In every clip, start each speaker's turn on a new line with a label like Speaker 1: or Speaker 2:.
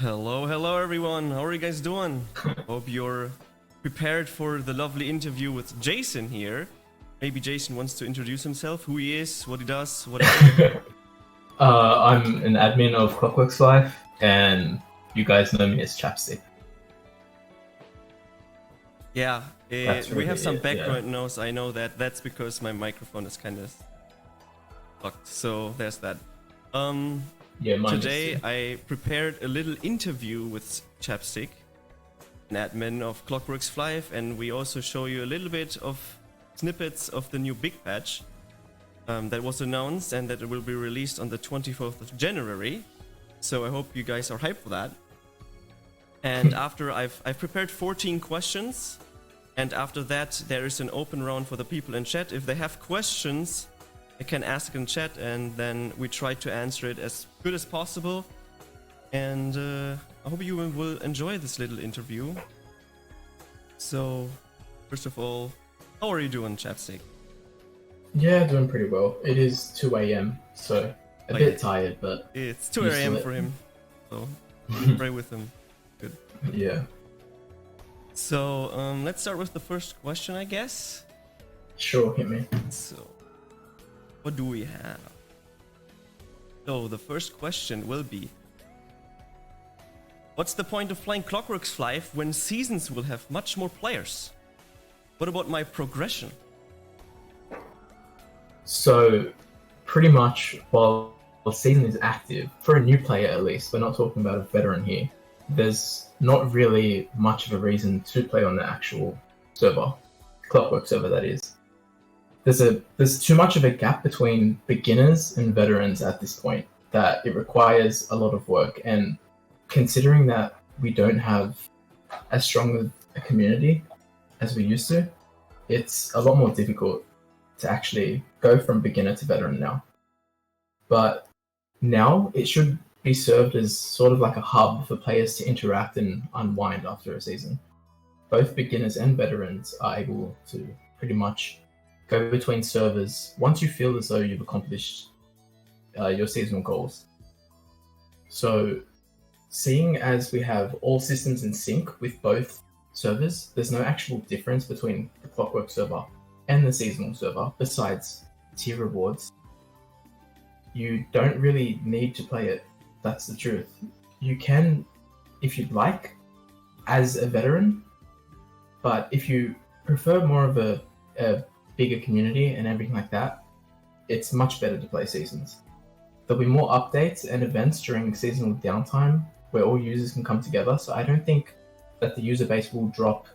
Speaker 1: Hello everyone. How are you guys doing? Hope you're prepared for the lovely interview with Jason here. Maybe Jason wants to introduce himself, who he is, what he does, whatever.
Speaker 2: I'm an admin of Clockworks Flyff, and you guys know me as Chapstick.
Speaker 1: Yeah,
Speaker 2: That's
Speaker 1: we have
Speaker 2: really
Speaker 1: some
Speaker 2: it,
Speaker 1: background noise. I know that. That's because my microphone is kind of fucked. So there's that.
Speaker 2: Yeah, mine
Speaker 1: Today
Speaker 2: is too.
Speaker 1: I prepared a little interview with Chapstick, an admin of Clockworks Flyff, and we also show you a little bit of snippets of the new big patch that was announced and that it will be released on the 24th of January. So I hope you guys are hyped for that. And after I've prepared 14 questions, and after that there is an open round for the people in chat. If they have questions, they can ask in chat, and then we try to answer it as good as possible. And I hope you will enjoy this little interview. So, first of all, how are you doing, Chapstick?
Speaker 2: Yeah, doing pretty well. It is 2 a.m., so a bit tired, but
Speaker 1: It's 2
Speaker 2: used to
Speaker 1: a.m.
Speaker 2: it.
Speaker 1: for him, so pray with him. Good.
Speaker 2: Yeah,
Speaker 1: So, let's start with the first question, I guess.
Speaker 2: sure, hit me.
Speaker 1: So, what do we have? So, the first question will be, what's the point of playing Clockworks Flyff when seasons will have much more players? What about my progression?
Speaker 2: So, pretty much while the season is active, for a new player at least, we're not talking about a veteran here, there's not really much of a reason to play on the actual server, Clockwork server that is. There's too much of a gap between beginners and veterans at this point that it requires a lot of work, and considering that we don't have as strong of a community as we used to, it's a lot more difficult to actually go from beginner to veteran now. But now it should be served as sort of like a hub for players to interact and unwind after a season. Both beginners and veterans are able to pretty much go between servers once you feel as though you've accomplished your seasonal goals. So, seeing as we have all systems in sync with both servers, there's no actual difference between the Clockwork server and the seasonal server besides tier rewards. You don't really need to play it. That's the truth. You can, if you'd like, as a veteran, but if you prefer more of a bigger community and everything like that, it's much better to play seasons. There'll be more updates and events during seasonal downtime where all users can come together, so I don't think that the user base will drop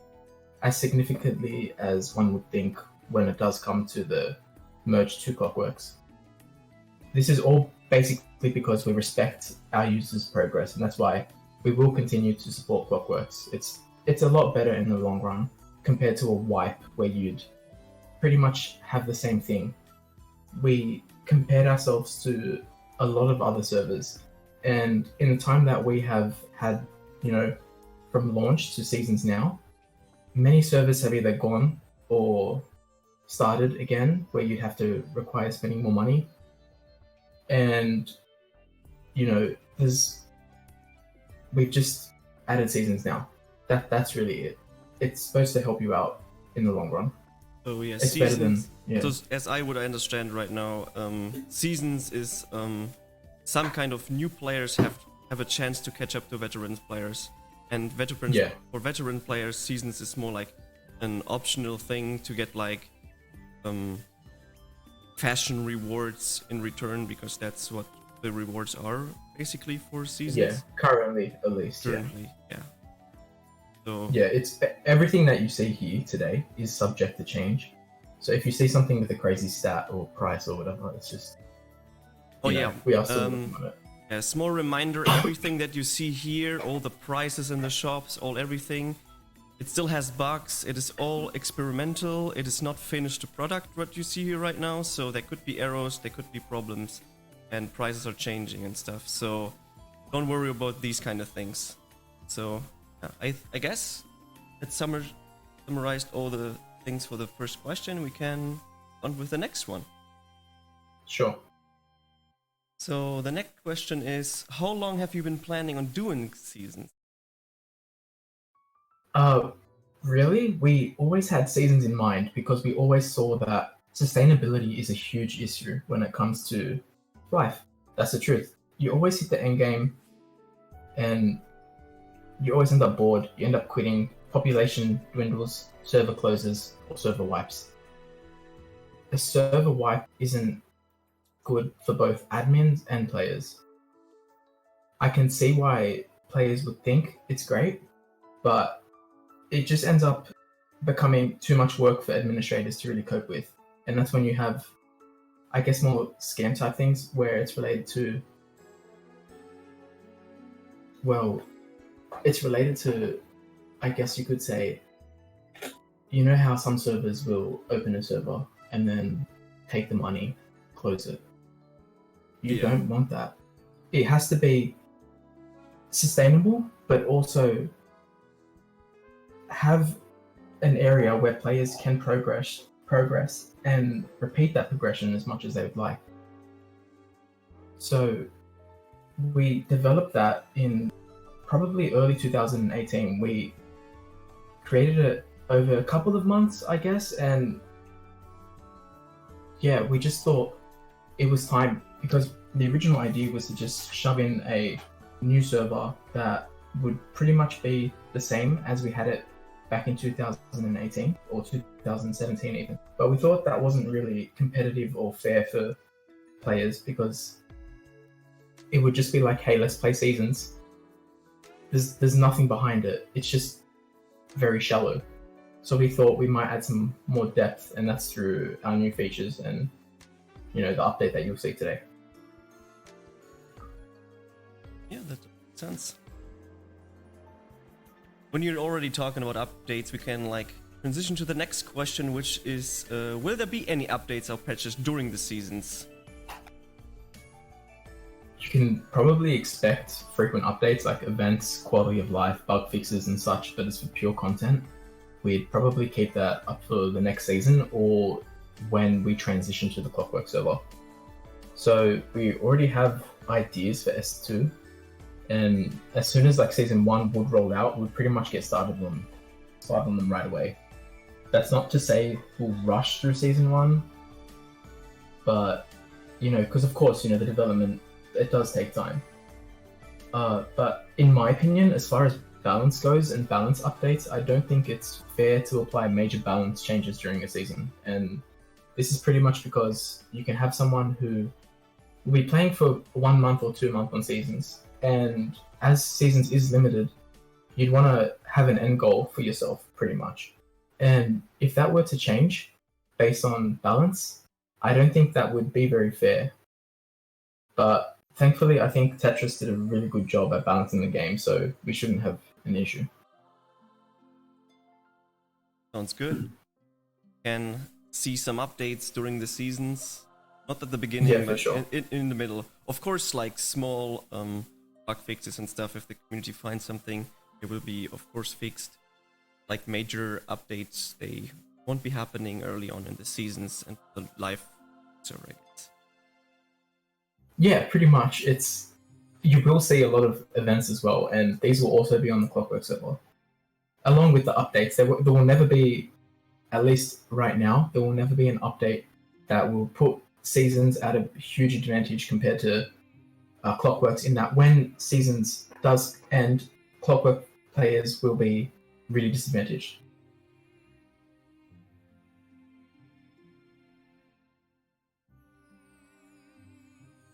Speaker 2: as significantly as one would think when it does come to the merge to Clockworks. This is all basically because we respect our users' progress, and that's why we will continue to support Clockworks. It's a lot better in the long run compared to a wipe where you'd pretty much have the same thing. We compared ourselves to a lot of other servers, and in the time that we have had, from launch to seasons now, many servers have either gone or started again where you'd have to require spending more money. And we've just added seasons now. That's really it. It's supposed to help you out in the long run.
Speaker 1: So yeah,
Speaker 2: It's
Speaker 1: seasons.
Speaker 2: better than, yeah.
Speaker 1: So as I would understand right now, seasons is some kind of new players have a chance to catch up to veteran players, and for veteran players, seasons is more like an optional thing to get like fashion rewards in return, because that's what the rewards are basically for seasons.
Speaker 2: Yeah, currently at least.
Speaker 1: Currently, yeah. So
Speaker 2: Yeah, it's everything that you see here today is subject to change. So if you see something with a crazy stat or price or whatever, it's just we are still looking at it.
Speaker 1: A small reminder, everything that you see here, all the prices in the shops, everything, it still has bugs. It is all experimental. It is not finished product what you see here right now. So there could be errors, there could be problems, and prices are changing and stuff. So don't worry about these kind of things. So I guess that's summarized all the things for the first question. We can on with the next one.
Speaker 2: Sure.
Speaker 1: So the next question is, how long have you been planning on doing seasons?
Speaker 2: Really? We always had seasons in mind because we always saw that sustainability is a huge issue when it comes to life. That's the truth. You always hit the end game and you always end up bored, you end up quitting, population dwindles, server closes, or server wipes. A server wipe isn't good for both admins and players. I can see why players would think it's great, but it just ends up becoming too much work for administrators to really cope with. And that's when you have, I guess, more scam type things where it's related to, well, it's related to, I guess you could say, you know how some servers will open a server and then take the money, close it. You don't want that. It has to be sustainable, but also have an area where players can progress and repeat that progression as much as they would like. So we developed that in probably early 2018. We created it over a couple of months, I guess, and yeah, we just thought it was time because the original idea was to just shove in a new server that would pretty much be the same as we had it back in 2018 or 2017 even. But we thought that wasn't really competitive or fair for players because it would just be like, hey, let's play seasons. There's nothing behind it. It's just very shallow. So we thought we might add some more depth, and that's through our new features and, you know, the update that you'll see today.
Speaker 1: Yeah, that makes sense. When you're already talking about updates, we can like transition to the next question, which is, will there be any updates or patches during the seasons?
Speaker 2: You can probably expect frequent updates like events, quality of life, bug fixes and such, but as for pure content, we'd probably keep that up for the next season or when we transition to the Clockworks server. So we already have ideas for S2, and as soon as like season 1 would roll out, we'd pretty much get started on them right away. That's not to say we'll rush through season 1, but you know, because of course, you know, the development, it does take time. But in my opinion, as far as balance goes and balance updates, I don't think it's fair to apply major balance changes during a season. And this is pretty much because you can have someone who will be playing for 1 month or 2 months on seasons, and as seasons is limited, you'd want to have an end goal for yourself pretty much. And if that were to change based on balance, I don't think that would be very fair. But thankfully, I think Tetris did a really good job at balancing the game, so we shouldn't have an issue.
Speaker 1: Sounds good. Can see some updates during the seasons. Not at the beginning,
Speaker 2: Yeah, for
Speaker 1: but
Speaker 2: sure.
Speaker 1: in the middle. Of course, like small bug fixes and stuff. If the community finds something, it will be, of course, fixed. Like major updates, they won't be happening early on in the seasons and the live server.
Speaker 2: Yeah, pretty much. You will see a lot of events as well, and these will also be on the Clockworks server. Along with the updates, there will never be, at least right now, there will never be an update that will put seasons at a huge advantage compared to Clockworks, in that when seasons does end, Clockwork players will be really disadvantaged.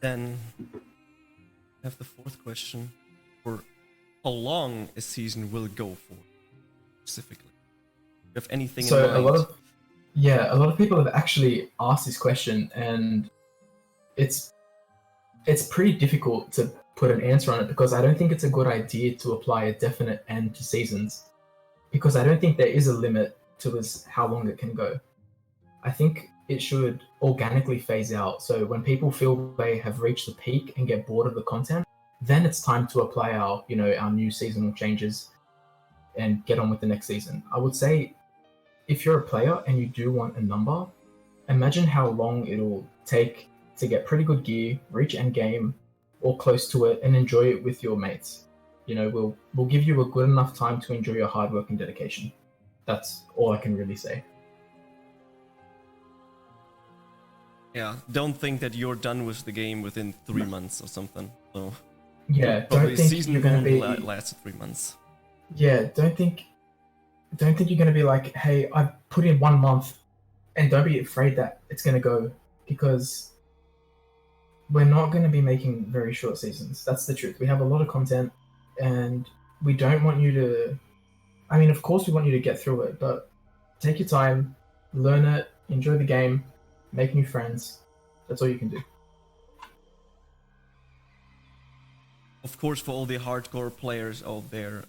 Speaker 1: Then I have the fourth question for how long a season will go for specifically. Do you have anything in mind?
Speaker 2: A lot of people have actually asked this question, and it's pretty difficult to put an answer on it because I don't think it's a good idea to apply a definite end to seasons, because I don't think there is a limit to how long it can go. I think it should organically phase out. So when people feel they have reached the peak and get bored of the content, then it's time to apply our new seasonal changes and get on with the next season. I would say if you're a player and you do want a number, imagine how long it'll take to get pretty good gear, reach end game, or close to it, and enjoy it with your mates. You know, we'll give you a good enough time to enjoy your hard work and dedication. That's all I can really say.
Speaker 1: Yeah, don't think that you're done with the game within 3 months or something. So
Speaker 2: yeah,
Speaker 1: probably
Speaker 2: don't think
Speaker 1: season
Speaker 2: you're going to
Speaker 1: won't
Speaker 2: be
Speaker 1: last 3 months.
Speaker 2: Yeah, don't think you're going to be like, hey, I've put in 1 month, and don't be afraid that it's going to go, because we're not going to be making very short seasons. That's the truth. We have a lot of content, and we don't want you to. I mean, of course, we want you to get through it, but take your time, learn it, enjoy the game, make new friends. That's all you can do.
Speaker 1: Of course, for all the hardcore players out there,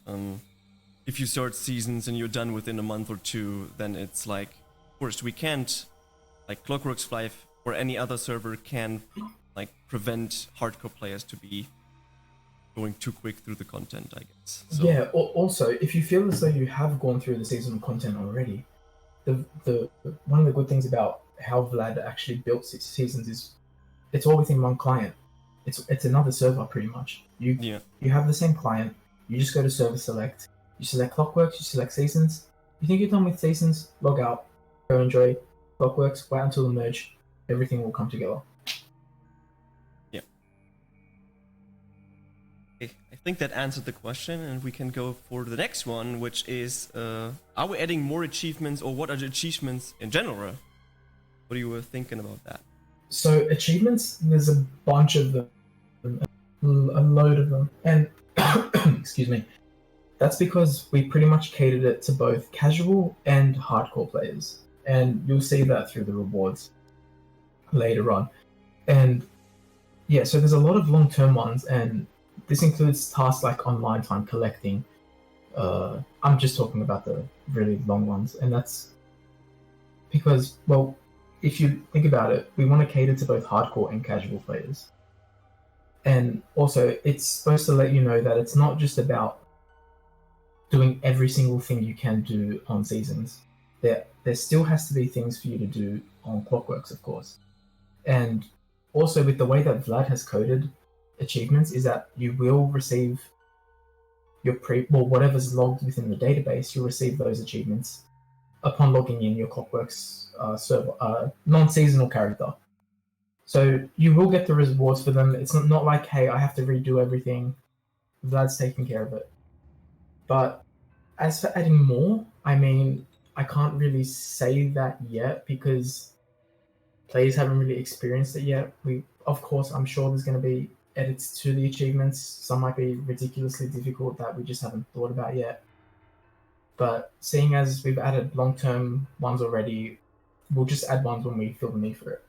Speaker 1: if you start seasons and you're done within a month or two, then it's like, of course, we can't, like Clockworks Flyff or any other server can like prevent hardcore players to be going too quick through the content, I guess. So.
Speaker 2: Yeah. Also, if you feel as though you have gone through the seasonal content already, the one of the good things about how Vlad actually built seasons is it's all within one client. It's another server pretty much. You have the same client. You just go to server select. You select Clockworks. You select seasons. You think you're done with seasons? Log out. Go enjoy Clockworks. Wait until the merge. Everything will come together.
Speaker 1: Yeah. Okay, I think that answered the question, and we can go for the next one, which is: are we adding more achievements, or what are the achievements in general? What are you thinking about that?
Speaker 2: So achievements, there's a bunch of them, a load of them, and excuse me. That's because we pretty much catered it to both casual and hardcore players, and you'll see that through the rewards later on. And yeah, so there's a lot of long-term ones, and this includes tasks like online time collecting. I'm just talking about the really long ones, and that's because, well, if you think about it, we want to cater to both hardcore and casual players. And also, it's supposed to let you know that it's not just about doing every single thing you can do on seasons. There still has to be things for you to do on Clockworks, of course. And also, with the way that Vlad has coded achievements, is that you will receive your whatever's logged within the database, you'll receive those achievements upon logging in your Clockworks server, non-seasonal character. So you will get the rewards for them. It's not like, hey, I have to redo everything. Vlad's taking care of it. But as for adding more, I mean, I can't really say that yet because players haven't really experienced it yet. Of course, I'm sure there's going to be edits to the achievements. Some might be ridiculously difficult that we just haven't thought about yet. But seeing as we've added long-term ones already, we'll just add ones when we feel the need for it.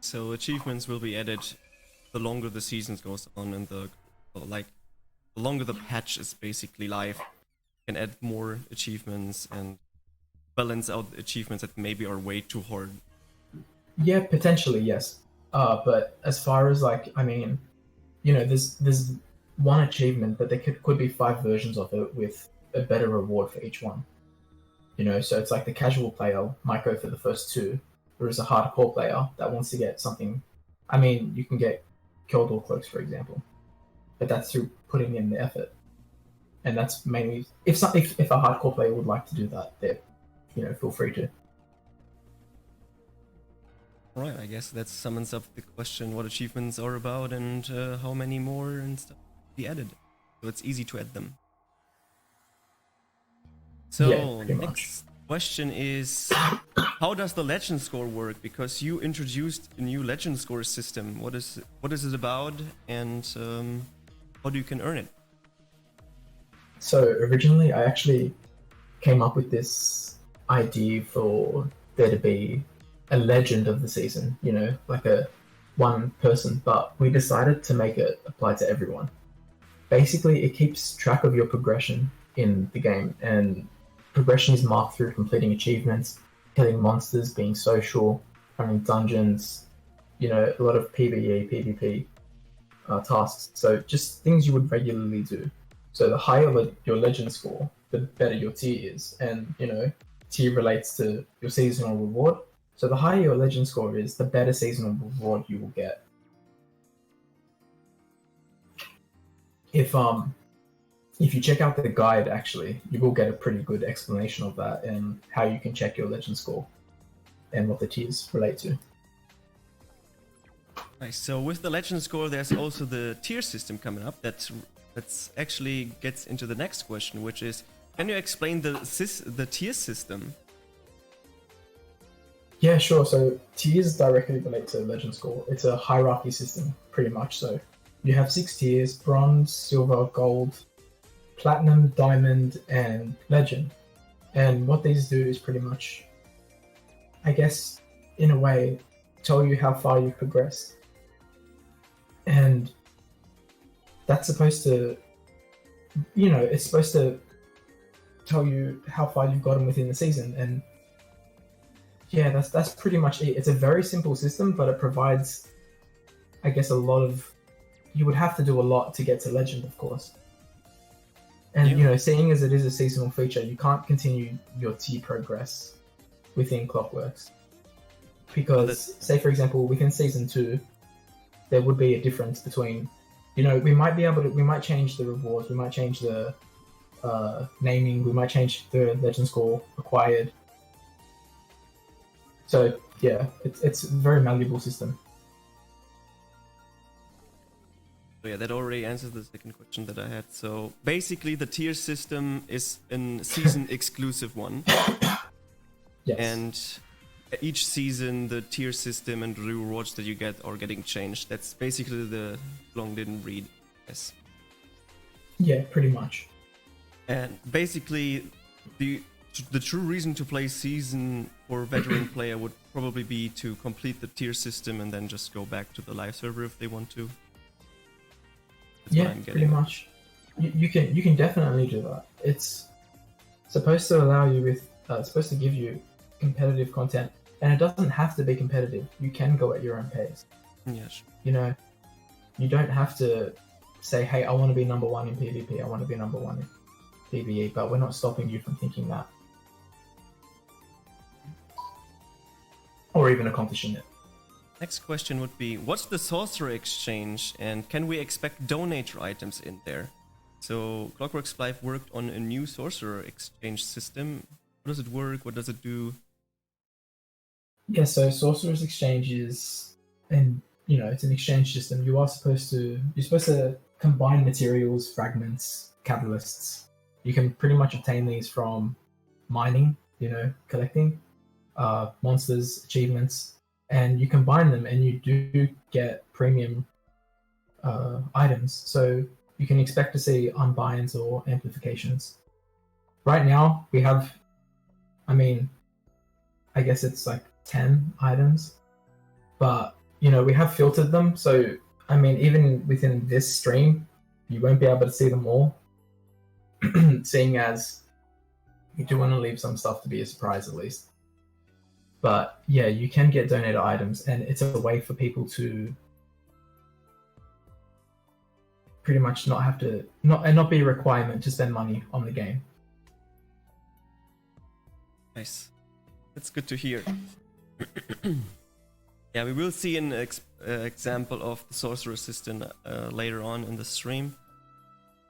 Speaker 1: So achievements will be added the longer the seasons goes on, and the longer the patch is basically live. You can add more achievements and balance out achievements that maybe are way too hard.
Speaker 2: Yeah, potentially, yes. But as far as I mean, there's one achievement, but there could be 5 versions of it with a better reward for each one. So it's like the casual player might go for the first 2, whereas a hardcore player that wants to get something. I mean, you can get Kildor cloaks, for example, but that's through putting in the effort, and that's mainly if a hardcore player would like to do that, feel free to.
Speaker 1: Right, I guess that sums up the question: what achievements are about, and how many more and stuff be added. So it's easy to add them. So next question is, how does the legend score work? Because you introduced a new legend score system. What is it about, and how do you can earn it?
Speaker 2: So originally, I actually came up with this idea for there to be a legend of the season, like a one person, but we decided to make it apply to everyone. Basically, it keeps track of your progression in the game, and progression is marked through completing achievements, killing monsters, being social, running dungeons, a lot of PvE, PvP tasks. So just things you would regularly do. So the higher your legend score, the better your tier is, and tier relates to your seasonal reward. So the higher your legend score is, the better seasonal reward you will get. If you check out the guide, actually, you will get a pretty good explanation of that and how you can check your legend score and what the tiers relate to.
Speaker 1: Nice. So with the legend score, there's also the tier system coming up. That's actually gets into the next question, which is, can you explain the tier system?
Speaker 2: Yeah, sure. So tiers directly relate to legend score. It's a hierarchy system, pretty much. So you have 6 tiers: bronze, silver, gold, platinum, diamond, and legend. And what these do is pretty much, I guess, in a way, tell you how far you've progressed. And that's supposed to, it's supposed to tell you how far you've gotten within the season. And yeah, that's pretty much it. It's a very simple system, but it provides, I guess, a lot of, you would have to do a lot to get to legend, of course. And
Speaker 1: Yeah.
Speaker 2: Seeing as it is a seasonal feature, you can't continue your tier progress within Clockworks. Because, say for example, within season 2, there would be a difference between, we might change the rewards, we might change the naming, we might change the legend score required. So yeah, it's a very malleable system.
Speaker 1: Yeah, that already answers the second question that I had. So basically, the tier system is a season exclusive one.
Speaker 2: Yes.
Speaker 1: And each season, the tier system and rewards that you get are getting changed. That's basically the long didn't read. Yes.
Speaker 2: Yeah, pretty much.
Speaker 1: And basically, the true reason to play season for veteran player would probably be to complete the tier system and then just go back to the live server if they want to. That's
Speaker 2: Yeah, pretty much. You can definitely do that. It's supposed to allow you with, supposed to give you competitive content, and it doesn't have to be competitive. You can go at your own pace.
Speaker 1: Yes.
Speaker 2: You don't have to say, hey, I want to be number 1 in PvP, I want to be number 1 in PvE, but we're not stopping you from thinking that. Or even accomplishing it.
Speaker 1: Next question would be, what's the sorcerer exchange and can we expect donator items in there? So Clockworks Flyff worked on a new sorcerer exchange system. How does it work? What does it do?
Speaker 2: Yeah, so Sorcerer's Exchange is, and it's an exchange system. You're supposed to combine materials, fragments, catalysts. You can pretty much obtain these from mining, collecting monsters, achievements, and you combine them and you do get premium items. So you can expect to see unbinds or amplifications. Right now we have, I guess it's like 10 items, but we have filtered them. So even within this stream, you won't be able to see them all, seeing as we do want to leave some stuff to be a surprise at least. But yeah, you can get donated items, and it's a way for people to pretty much not have to not be a requirement to spend money on the game.
Speaker 1: Nice. That's good to hear. Yeah, we will see an example of the sorcerer system later on in the stream.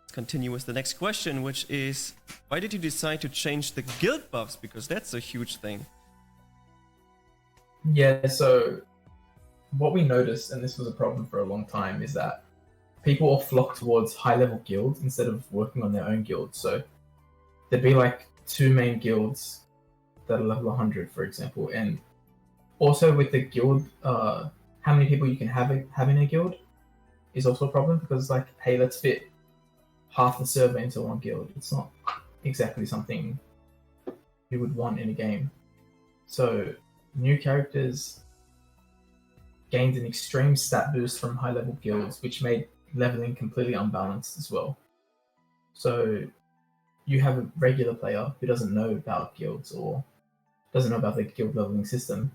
Speaker 1: Let's continue with the next question, which is, why did you decide to change the guild buffs? Because that's a huge thing.
Speaker 2: Yeah, so what we noticed, and this was a problem for a long time, is that people all flock towards high-level guilds instead of working on their own guilds. So there'd be like 2 main guilds that are level 100, for example, and also with the guild, how many people you can have in a guild is also a problem, because like, hey, let's fit half the server into one guild. It's not exactly something you would want in a game. So new characters gained an extreme stat boost from high-level guilds, which made leveling completely unbalanced as well. So you have a regular player who doesn't know about guilds or doesn't know about the guild leveling system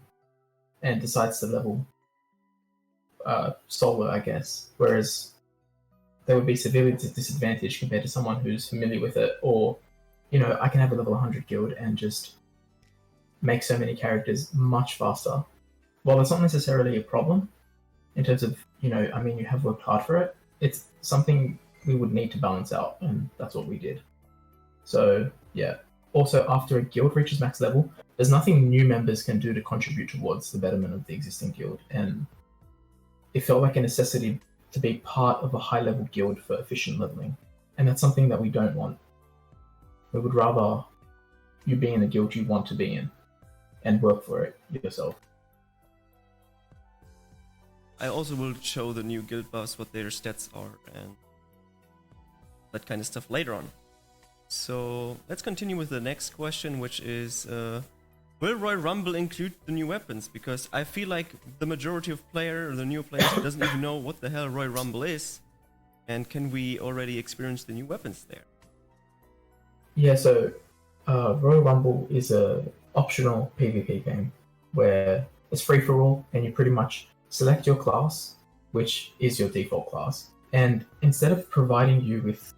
Speaker 2: and decides to level solo, I guess, whereas they would be severely disadvantaged compared to someone who's familiar with it, or I can have a level 100 guild and just make so many characters much faster. While that's not necessarily a problem in terms of, you have worked hard for it, it's something we would need to balance out, and that's what we did. So, yeah. Also, after a guild reaches max level, there's nothing new members can do to contribute towards the betterment of the existing guild, and it felt like a necessity to be part of a high-level guild for efficient leveling, and that's something that we don't want. We would rather you be in a guild you want to be in, and work for it yourself.
Speaker 1: I also will show the new guild buffs, what their stats are, and that kind of stuff later on. So let's continue with the next question, which is, will Royal Rumble include the new weapons? Because I feel like the majority of the new players doesn't even know what the hell Royal Rumble is, and can we already experience the new weapons there?
Speaker 2: Yeah, so Royal Rumble is a optional PvP game where it's free for all, and you pretty much select your class, which is your default class, and instead of providing you with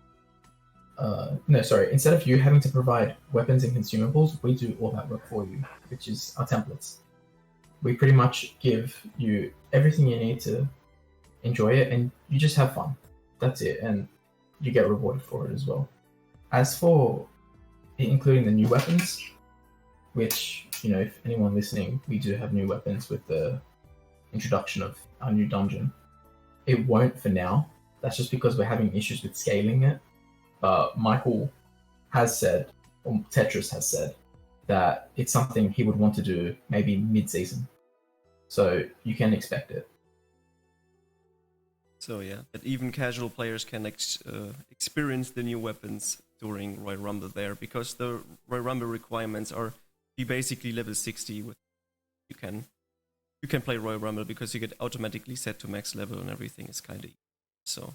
Speaker 2: instead of you having to provide weapons and consumables, we do all that work for you, which is our templates. We pretty much give you everything you need to enjoy it, and you just have fun. That's it, and you get rewarded for it as well. As for including the new weapons, which, if anyone listening, we do have new weapons with the introduction of our new dungeon. It won't for now. That's just because we're having issues with scaling it. Michael has said, or Tetris has said, that it's something he would want to do maybe mid-season. So you can expect it.
Speaker 1: So yeah, that even casual players can experience the new weapons during Royal Rumble there, because the Royal Rumble requirements are be basically level 60 with you can play Royal Rumble because you get automatically set to max level and everything is kind of easy. So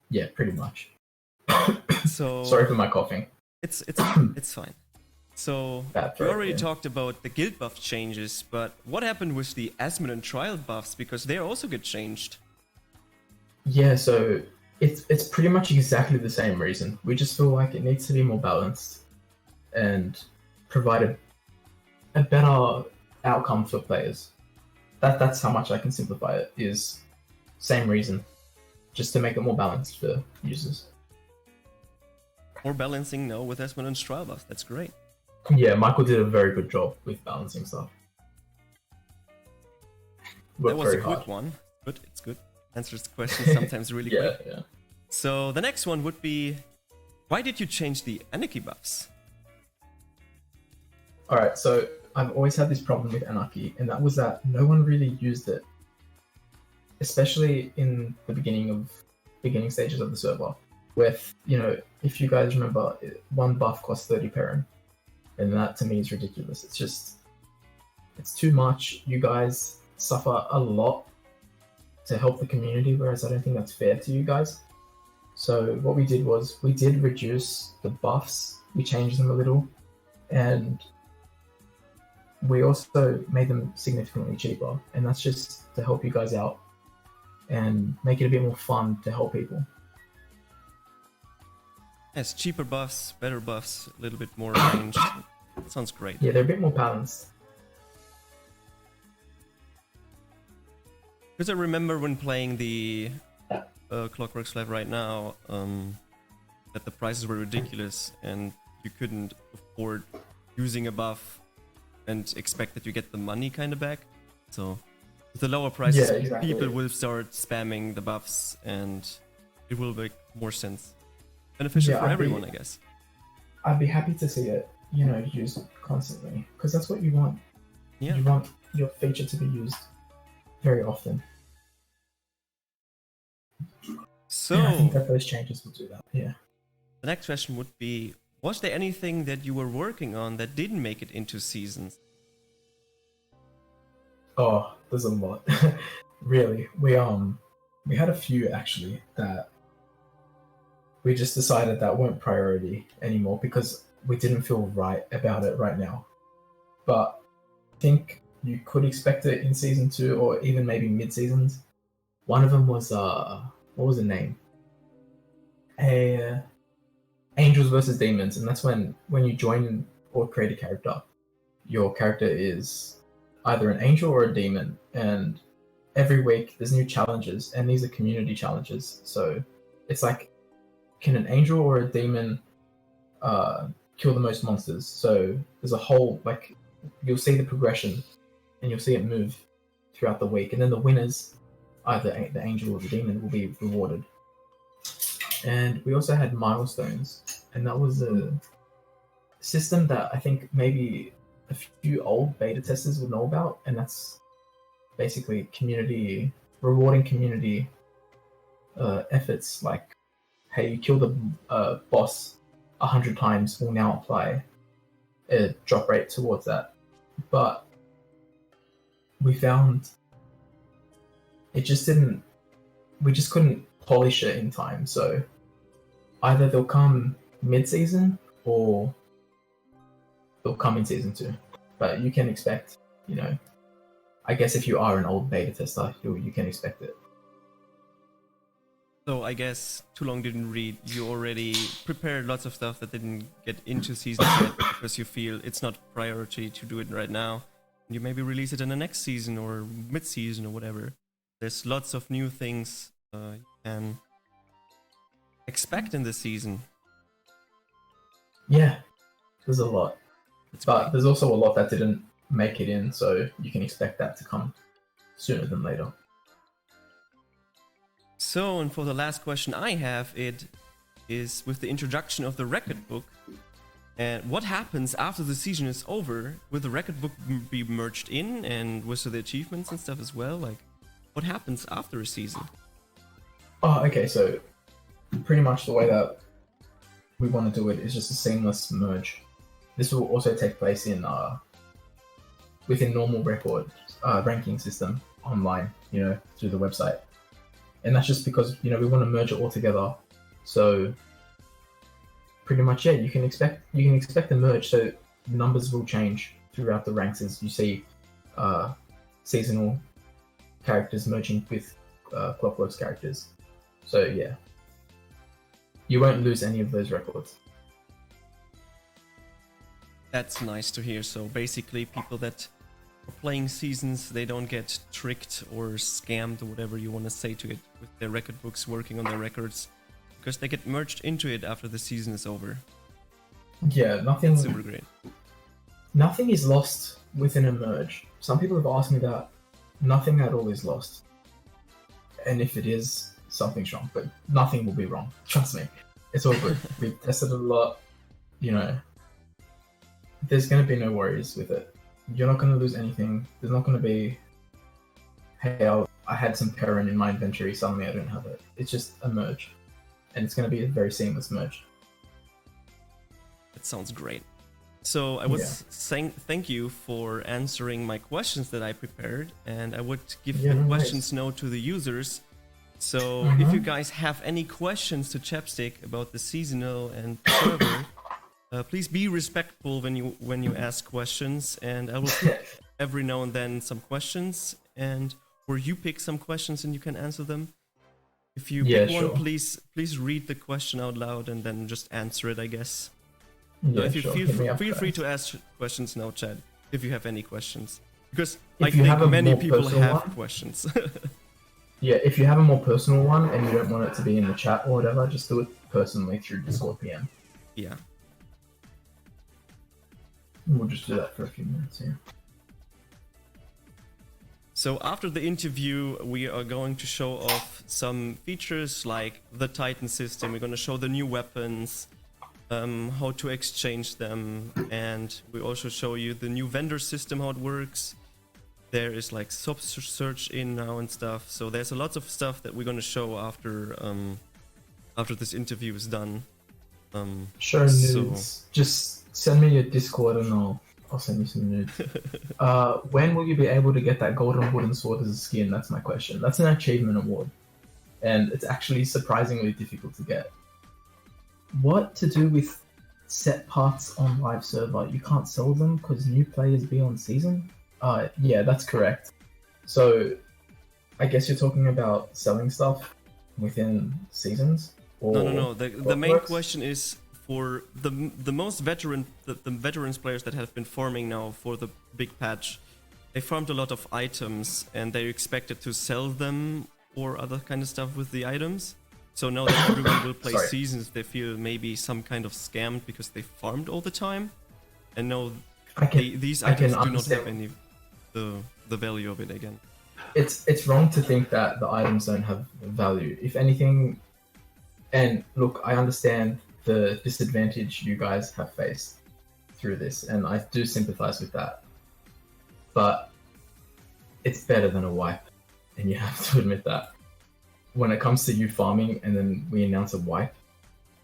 Speaker 2: yeah, pretty much.
Speaker 1: So
Speaker 2: sorry for my coughing.
Speaker 1: It's fine. So we
Speaker 2: throat,
Speaker 1: already talked about the guild buff changes, but what happened with the Asmon and Trial buffs, because they also get changed?
Speaker 2: Yeah, so it's pretty much exactly the same reason. We just feel like it needs to be more balanced and provide a better outcome for players. That's how much I can simplify it, is same reason, just to make it more balanced for users.
Speaker 1: More balancing now with Asmon and Trial buffs, that's great.
Speaker 2: Yeah, Michael did a very good job with balancing stuff.
Speaker 1: That was a quick one, but it's good. Answers the question sometimes really quick.
Speaker 2: Yeah.
Speaker 1: So the next one would be, why did you change the Anarchy buffs?
Speaker 2: Alright, so I've always had this problem with Anarchy, and that was that no one really used it. Especially in the beginning stages of the server. With, if you guys remember, one buff costs 30 Perrin. And that to me is ridiculous. It's too much. You guys suffer a lot to help the community, whereas I don't think that's fair to you guys. So what we did was, we did reduce the buffs. We changed them a little. And we also made them significantly cheaper. And that's just to help you guys out and make it a bit more fun to help people.
Speaker 1: Yes, cheaper buffs, better buffs, a little bit more ranged. Sounds great.
Speaker 2: Yeah, they're a bit more balanced.
Speaker 1: Because I remember when playing the Clockworks Flyff right now, that the prices were ridiculous and you couldn't afford using a buff and expect that you get the money kind of back. So with the lower prices, people will start spamming the buffs and it will make more sense. Beneficial for everyone, I guess.
Speaker 2: I'd be happy to see it, used constantly, because that's what you want.
Speaker 1: Yeah.
Speaker 2: You want your feature to be used very often.
Speaker 1: So
Speaker 2: and I think that those changes will do that. Yeah.
Speaker 1: The next question would be, was there anything that you were working on that didn't make it into seasons?
Speaker 2: Oh, there's a lot. Really, we had a few actually that we just decided that weren't priority anymore because we didn't feel right about it right now. But I think you could expect it in season 2 or even maybe mid-seasons. One of them was what was the name? Angels versus Demons, and that's when you join or create a character, your character is either an angel or a demon, and every week there's new challenges, and these are community challenges. So it's like, can an angel or a demon kill the most monsters? So there's a whole, like, you'll see the progression and you'll see it move throughout the week, and then the winners, either the angel or the demon, will be rewarded. And we also had milestones, and that was a system that I think maybe a few old beta testers would know about, and that's basically rewarding community efforts. Like, hey, you kill the boss 100 times, will now apply a drop rate towards that. But we found we just couldn't polish it in time. So either they'll come mid-season or they'll come in season 2. But you can expect, I guess if you are an old beta tester, you can expect it.
Speaker 1: So I guess Too Long Didn't Read, you already prepared lots of stuff that didn't get into season yet because you feel it's not priority to do it right now. You maybe release it in the next season or mid-season or whatever. There's lots of new things you can expect in this season.
Speaker 2: Yeah, there's a lot. But
Speaker 1: great.
Speaker 2: There's also a lot that didn't make it in, so you can expect that to come sooner than later.
Speaker 1: So, and for the last question I have, it is with the introduction of the record book. And what happens after the season is over? Will the record book be merged in, and with the achievements and stuff as well? Like, what happens after a season?
Speaker 2: Oh, okay, so pretty much the way that we want to do it is just a seamless merge. This will also take place in within normal record ranking system online, through the website. And that's just because, we want to merge it all together. So pretty much, yeah, you can expect a merge, so numbers will change throughout the ranks as you see seasonal characters merging with Clockworks characters. So yeah, you won't lose any of those records.
Speaker 1: That's nice to hear. So basically, people that are playing seasons, they don't get tricked or scammed or whatever you want to say to it with their record books, working on their records, because they get merged into it after the season is over.
Speaker 2: Yeah, nothing.
Speaker 1: That's super great.
Speaker 2: Nothing is lost within a merge. Some people have asked me that. Nothing at all is lost. And if it is, something's wrong. But nothing will be wrong. Trust me. It's all good. We've tested it a lot. There's going to be no worries with it. You're not going to lose anything. There's not going to be, hey, I had some Perrin in my inventory, suddenly I don't have it. It's just a merge. And it's going to be a very seamless merge.
Speaker 1: That sounds great. So I was saying thank you for answering my questions that I prepared, and I would give the questions now to the users. So if you guys have any questions to Chapstick about the seasonal and server, please be respectful when you ask questions, and I will pick every now and then some questions, or you pick some questions and you can answer them. If you pick one, please read the question out loud and then just answer it, I guess. So if you feel free to ask questions now, Chad, if you have any questions. Because I think many people have questions.
Speaker 2: Yeah, if you have a more personal one and you don't want it to be in the chat or whatever, just do it personally through Discord PM.
Speaker 1: Yeah.
Speaker 2: We'll just do that for a few minutes here.
Speaker 1: So after the interview, we are going to show off some features like the Titan system. We're going to show the new weapons, how to exchange them, and we also show you the new vendor system, how it works. There is like sub search in now and stuff. So there's a lot of stuff that we're going to show after this interview is done.
Speaker 2: Show nudes. Just send me your Discord and I'll send you some nudes. When will you be able to get that golden wooden sword as a skin? That's my question. That's an achievement award, and it's actually surprisingly difficult to get. What to do with set parts on live server? You can't sell them because new players be on season? Yeah, that's correct. So I guess you're talking about selling stuff within seasons? Or
Speaker 1: no. The main question is for the most veterans players that have been farming now for the big patch, they farmed a lot of items and they expected to sell them or other kind of stuff with the items. So now that everyone will play seasons, they feel maybe some kind of scammed because they farmed all the time, and now these items do not have any the value of it again.
Speaker 2: It's wrong to think that the items don't have value. If anything, and look, I understand the disadvantage you guys have faced through this, and I do sympathize with that. But it's better than a wipe, and you have to admit that. When it comes to you farming and then we announce a wipe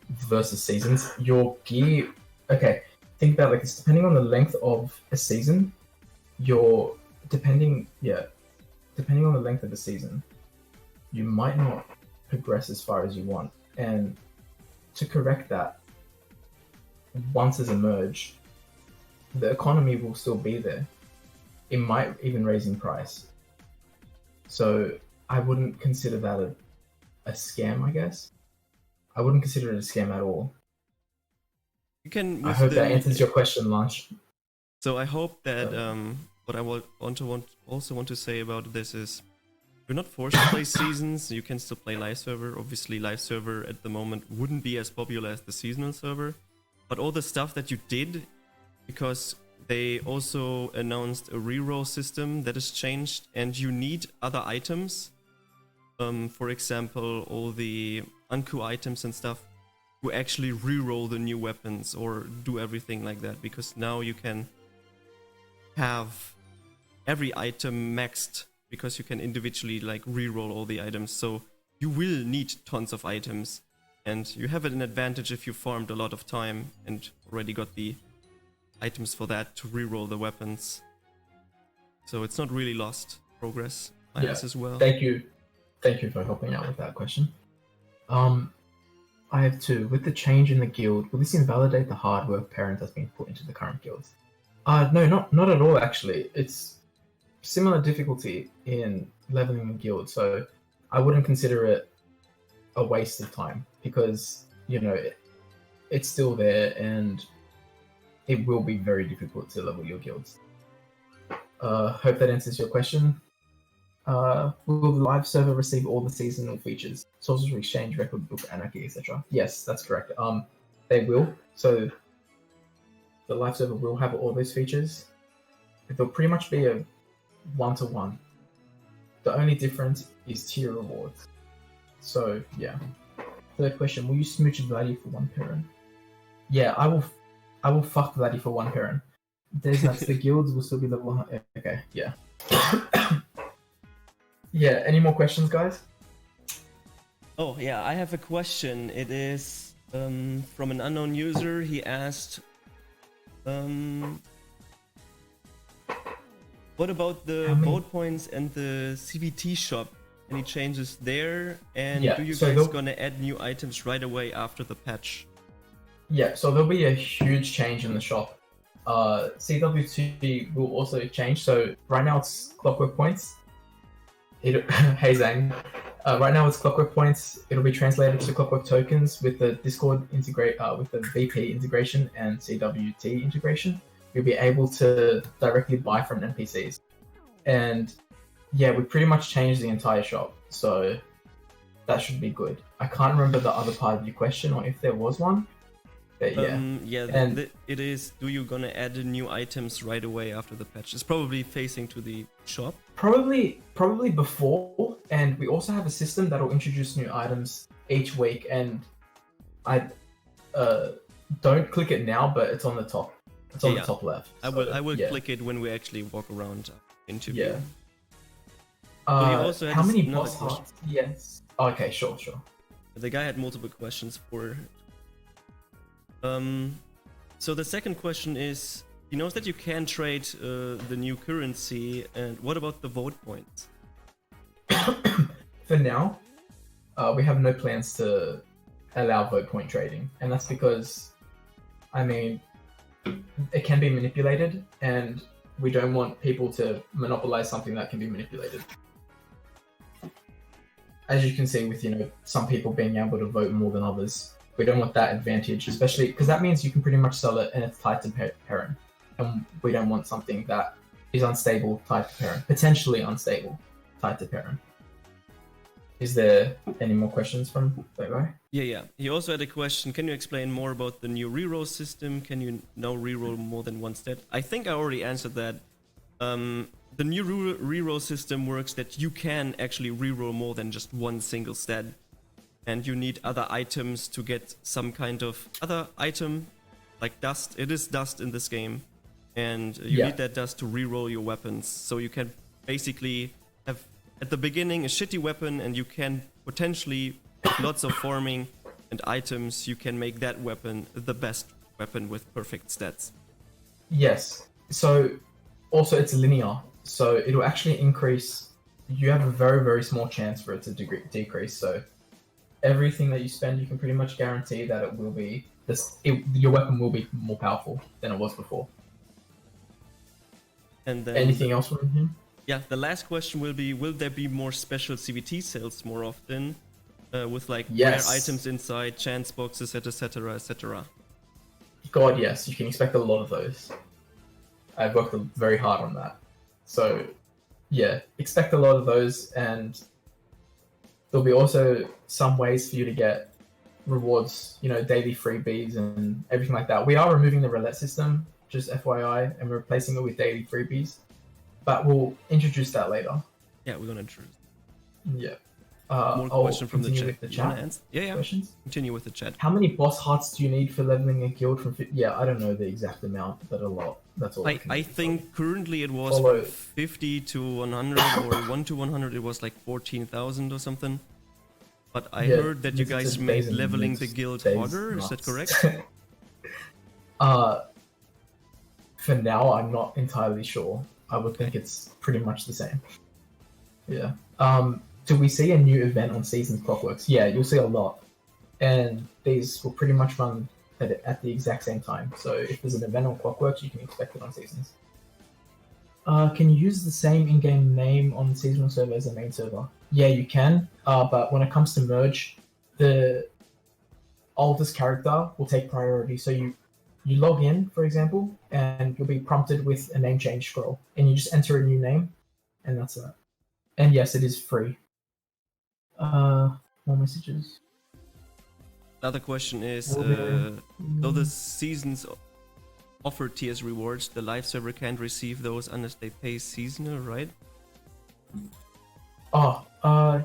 Speaker 2: versus seasons, your gear... Okay, think about it like this. Depending on the length of a season, depending on the length of the season, you might not progress as far as you want. And to correct that, once as a merge, the economy will still be there. It might even raise in price. So I wouldn't consider that a scam, I guess. I wouldn't consider it a scam at all. I hope that answers your question, Lunch.
Speaker 1: So I hope that what I also want to say about this is you're not forced to play seasons. You can still play live server. Obviously, live server at the moment wouldn't be as popular as the seasonal server. But all the stuff that you did, because they also announced a reroll system that is changed, and you need other items. For example, all the Anku items and stuff to actually reroll the new weapons or do everything like that, because now you can have every item maxed because you can individually like reroll all the items. So you will need tons of items, and you have an advantage if you farmed a lot of time and already got the items for that to reroll the weapons. So it's not really lost progress as well.
Speaker 2: Thank you for helping out with that question. I have two. With the change in the guild, will this invalidate the hard work parent that's been put into the current guilds? No, not at all, actually. It's similar difficulty in leveling a guild, so I wouldn't consider it a waste of time, because, you know, it's still there, and it will be very difficult to level your guilds. Hope that answers your question. Will the live server receive all the seasonal features? Sorcerer Exchange, Record Book, Anarchy, etc. Yes, that's correct. They will. So the live server will have all those features. It'll pretty much be a one-to-one. The only difference is tier rewards. So yeah. Third question: will you smooch Vladdy for one parent? Yeah, I will fuck Vladdy for one parent. There's the guilds will still be level 100. Okay, yeah. Yeah, any more questions, guys?
Speaker 1: Oh, yeah, I have a question. It is from an unknown user. He asked, what about the vote points and the CVT shop? Any changes there? And do you guys gonna add new items right away after the patch?
Speaker 2: Yeah, so there'll be a huge change in the shop. CWT will also change. So right now it's Clockwork Points. Hey Zang. Right now it's Clockwork Points. It'll be translated to Clockwork Tokens with the Discord with the VP integration and CWT integration. You'll be able to directly buy from NPCs. And yeah, we pretty much changed the entire shop, so that should be good. I can't remember the other part of your question, or if there was one. But yeah.
Speaker 1: It is, do you gonna add new items right away after the patch? It's probably facing to the shop.
Speaker 2: Probably before, and we also have a system that'll introduce new items each week, and I don't click it now, but it's on the top. It's on the top left.
Speaker 1: I will click it when we actually walk around interview.
Speaker 2: Yeah.
Speaker 1: Also
Speaker 2: how many boss hearts? Yes. Okay, sure.
Speaker 1: The guy had multiple questions for. So the second question is, he knows that you can trade the new currency, and what about the vote points?
Speaker 2: For now, we have no plans to allow vote point trading, and that's because, I mean, it can be manipulated, and we don't want people to monopolize something that can be manipulated. As you can see with, some people being able to vote more than others, We don't want that advantage, especially because that means you can pretty much sell it and it's tied to Perrin. And we don't want something that is unstable tied to Perrin, potentially unstable tied to Perrin. Is there any more questions from that guy?
Speaker 1: Yeah. He also had a question. Can you explain more about the new reroll system? Can you now reroll more than one stat? I think I already answered that. The new reroll system works that you can actually reroll more than just one single stat. And you need other items to get some kind of other item, like dust. It is dust in this game. And you need that dust to reroll your weapons. So you can basically have at the beginning a shitty weapon, and you can potentially, with lots of farming and items, you can make that weapon the best weapon with perfect stats.
Speaker 2: Yes. So also it's linear. So it'll actually increase. You have a very, very small chance for it to decrease. So everything that you spend, you can pretty much guarantee that it will be your weapon will be more powerful than it was before.
Speaker 1: And then
Speaker 2: anything else from him?
Speaker 1: Yeah, the last question will be: will there be more special CVT sales more often, with like rare items inside, chance boxes, etc., etc.?
Speaker 2: God, yes, you can expect a lot of those. I've worked very hard on that. So, yeah, expect a lot of those, and there'll be also some ways for you to get rewards, daily freebies and everything like that. We are removing the roulette system, just FYI, and we're replacing it with daily freebies. But we'll introduce that later.
Speaker 1: Yeah, we're gonna introduce.
Speaker 2: Yeah.
Speaker 1: More question from the chat.
Speaker 2: With the chat.
Speaker 1: Yeah.
Speaker 2: Questions?
Speaker 1: Continue with the chat.
Speaker 2: How many boss hearts do you need for leveling a guild from? Yeah, I don't know the exact amount, but a lot. That's all.
Speaker 1: I think currently it was 50 to 100 or 1 to 100. It was like 14,000 or something. But I heard that you guys made leveling the guild harder. Is that correct?
Speaker 2: For now, I'm not entirely sure. I would think it's pretty much the same. Yeah. Do we see a new event on Seasons Clockworks? Yeah, you'll see a lot. And these will pretty much run at the exact same time. So if there's an event on Clockworks, you can expect it on Seasons. Can you use the same in-game name on the seasonal server as the main server? Yeah, you can. But when it comes to merge, the oldest character will take priority. So you log in, for example, and you'll be prompted with a name change scroll, and you just enter a new name, and that's it. And yes, it is free. More messages.
Speaker 1: Another question is, though the seasons offer tiers rewards, the live server can't receive those unless they pay seasonal, right?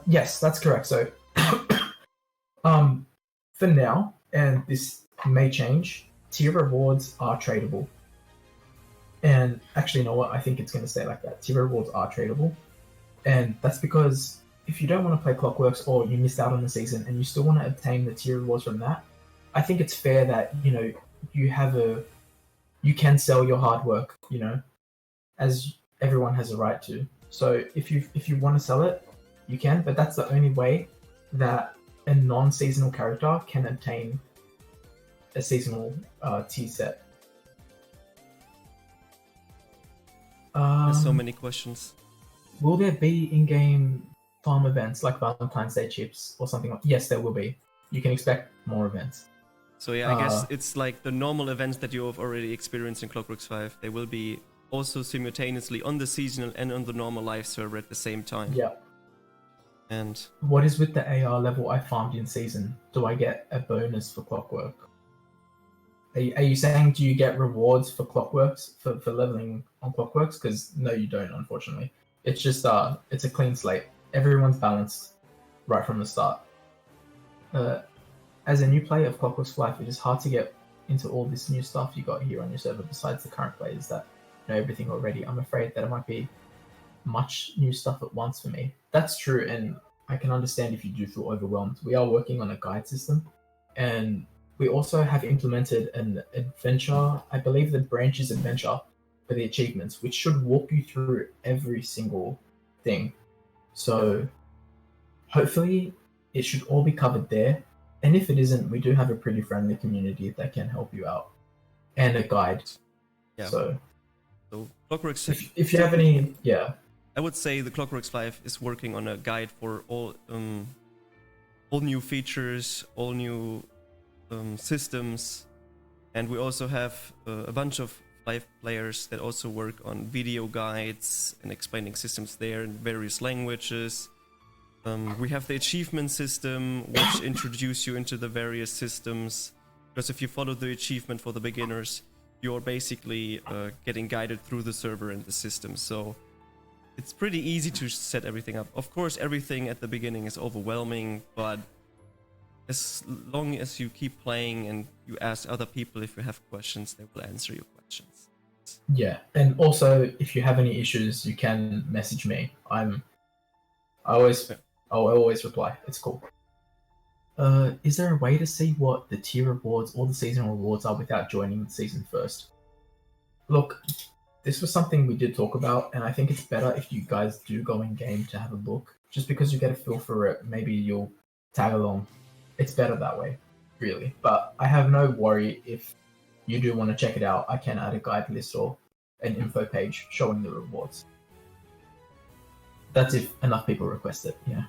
Speaker 2: Yes, that's correct. So, for now, and this may change, tier rewards are tradable. And actually, you know what? I think it's going to stay like that. Tier rewards are tradable. And that's because if you don't want to play Clockworks or you missed out on the season and you still want to obtain the tier rewards from that, I think it's fair that, you can sell your hard work, as everyone has a right to. So if you want to sell it, you can, but that's the only way that a non-seasonal character can obtain a seasonal tier set.
Speaker 1: There's so many questions.
Speaker 2: Will there be in-game farm events like Valentine's Day chips or something like? Yes, there will be. You can expect more events.
Speaker 1: So yeah, I guess it's like the normal events that you have already experienced in Clockworks Flyff. They will be also simultaneously on the seasonal and on the normal live server at the same time.
Speaker 2: Yeah.
Speaker 1: And
Speaker 2: what is with the AR level I farmed in season? Do I get a bonus for Clockwork? Are you saying, do you get rewards for Clockworks, for leveling on Clockworks? Because no, you don't, unfortunately. It's just it's a clean slate. Everyone's balanced right from the start. As a new player of Clockworks Flyff, it is hard to get into all this new stuff you got here on your server besides the current players that know everything already. I'm afraid that it might be much new stuff at once for me. That's true, and I can understand if you do feel overwhelmed. We are working on a guide system, and we also have implemented an adventure, I believe the branch is adventure, for the achievements, which should walk you through every single thing. So hopefully it should all be covered there. And if it isn't, we do have a pretty friendly community that can help you out. And a guide.
Speaker 1: Yeah.
Speaker 2: So
Speaker 1: Clockworks...
Speaker 2: If you have any... Yeah.
Speaker 1: I would say the Clockworks Flyff is working on a guide for all new features, all new systems, and we also have a bunch of live players that also work on video guides and explaining systems there in various languages. We have the achievement system, which introduce you into the various systems, because if you follow the achievement for the beginners, you're basically getting guided through the server and the system. So it's pretty easy to set everything up. Of course, everything at the beginning is overwhelming, but as long as you keep playing and you ask other people if you have questions, they will answer your questions.
Speaker 2: Yeah, and also if you have any issues, you can message me. I'll always reply. It's cool. Is there a way to see what the tier rewards or the seasonal rewards are without joining the season first? Look, this was something we did talk about, and I think it's better if you guys do go in game to have a look, just because you get a feel for it. Maybe you'll tag along. It's better that way, really. But I have no worry if you do want to check it out. I can add a guide list or an info page showing the rewards. That's if enough people request it, yeah.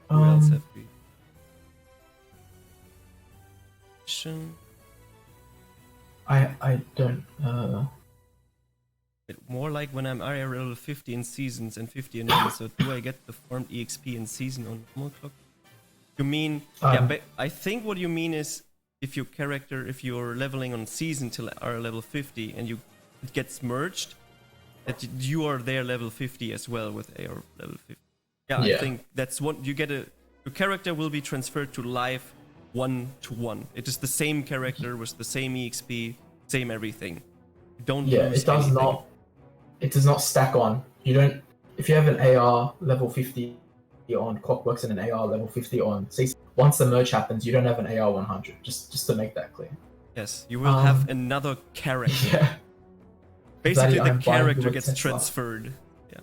Speaker 1: Who else have we?
Speaker 2: I don't
Speaker 1: more like when I'm area level 50 in seasons and 50 in normal, so do I get the farmed EXP in season on normal clock? You mean yeah, but I think what you mean is if you're leveling on season till area level 50 and it gets merged, that you are there level 50 as well with AR level 50. Yeah, I think that's what you get. Your character will be transferred to live 1-to-1. It is the same character with the same EXP, same everything. Don't lose
Speaker 2: it does
Speaker 1: anything.
Speaker 2: not. It does not stack on. You don't. If you have an AR level 50 on Clockworks and an AR level 50 on season, once the merge happens, you don't have an AR 100. Just to make that clear.
Speaker 1: Yes, you will have another character.
Speaker 2: Yeah.
Speaker 1: Basically, the character gets transferred. Yeah.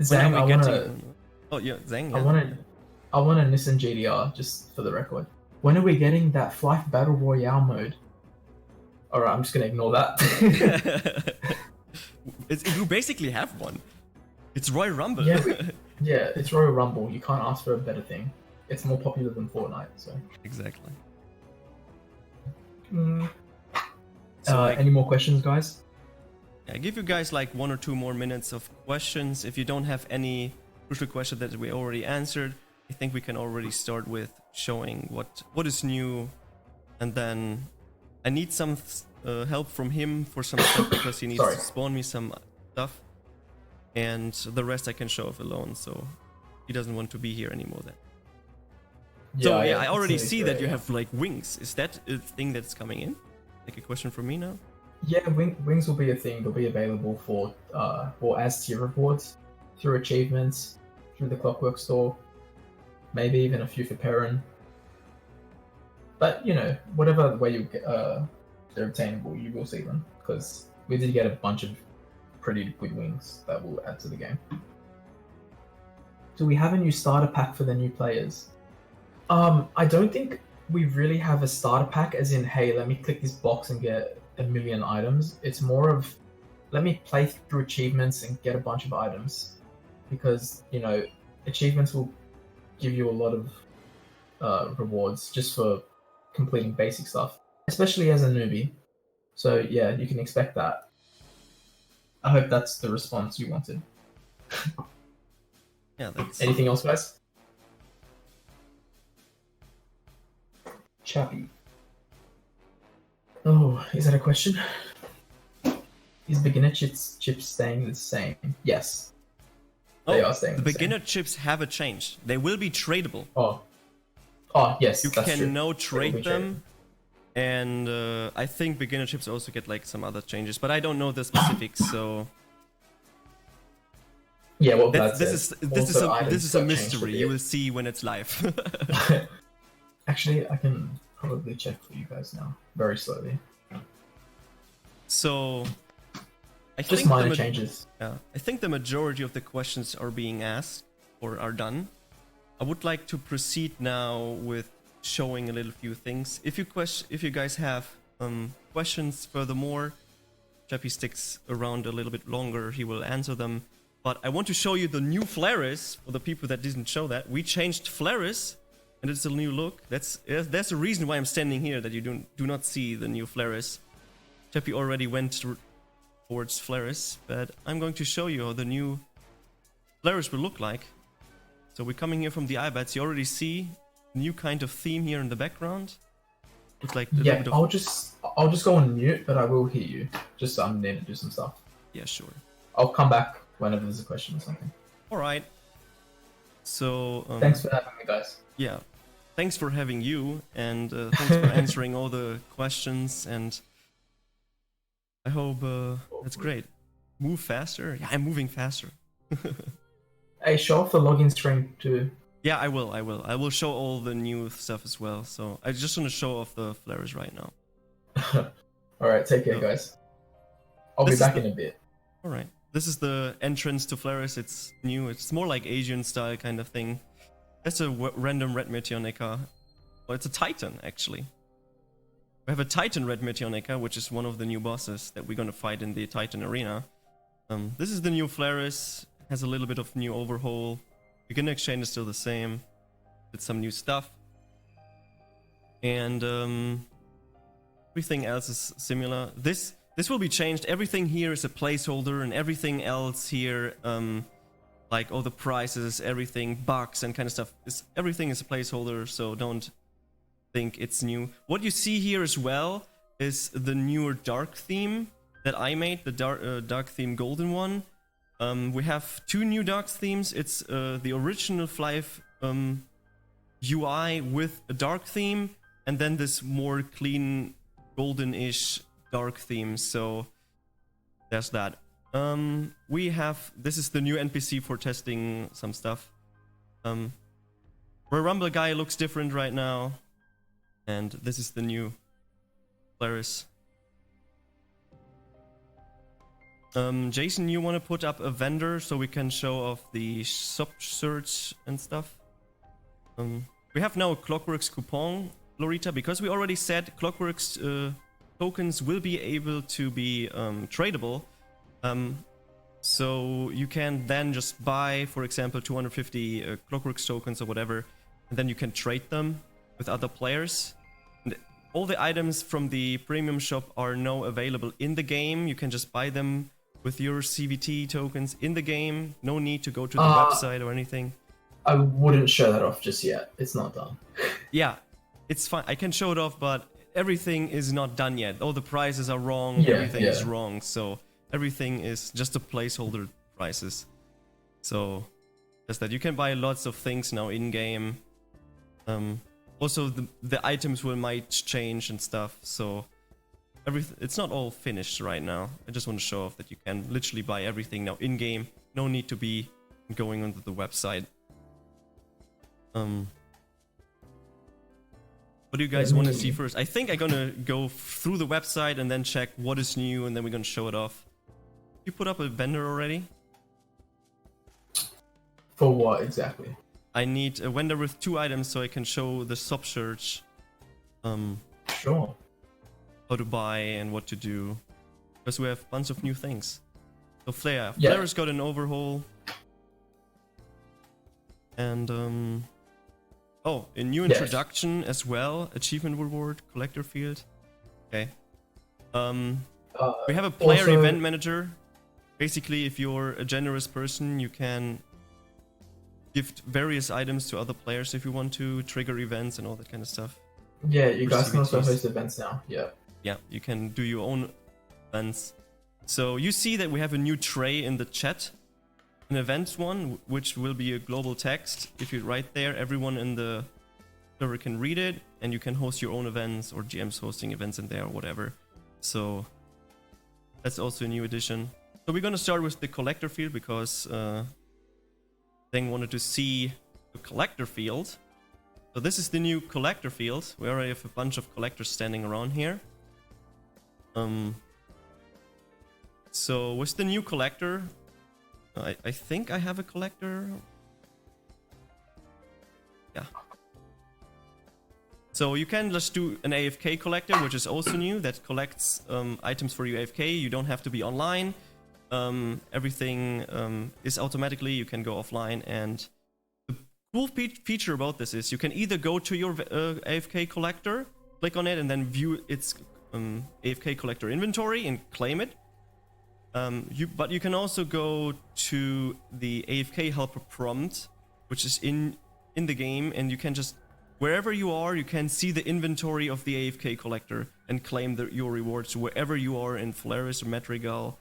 Speaker 2: Zhang,
Speaker 1: Zhang.
Speaker 2: Yeah. I want a Nissan GDR, just for the record. When are we getting that Flyff Battle Royale mode? Alright, I'm just gonna ignore that.
Speaker 1: You basically have one. It's Royal Rumble.
Speaker 2: Yeah, it's Royal Rumble. You can't ask for a better thing. It's more popular than Fortnite, so.
Speaker 1: Exactly.
Speaker 2: Any more questions, guys?
Speaker 1: I give you guys like 1 or 2 more minutes of questions. If you don't have any crucial question that we already answered, I think we can already start with showing what is new, and then I need some help from him for some stuff because he needs to spawn me some stuff, and the rest I can show off alone. So he doesn't want to be here anymore then. Yeah, I already see that you have like wings. Is that a thing that's coming in? Like a question from me now?
Speaker 2: Yeah, wings will be a thing. They'll be available for as tier rewards through achievements, through the Clockworks store, maybe even a few for Perrin. But you know, whatever way you get, they're obtainable, you will see them because we did get a bunch of pretty good wings that will add to the game. Do we have a new starter pack for the new players? I don't think we really have a starter pack as in, hey, let me click this box and get a million items. It's more of, let me play through achievements and get a bunch of items, because, you know, achievements will give you a lot of rewards just for completing basic stuff, especially as a newbie. So yeah, you can expect that. I hope that's the response you wanted.
Speaker 1: Yeah, that's...
Speaker 2: Anything else, guys? Chappy. Oh, is that a question? Is beginner chips staying the same? Yes. They are staying the same.
Speaker 1: Beginner chips have a change. They will be tradable.
Speaker 2: Oh, yes,
Speaker 1: you
Speaker 2: that's
Speaker 1: can
Speaker 2: true.
Speaker 1: now trade them. And I think beginner chips also get like some other changes, but I don't know the specifics, so...
Speaker 2: Yeah, well,
Speaker 1: this is a mystery. You will see when it's live.
Speaker 2: Actually, I can probably check for you guys now, very slowly.
Speaker 1: So, I
Speaker 2: just
Speaker 1: think
Speaker 2: minor changes.
Speaker 1: Yeah, I think the majority of the questions are being asked or are done. I would like to proceed now with showing a little few things. If you guys have questions furthermore, Chappy sticks around a little bit longer. He will answer them. But I want to show you the new Flaris for the people that didn't show that. We changed Flaris and it's a new look. That's a reason why I'm standing here, that you do not see the new Flaris. Chappie already went towards Flaris, but I'm going to show you how the new Flaris will look like. So we're coming here from the iBats. You already see new kind of theme here in the background. Looks like a little bit of...
Speaker 2: I'll just go on mute, but I will hear you. Just so I'm there to do some stuff.
Speaker 1: Yeah, sure.
Speaker 2: I'll come back whenever there's a question or something.
Speaker 1: All right. So
Speaker 2: thanks for having me, guys.
Speaker 1: Yeah, thanks for having you, and thanks for answering all the questions. And I hope that's great. Move faster. Yeah, I'm moving faster.
Speaker 2: Hey, show off the login screen too.
Speaker 1: Yeah, I will. I will show all the new stuff as well. So I just want to show off the flares right now.
Speaker 2: All right, take care, guys. I'll be back in a bit.
Speaker 1: All right. This is the entrance to Flaris. It's new. It's more like Asian style kind of thing. That's a random red Meteonica. Well, it's a Titan, actually. We have a Titan red Meteonica, which is one of the new bosses that we're going to fight in the Titan arena. This is the new Flaris. Has a little bit of new overhaul. Beginner exchange is still the same. With some new stuff. And everything else is similar. This will be changed. Everything here is a placeholder, and everything else here, like all the prices, everything, bugs and kind of stuff, everything is a placeholder, so don't think it's new. What you see here as well is the newer dark theme that I made, the dark theme golden one. We have two new dark themes. It's the original Flyff UI with a dark theme, and then this more clean golden-ish dark theme. So there's that. This is the new NPC for testing some stuff. Where Rumble guy looks different right now, and this is the new Flaris. Jason, you want to put up a vendor so we can show off the sub search and stuff? We have now a Clockworks coupon, Lorita, because we already said Clockworks tokens will be able to be tradable. So you can then just buy, for example, 250 Clockworks tokens or whatever, and then you can trade them with other players. And all the items from the premium shop are now available in the game. You can just buy them with your CVT tokens in the game. No need to go to the website or anything.
Speaker 2: I wouldn't show that off just yet. It's not done.
Speaker 1: Yeah, it's fine. I can show it off, but everything is not done yet. All the prices are wrong.
Speaker 2: Yeah,
Speaker 1: everything is wrong. So everything is just a placeholder prices. So just that you can buy lots of things now in game. Also, the items might change and stuff. So it's not all finished right now. I just want to show off that you can literally buy everything now in game. No need to be going onto the website. What do you guys want to see first? I think I'm gonna go through the website and then check what is new, and then we're gonna show it off. You put up a vendor already?
Speaker 2: For what exactly?
Speaker 1: I need a vendor with 2 items so I can show the sub search.
Speaker 2: Sure.
Speaker 1: How to buy and what to do, because we have a bunch of new things. So Flair's got an overhaul, and a new introduction as well. Achievement reward, collector field. Okay. We have a player event manager. Basically, if you're a generous person, you can gift various items to other players if you want to, trigger events and all that kind of stuff.
Speaker 2: Yeah, you guys can also host events now. Yeah.
Speaker 1: Yeah, you can do your own events. So you see that we have a new tray in the chat. An event one, which will be a global text. If you write there, everyone in the server can read it, and you can host your own events, or GM's hosting events in there or whatever. So that's also a new addition. So we're gonna start with the collector field because Thing wanted to see the collector field. So this is the new collector field. We already have a bunch of collectors standing around here. So with the new collector, I think I have a collector. Yeah. So you can just do an AFK collector, which is also new, that collects items for you AFK. You don't have to be online. Everything is automatically, you can go offline, and the cool feature about this is you can either go to your AFK collector, click on it, and then view its AFK collector inventory and claim it. But you can also go to the AFK helper prompt, which is in the game, and you can just, wherever you are, you can see the inventory of the AFK collector and claim your rewards wherever you are in Flaris or Madrigal,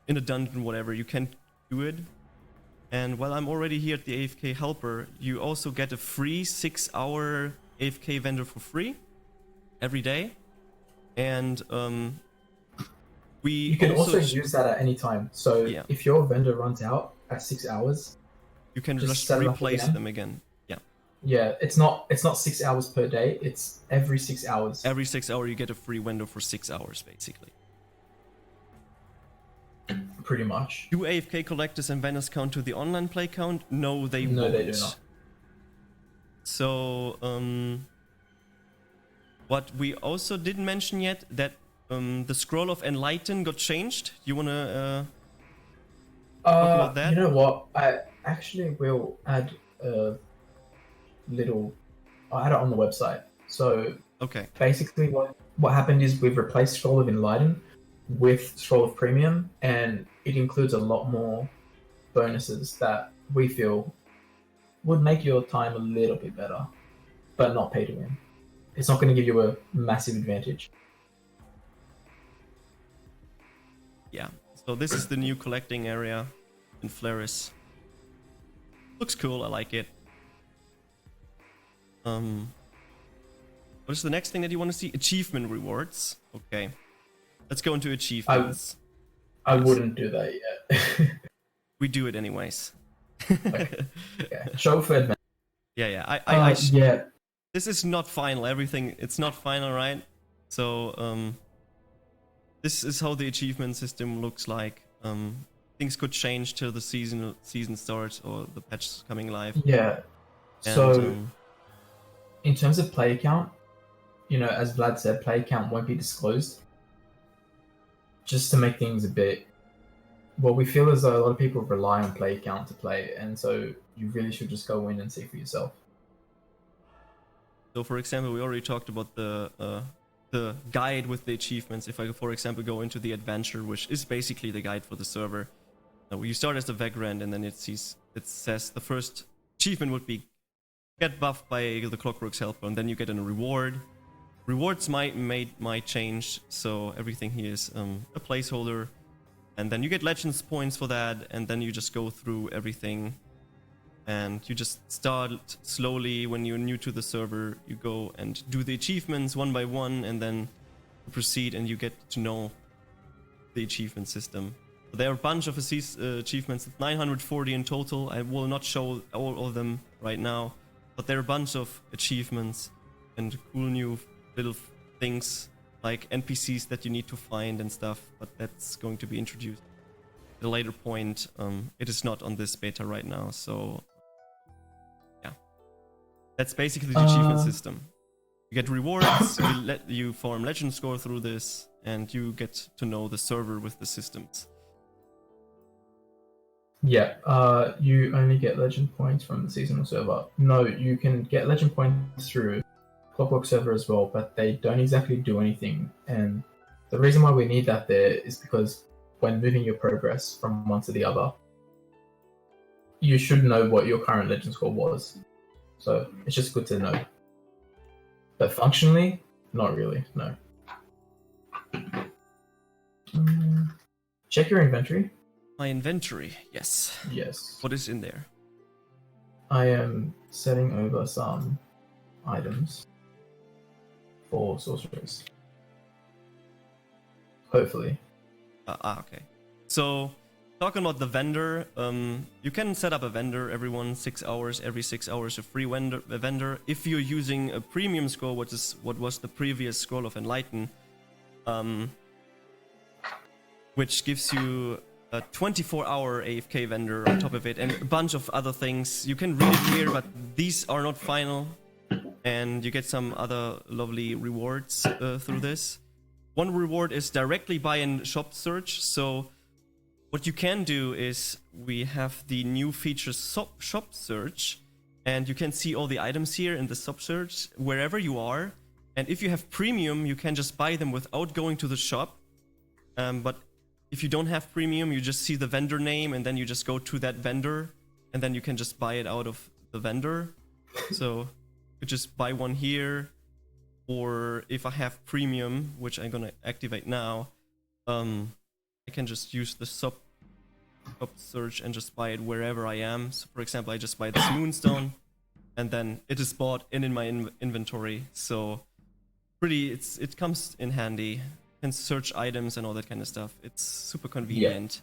Speaker 1: in a dungeon, whatever. You can do it. And while I'm already here at the AFK helper, you also get a free 6-hour AFK vendor for free every day. And
Speaker 2: you can also use that at any time. So if your vendor runs out at 6 hours,
Speaker 1: you can just replace them again.
Speaker 2: Yeah, it's not 6 hours per day. It's every 6 hours.
Speaker 1: Every 6 hour you get a free window for 6 hours, basically.
Speaker 2: Pretty much.
Speaker 1: Do AFK collectors and vendors count to the online play count? No, they won't.
Speaker 2: No, they do not.
Speaker 1: So, what we also didn't mention yet, that the scroll of Enlighten got changed. You wanna talk about that?
Speaker 2: You know what? I actually will add a little. I'll add it on the website. So
Speaker 1: okay.
Speaker 2: Basically, what happened is we've replaced Scroll of Enlighten with Scroll of Premium, and it includes a lot more bonuses that we feel would make your time a little bit better, but not pay to win. It's not going to give you a massive advantage.
Speaker 1: Yeah, so this is the new collecting area in Flaris. Looks cool, I like it. What is the next thing that you want to see? Achievement rewards. Okay. Let's go into achievements.
Speaker 2: I wouldn't do that yet.
Speaker 1: We do it anyways.
Speaker 2: Okay. Show for advantage.
Speaker 1: Yeah.
Speaker 2: Yeah.
Speaker 1: This is not final. Everything, it's not final, right? So, this is how the achievement system looks like. Things could change till the season starts or the patch is coming live.
Speaker 2: Yeah. So, in terms of player count, as Vlad said, player count won't be disclosed. Just to make things a bit... Well, we feel as though a lot of people rely on player count to play, and so you really should just go in and see for yourself.
Speaker 1: So, for example, we already talked about the guide with the achievements. If I, for example, go into the adventure, which is basically the guide for the server, you start as a vagrant, and then it says the first achievement would be get buffed by the Clockworks helper, and then you get a reward. Rewards might change, so everything here is a placeholder, and then you get legends points for that, and then you just go through everything, and you just start slowly. When you're new to the server, you go and do the achievements one by one, and then you proceed, and you get to know the achievement system. There are a bunch of achievements, 940 in total. I will not show all of them right now, but there are a bunch of achievements and cool new little things like NPCs that you need to find and stuff, but that's going to be introduced at a later point. It is not on this beta right now, so yeah. That's basically the achievement system. You get rewards, you farm legend score through this, and you get to know the server with the systems.
Speaker 2: Yeah, you only get legend points from the seasonal server. No, you can get legend points through Clockwork server as well, but they don't exactly do anything. And the reason why we need that there is because when moving your progress from one to the other, you should know what your current legend score was. So it's just good to know. But functionally, not really, no. Check your inventory.
Speaker 1: My inventory, yes.
Speaker 2: Yes.
Speaker 1: What is in there?
Speaker 2: I am setting over some items for sorcerers. Hopefully.
Speaker 1: Okay. So, talking about the vendor, you can set up a vendor every 6 hours. Every 6 hours, a free vendor. If you're using a premium scroll, what was the previous scroll of Enlighten, which gives you a 24-hour AFK vendor on top of it, and a bunch of other things. You can read it here, but these are not final, and you get some other lovely rewards through this. One reward is directly buy and shop search. So what you can do is we have the new feature shop search, and you can see all the items here in the sub-search wherever you are. And if you have premium, you can just buy them without going to the shop. But if you don't have premium, you just see the vendor name and then you just go to that vendor and then you can just buy it out of the vendor. So you just buy one here, or if I have premium, which I'm gonna activate now, I can just use the sub search and just buy it wherever I am. So for example, I just buy this moonstone and then it is bought and in my inventory. So it comes in handy. You can search items and all that kind of stuff. It's super convenient.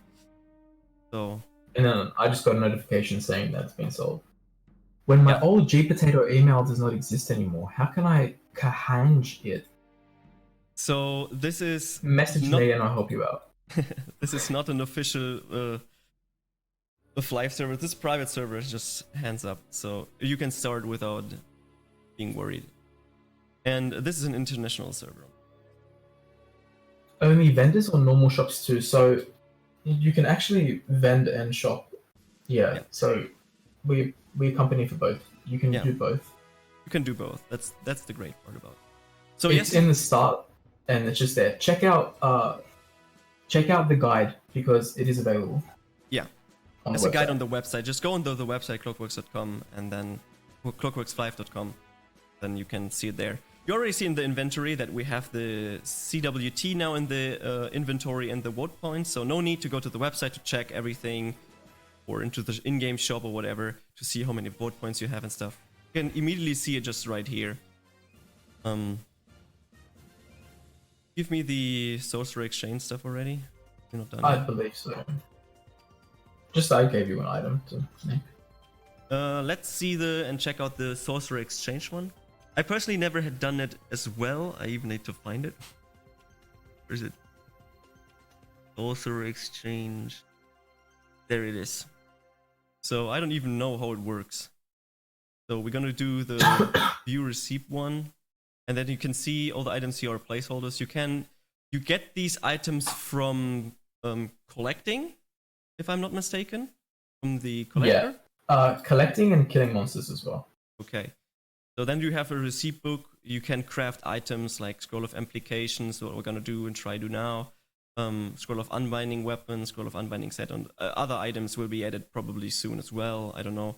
Speaker 1: So,
Speaker 2: and then I just got a notification saying that's been sold. When my old gpotato email does not exist anymore, how can I kahange it?
Speaker 1: So this is
Speaker 2: message me and I'll help you out.
Speaker 1: This is not an official Flyff server. This private server is just hands up, so you can start without being worried. And this is an international server.
Speaker 2: Only vendors or normal shops too? So you can actually vend and shop. Yeah. So we company for both. You can do both.
Speaker 1: You can do both. That's the great part about it. So
Speaker 2: it's in the start, and it's just there. Check out the guide because it is available.
Speaker 1: Yeah, there's a guide on the website. Just go on the website clockworks.com and then clockworksflyff.com. Then you can see it there. You already see in the inventory that we have the CWT now in the inventory and the vote points. So no need to go to the website to check everything, or into the in-game shop or whatever to see how many vote points you have and stuff. You can immediately see it just right here. Give me the Sorcerer Exchange stuff already. You're not done
Speaker 2: I
Speaker 1: yet.
Speaker 2: believe so. Just I gave you an item to make.
Speaker 1: Let's see and check out the Sorcerer Exchange one. I personally never had done it as well. I even need to find it. Where is it? Sorcerer Exchange. There it is. So I don't even know how it works. So we're gonna do the view receipt one, and then you can see all the items here are placeholders. You get these items from collecting, if I'm not mistaken, from the collector.
Speaker 2: Yeah, collecting and killing monsters as well.
Speaker 1: Okay. So then you have a receipt book. You can craft items like Scroll of Implications, what we're gonna do and try do now. Scroll of Unbinding Weapon, Scroll of Unbinding Set, and other items will be added probably soon as well. I don't know.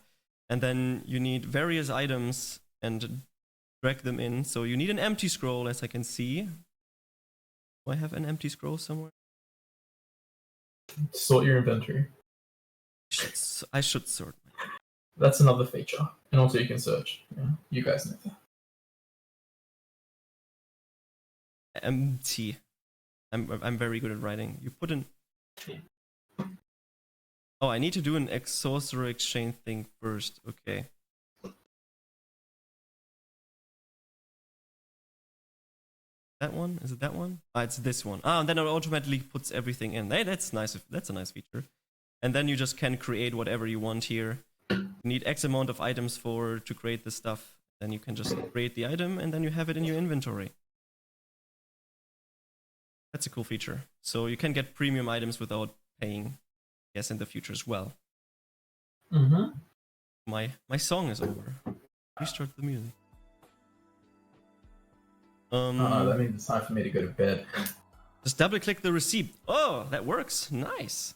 Speaker 1: And then you need various items and drag them in. So you need an empty scroll, as I can see. Do I have an empty scroll somewhere?
Speaker 2: Sort your inventory.
Speaker 1: I should sort.
Speaker 2: That's another feature. And also you can search. Yeah, you guys know that.
Speaker 1: Empty. I'm very good at writing. You put in... Oh, I need to do an Sorcerer Exchange thing first. Okay. That one? Is it that one? Ah, it's this one. Ah, and then it automatically puts everything in. Hey, that's nice. That's a nice feature. And then you just can create whatever you want here. You need X amount of items to create this stuff. Then you can just create the item and then you have it in your inventory. That's a cool feature. So you can get premium items without paying. Yes, in the future as well.
Speaker 2: Mm-hmm.
Speaker 1: My song is over. Restart the music.
Speaker 2: That means it's time for me to go to bed.
Speaker 1: Just double click the receipt. Oh, that works. Nice.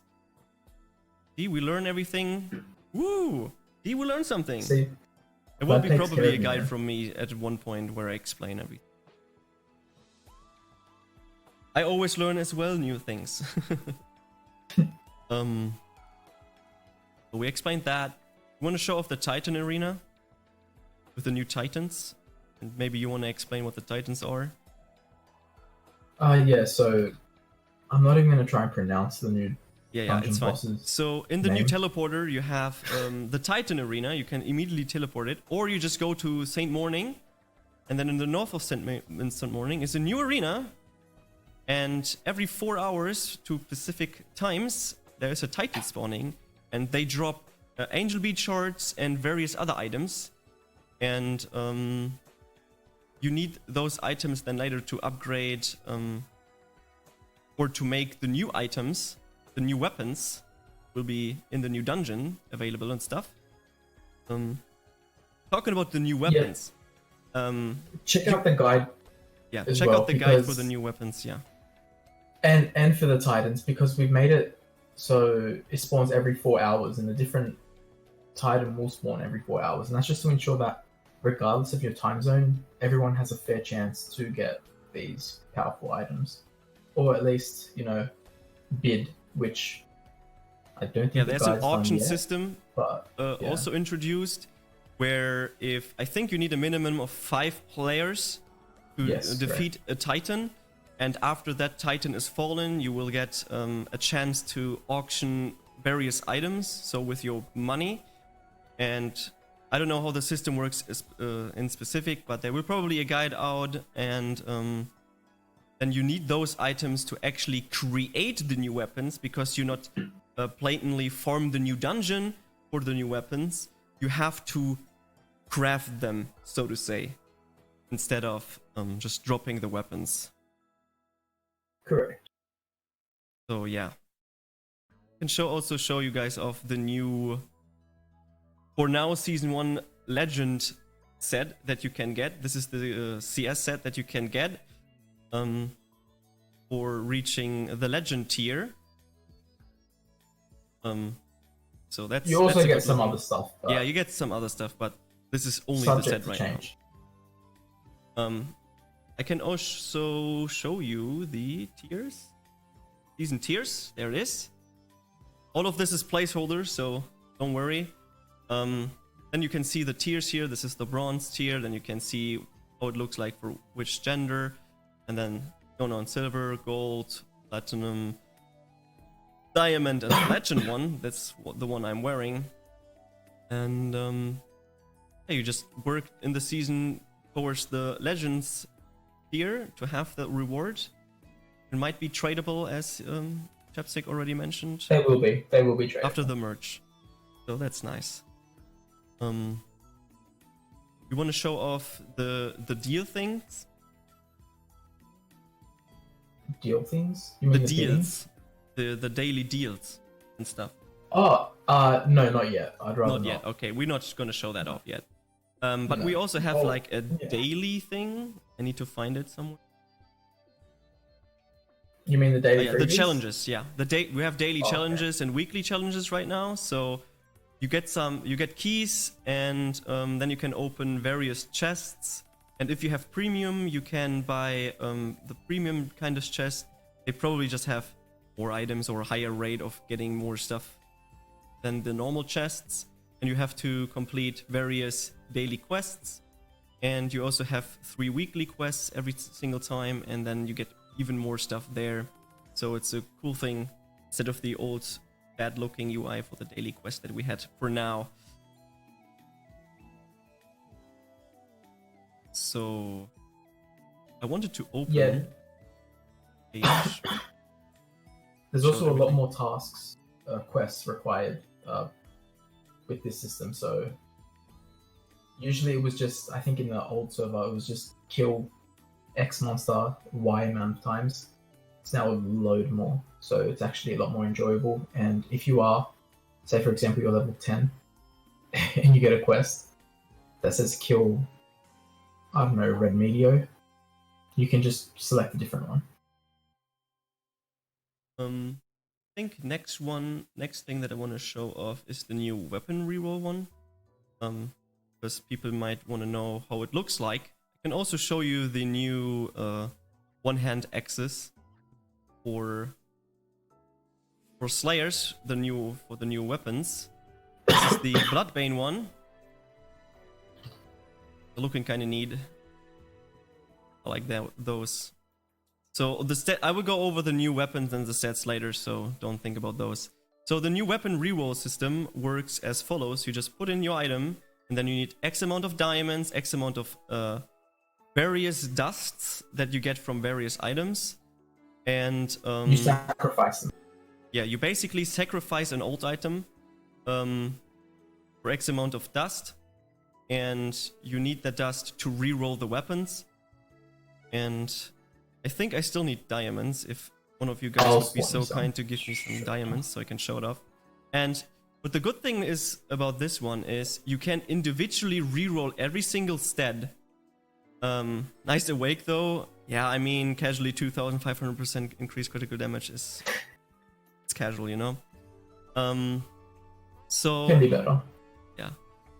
Speaker 1: See, we learn everything. Woo! See, we learn something.
Speaker 2: See,
Speaker 1: there will be probably a guide from me at one point where I explain everything. I always learn as well new things. So we explained that. You want to show off the Titan arena with the new Titans, and maybe you want to explain what the Titans are.
Speaker 2: Yeah. So I'm not even gonna try and pronounce the new
Speaker 1: it's fine. So in the new teleporter, you have the Titan arena. You can immediately teleport it, or you just go to Saint Morning, and then in the north of Saint Morning is a new arena. And every 4 hours to specific times, there is a Titan spawning, and they drop Angel Bead shards and various other items. And you need those items then later to upgrade or to make the new items, the new weapons will be in the new dungeon available and stuff. talking about the new weapons.
Speaker 2: Check out the guide.
Speaker 1: Yeah,
Speaker 2: as
Speaker 1: check
Speaker 2: well,
Speaker 1: out the guide for
Speaker 2: because-
Speaker 1: the new weapons. Yeah.
Speaker 2: And for the Titans, because we've made it so it spawns every 4 hours, and a different Titan will spawn every 4 hours, and that's just to ensure that regardless of your time zone, everyone has a fair chance to get these powerful items, or at least bid, which I don't think.
Speaker 1: Yeah,
Speaker 2: the
Speaker 1: there's an
Speaker 2: guide's done
Speaker 1: auction
Speaker 2: yet,
Speaker 1: system
Speaker 2: but yeah.
Speaker 1: also introduced, where if I think you need a minimum of 5 players to
Speaker 2: Yes,
Speaker 1: defeat a Titan, and after that Titan is fallen, you will get a chance to auction various items, so with your money. And I don't know how the system works in specific, but there will probably a guide out, and then you need those items to actually create the new weapons, because you not blatantly farm the new dungeon for the new weapons. You have to craft them, so to say, instead of just dropping the weapons.
Speaker 2: Correct.
Speaker 1: So yeah, I can also show you guys of the new, for now, season 1 legend set that you can get. This is the CS set that you can get for reaching the legend tier. So that's,
Speaker 2: You also
Speaker 1: that's a
Speaker 2: get
Speaker 1: good
Speaker 2: some
Speaker 1: one.
Speaker 2: other stuff.
Speaker 1: Yeah, you get some other stuff, but this is only the set right
Speaker 2: change.
Speaker 1: now. I can also show you the tiers. Season tiers, there it is. All of this is placeholders, so don't worry. Then you can see the tiers here. This is the bronze tier. Then you can see how it looks like for which gender. And then going on silver, gold, platinum, diamond, and legend one. That's the one I'm wearing. And yeah, you just work in the season towards the legends tier to have the reward. It might be tradable, as Chapstick already mentioned.
Speaker 2: They will be tradable
Speaker 1: After the merge. So that's nice. You want to show off the deal things?
Speaker 2: Deal things? You mean
Speaker 1: The
Speaker 2: bidding?
Speaker 1: deals. The daily deals and stuff.
Speaker 2: Oh, no, not yet. I'd rather
Speaker 1: Not yet. Okay, we're not going to show that off yet. But
Speaker 2: No.
Speaker 1: we also have
Speaker 2: Oh,
Speaker 1: like a
Speaker 2: yeah.
Speaker 1: daily thing. I need to find it somewhere.
Speaker 2: You mean the daily
Speaker 1: The
Speaker 2: freebies?
Speaker 1: challenges, yeah. We have daily
Speaker 2: Oh, okay.
Speaker 1: challenges and weekly challenges right now. So you get keys, and then you can open various chests. And if you have premium, you can buy the premium kind of chest. They probably just have more items or a higher rate of getting more stuff than the normal chests. And you have to complete various daily quests. And you also have 3 weekly quests every single time, and then you get even more stuff there. So it's a cool thing instead of the old bad looking UI for the daily quest that we had for now. So I wanted to open
Speaker 2: Yeah.
Speaker 1: page.
Speaker 2: There's
Speaker 1: Show
Speaker 2: also a lot
Speaker 1: everything.
Speaker 2: more tasks, quests required with this system. So usually it was just, I think in the old server, it was just kill X monster Y amount of times. It's now a load more, so it's actually a lot more enjoyable. And if you are, say for example, you're level 10 and you get a quest that says kill, I don't know, red meteor, you can just select a different one.
Speaker 1: I think next thing that I want to show off is the new weapon reroll one. Because people might want to know how it looks like. I can also show you the new one-hand axis for Slayers, the new weapons. This is the Bloodbane one. They're looking kind of neat. I like those. So I will go over the new weapons and the stats later, so don't think about those. So the new weapon reroll system works as follows. You just put in your item, and then you need X amount of diamonds, X amount of various dusts that you get from various items. And
Speaker 2: You sacrifice them.
Speaker 1: yeah, you basically sacrifice an old item for X amount of dust, and you need that dust to reroll the weapons. And I think I still need diamonds. If one of you guys would be so kind to give me some diamonds so I can show it off. And But the good thing is about this one is you can individually reroll every single stat. Nice awake though. Yeah, I mean, casually 2,500% increased critical damage is it's casual, you know. So
Speaker 2: Can be better.
Speaker 1: yeah.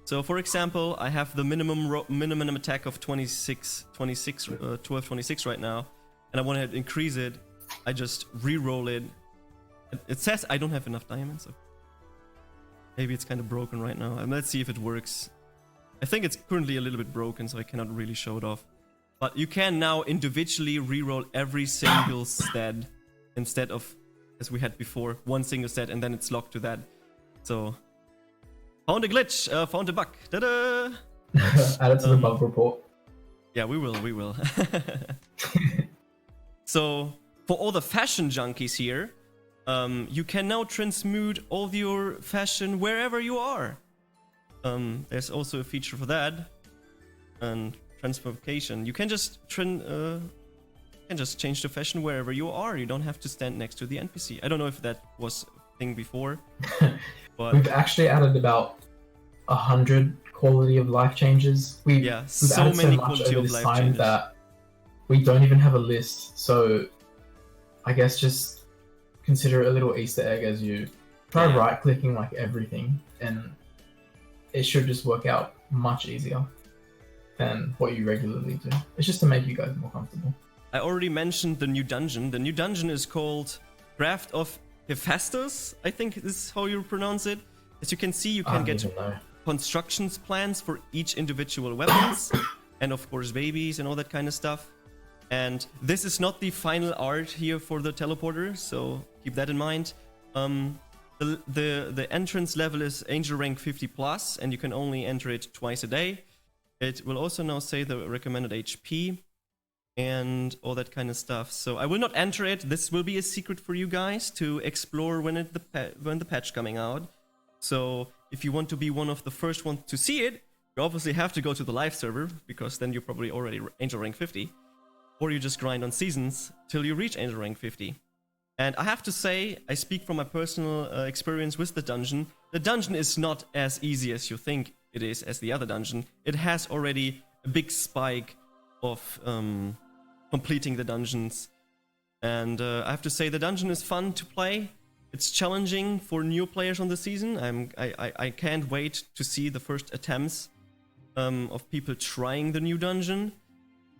Speaker 1: So for example, I have the minimum attack of 1226 right now, and I want to increase it. I just re-roll it. It says I don't have enough diamonds. So maybe it's kind of broken right now. Let's see if it works. I think it's currently a little bit broken, so I cannot really show it off. But you can now individually re-roll every single stat instead of, as we had before, one single stat and then it's locked to that. So, found a glitch, found a bug. Ta-da!
Speaker 2: Add it to the bug report.
Speaker 1: Yeah, we will. So, for all the fashion junkies here, you can now transmute all your fashion wherever you are. There's also a feature for that, and transformation. You can just change the fashion wherever you are. You don't have to stand next to the NPC. I don't know if that was a thing before, but
Speaker 2: We've actually added about 100 quality of life changes. We've
Speaker 1: so
Speaker 2: added
Speaker 1: many
Speaker 2: much
Speaker 1: quality
Speaker 2: over
Speaker 1: of
Speaker 2: this
Speaker 1: life
Speaker 2: time
Speaker 1: changes.
Speaker 2: that we don't even have a list. So I guess just consider it a little Easter egg as you try
Speaker 1: Yeah.
Speaker 2: right-clicking like everything, and it should just work out much easier than what you regularly do. It's just to make you guys more comfortable.
Speaker 1: I already mentioned the new dungeon. The new dungeon is called Craft of Hephaestus, I think is how you pronounce it. As you can see, you
Speaker 2: I
Speaker 1: can
Speaker 2: don't
Speaker 1: get
Speaker 2: even know.
Speaker 1: constructions plans for each individual weapons, and of course babies and all that kind of stuff. And this is not the final art here for the teleporter, so keep that in mind. The entrance level is Angel rank 50 plus, and you can only enter it twice a day. It will also now say the recommended HP and all that kind of stuff. So I will not enter it. This will be a secret for you guys to explore when the patch coming out. So if you want to be one of the first ones to see it, you obviously have to go to the live server, because then you're probably already Angel rank 50. Or you just grind on seasons till you reach Angel rank 50. And I have to say, I speak from my personal experience with the dungeon. The dungeon is not as easy as you think it is as the other dungeon. It has already a big spike of completing the dungeons. And I have to say, the dungeon is fun to play. It's challenging for new players on the season. I can't wait to see the first attempts of people trying the new dungeon.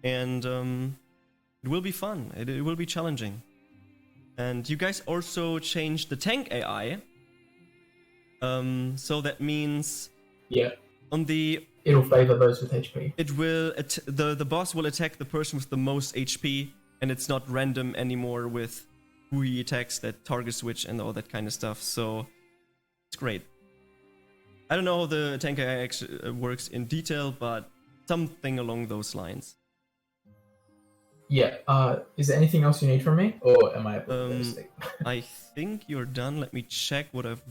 Speaker 1: And it will be fun. It will be challenging. And you guys also changed the tank AI. So that means
Speaker 2: Yeah,
Speaker 1: on the
Speaker 2: it'll favor those with HP.
Speaker 1: it will the boss will attack the person with the most HP, and it's not random anymore with who he attacks, that target switch and all that kind of stuff. So it's great. I don't know how the tank AI actually works in detail, but something along those lines.
Speaker 2: Yeah, is there anything else you need from me? Or am I able to go to sleep?
Speaker 1: I think you're done. Let me check what I've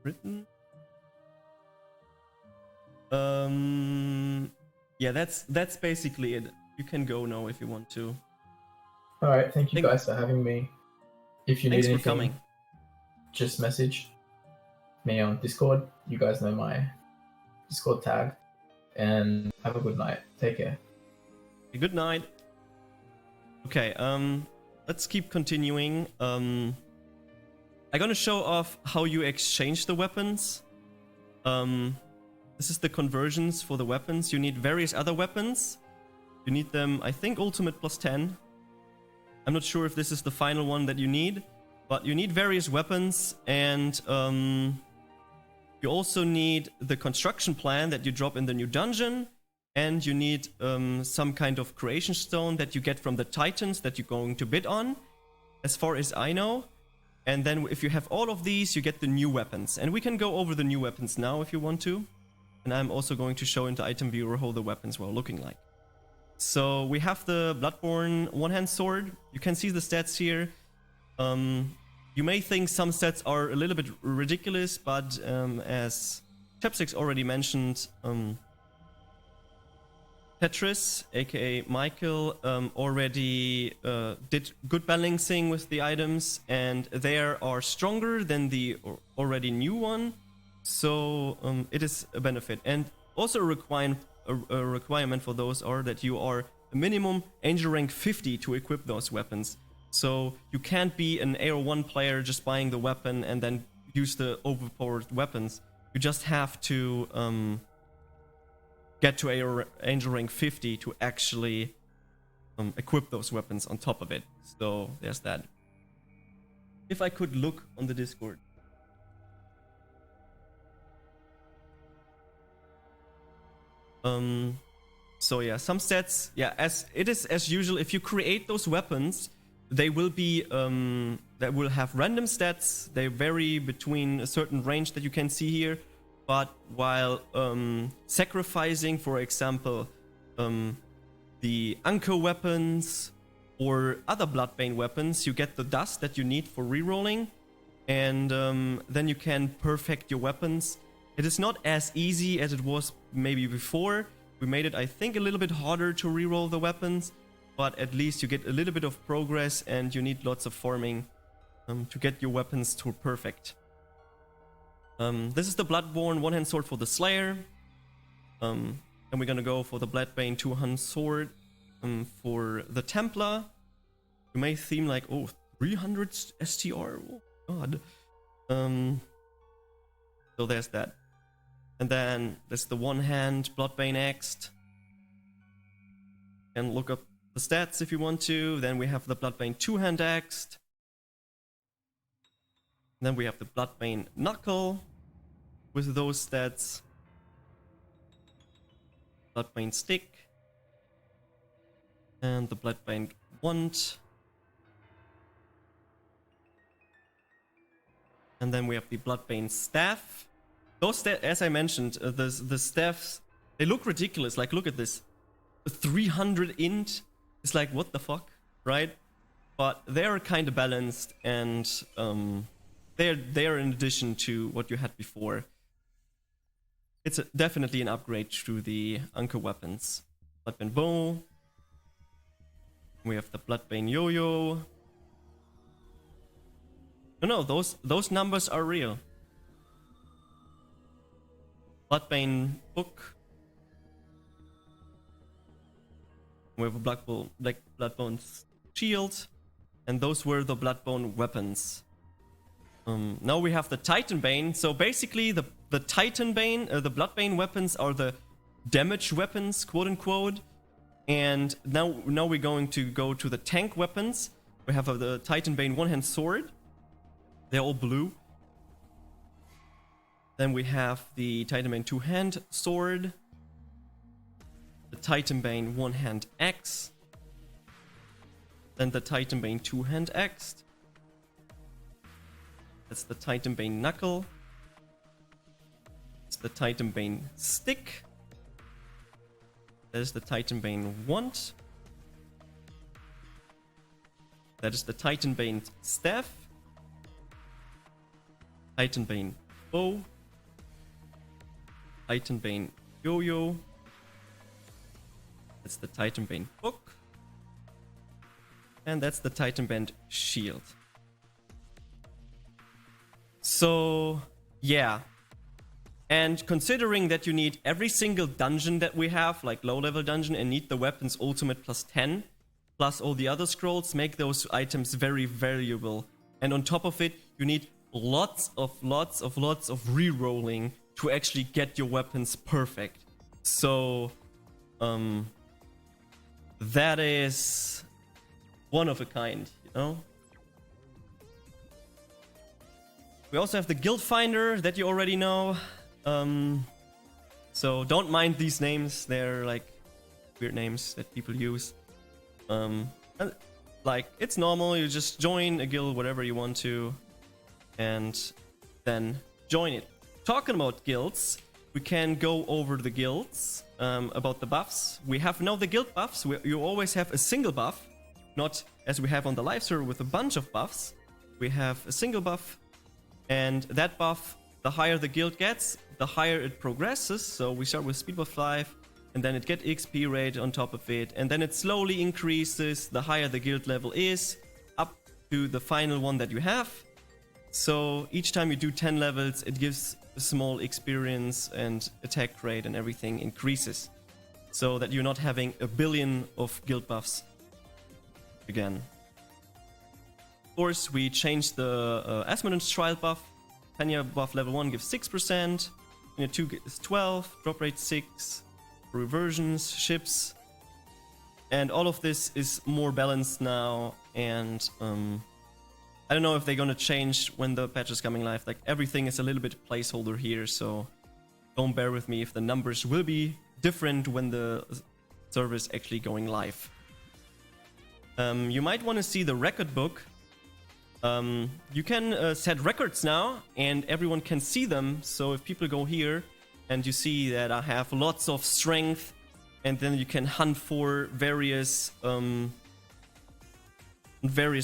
Speaker 1: written. Yeah, that's basically it. You can go now if you want to.
Speaker 2: Alright, thank you guys for having me. If you need
Speaker 1: Thanks
Speaker 2: anything,
Speaker 1: for coming.
Speaker 2: just message me on Discord. You guys know my Discord tag. And have a good night. Take care.
Speaker 1: Good night. Okay, let's keep continuing. I'm gonna show off how you exchange the weapons. This is the conversions for the weapons. You need various other weapons. You need them, I think, ultimate plus 10. I'm not sure if this is the final one that you need, but you need various weapons, and you also need the construction plan that you drop in the new dungeon. And you need some kind of creation stone that you get from the titans that you're going to bid on, as far as I know. And then if you have all of these, you get the new weapons. And we can go over the new weapons now if you want to. And I'm also going to show into item viewer how the weapons were looking like. So we have the Bloodborne one-hand sword. You can see the stats here. You may think some stats are a little bit ridiculous, but as Chapsticks already mentioned, Tetris, aka Michael, already did good balancing with the items, and they are stronger than the already new one. So it is a benefit, and also a requirement for those are that you are a minimum Angel rank 50 to equip those weapons. So you can't be an AR1 player just buying the weapon and then use the overpowered weapons. You just have to get to Angel rank 50 to actually equip those weapons on top of it. So there's that. If I could look on the Discord. So yeah, some stats, yeah, as usual, if you create those weapons, they will be they will have random stats. They vary between a certain range that you can see here, but while sacrificing, for example, the Anko weapons or other Bloodbane weapons, you get the dust that you need for rerolling, and then you can perfect your weapons. It is not as easy as it was maybe before. We made it, I think, a little bit harder to reroll the weapons, but at least you get a little bit of progress, and you need lots of farming to get your weapons to perfect. This is the Bloodborne one-hand sword for the Slayer. And we're gonna go for the Bloodbane two-hand sword for the Templar. You may seem like, oh, 300 STR? Oh, God. So there's that. And then there's the one-hand Bloodbane Axed. And look up the stats if you want to. Then we have the Bloodbane two-hand Axed. Then we have the Bloodbane Knuckle with those stats. Bloodbane Stick. And the Bloodbane Wand. And then we have the Bloodbane Staff. Those, as I mentioned, the staffs, they look ridiculous. Like, look at this. 300 int. It's like, what the fuck, right? But they're kind of balanced, and they're in addition to what you had before. It's definitely an upgrade to the Anko weapons. Bloodbane Bow. We have the Bloodbane Yo-Yo. No, those numbers are real. Bloodbane Book. We have a Bloodbone Shield. And those were the Bloodbone weapons. Now we have the Titanbane. So basically the Titanbane, the Bloodbane weapons are the damage weapons, quote unquote. And now we're going to go to the tank weapons. We have the Titanbane one-hand sword. They're all blue. Then we have the Titanbane two-hand sword. The Titanbane one-hand axe. Then the Titanbane two-hand axe. That's the Titanbane knuckle. It's the Titanbane stick. That is the Titanbane wand. That is the Titanbane staff. Titanbane bow. Titanbane yo-yo. That's the Titanbane book. And that's the Titanbane shield. So, yeah. And considering that you need every single dungeon that we have, like low-level dungeon, and need the weapons ultimate plus 10, plus all the other scrolls, make those items very valuable. And on top of it, you need lots of re-rolling to actually get your weapons perfect. So, that is one of a kind, you know? We also have the Guild Finder that you already know. So don't mind these names, they're like weird names that people use. Like, it's normal, you just join a guild, whatever you want to, and then join it. Talking about guilds, we can go over the guilds, about the buffs. We have now the guild buffs, where you always have a single buff, not as we have on the live server with a bunch of buffs. We have a single buff, and that buff, the higher the guild gets, the higher it progresses. So we start with speed buff 5, and then it gets XP rate on top of it, and then it slowly increases the higher the guild level is, up to the final one that you have. So each time you do 10 levels, it gives small experience and attack rate and everything increases, so that you're not having a billion of guild buffs again. Of course, we changed the Asmodeen's trial buff. Tanya buff level 1 gives 6%, Tanya 2 gives 12, drop rate 6, reversions, ships, and all of this is more balanced now. And I don't know if they're gonna change when the patch is coming live. Like, everything is a little bit placeholder here, so don't bear with me if the numbers will be different when the server is actually going live. You might want to see the record book. You can set records now, and everyone can see them. So if people go here and you see that I have lots of strength, and then you can hunt for various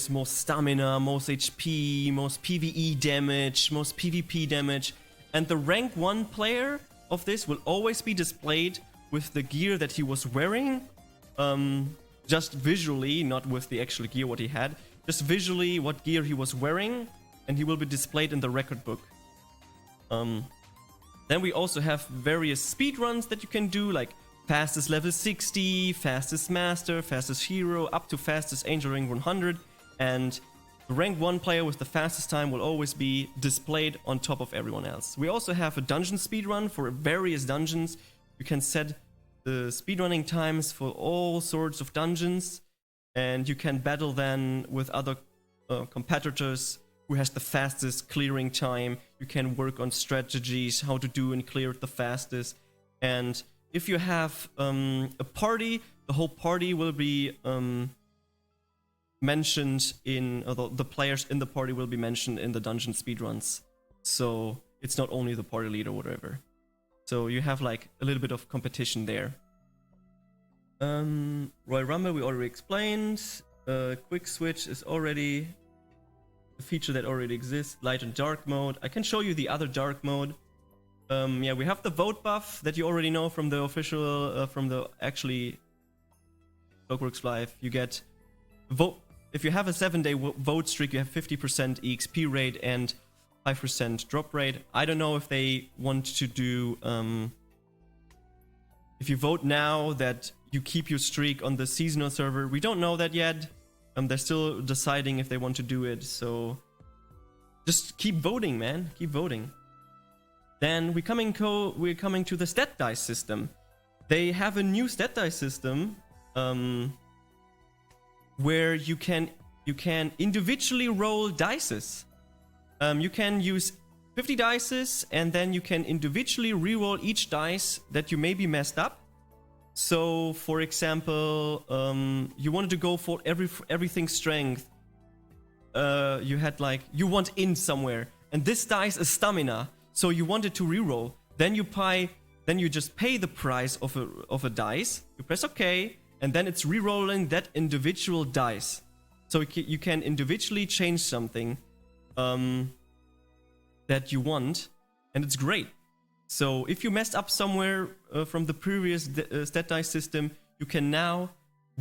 Speaker 1: most stamina, most HP, most PvE damage, most PvP damage, and the rank 1 player of this will always be displayed with the gear that he was wearing, just visually, not with the actual gear what he had, just visually what gear he was wearing, and he will be displayed in the record book. Then we also have various speedruns that you can do, like fastest level 60, fastest master, fastest hero, up to fastest angel rank 100, and the rank 1 player with the fastest time will always be displayed on top of everyone else. We also have a dungeon speedrun for various dungeons. You can set the speedrunning times for all sorts of dungeons, and you can battle then with other competitors who has the fastest clearing time. You can work on strategies, how to do and clear it the fastest. And if you have a party, the whole party will be mentioned in, the players in the party will be mentioned in the dungeon speedruns. So it's not only the party leader or whatever. So you have like a little bit of competition there. Royal Rumble we already explained. Quick switch is already a feature that already exists. Light and dark mode. I can show you the other dark mode. Yeah, we have the vote buff that you already know from the official, from the actually Clockworks Flyff. You get vote if you have a 7-day vote streak. You have 50% EXP rate and 5% drop rate. I don't know if they want to do. If you vote now, that you keep your streak on the seasonal server. We don't know that yet. They're still deciding if they want to do it. So just keep voting, man. Keep voting. Then we're coming to the stat dice system. They have a new stat dice system where you can individually roll dices. You can use 50 dices, and then you can individually reroll each dice that you maybe messed up. So, for example, you wanted to go for everything strength. You had like you want in somewhere, and this dice is stamina. So you wanted to reroll, then you just pay the price of a dice. You press OK, and then it's rerolling that individual dice. So you can individually change something that you want, and it's great. So if you messed up somewhere from the previous stat dice system, you can now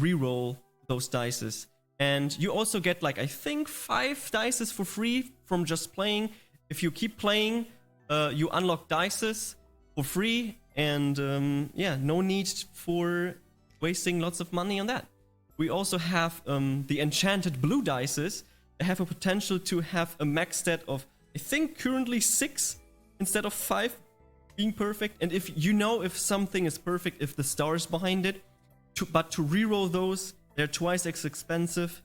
Speaker 1: reroll those dices, and you also get like I think 5 dices for free from just playing. If you keep playing. You unlock dices for free, and yeah, no need for wasting lots of money on that. We also have the enchanted blue dices. They have a potential to have a max stat of I think currently 6 instead of 5 being perfect. And if you know if something is perfect, if the stars behind it, but to reroll those, they're twice as expensive,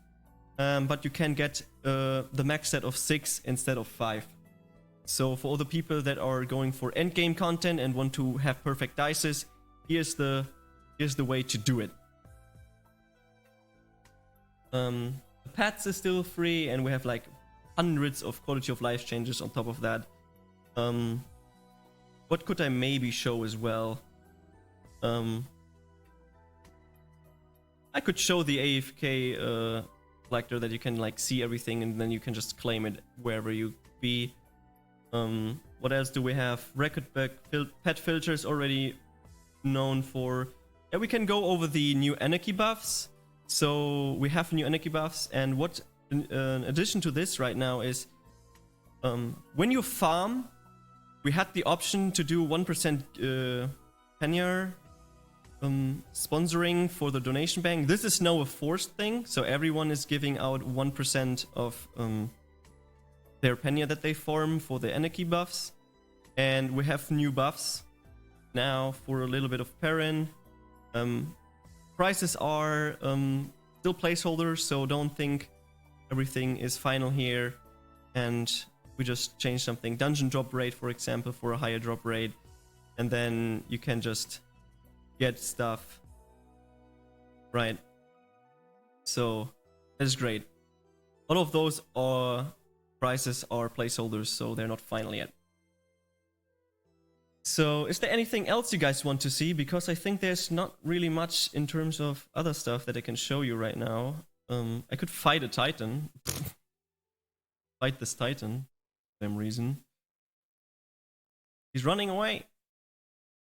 Speaker 1: but you can get the max stat of 6 instead of 5. So for all the people that are going for endgame content and want to have perfect dices, here's the way to do it. The pets is still free, and we have like hundreds of quality of life changes on top of that. What could I maybe show as well? I could show the AFK collector that you can like see everything, and then you can just claim it wherever you be. What else do we have? Record back pet filters already known for. Yeah, we can go over the new anarchy buffs. So we have new anarchy buffs, and what in addition to this right now is when you farm we had the option to do 1% tenure sponsoring for the donation bank. This is now a forced thing, so everyone is giving out 1% of their penure that they form for the anarchy buffs. And we have new buffs now for a little bit of Perrin. Prices are still placeholders, so don't think everything is final here. And we just changed something. Dungeon drop rate, for example, for a higher drop rate. And then you can just get stuff. Right. So that is great. All of those prices are placeholders, so they're not final yet. So is there anything else you guys want to see? Because I think there's not really much in terms of other stuff that I can show you right now. I could fight a Titan. Fight this Titan. For some reason. He's running away.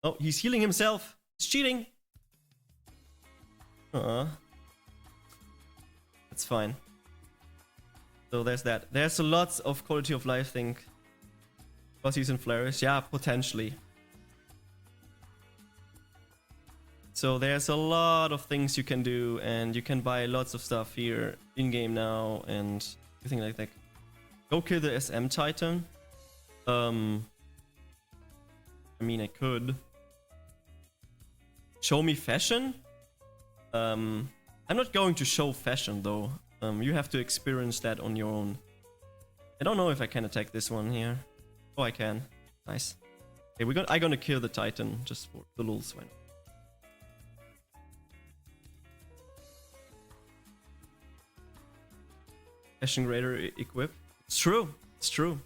Speaker 1: Oh, he's healing himself. He's cheating. That's fine. So there's that. There's a lot of quality of life thing. Bossies and flares. Yeah, potentially. So there's a lot of things you can do, and you can buy lots of stuff here in-game now, and everything like that. Go kill the SM Titan. I mean, I could. Show me fashion? I'm not going to show fashion, though. You have to experience that on your own. I don't know if I can attack this one here. Oh, I can. Nice. Okay, I'm gonna kill the Titan, just for the lulz. Fashion Raider equip. It's true. It's true.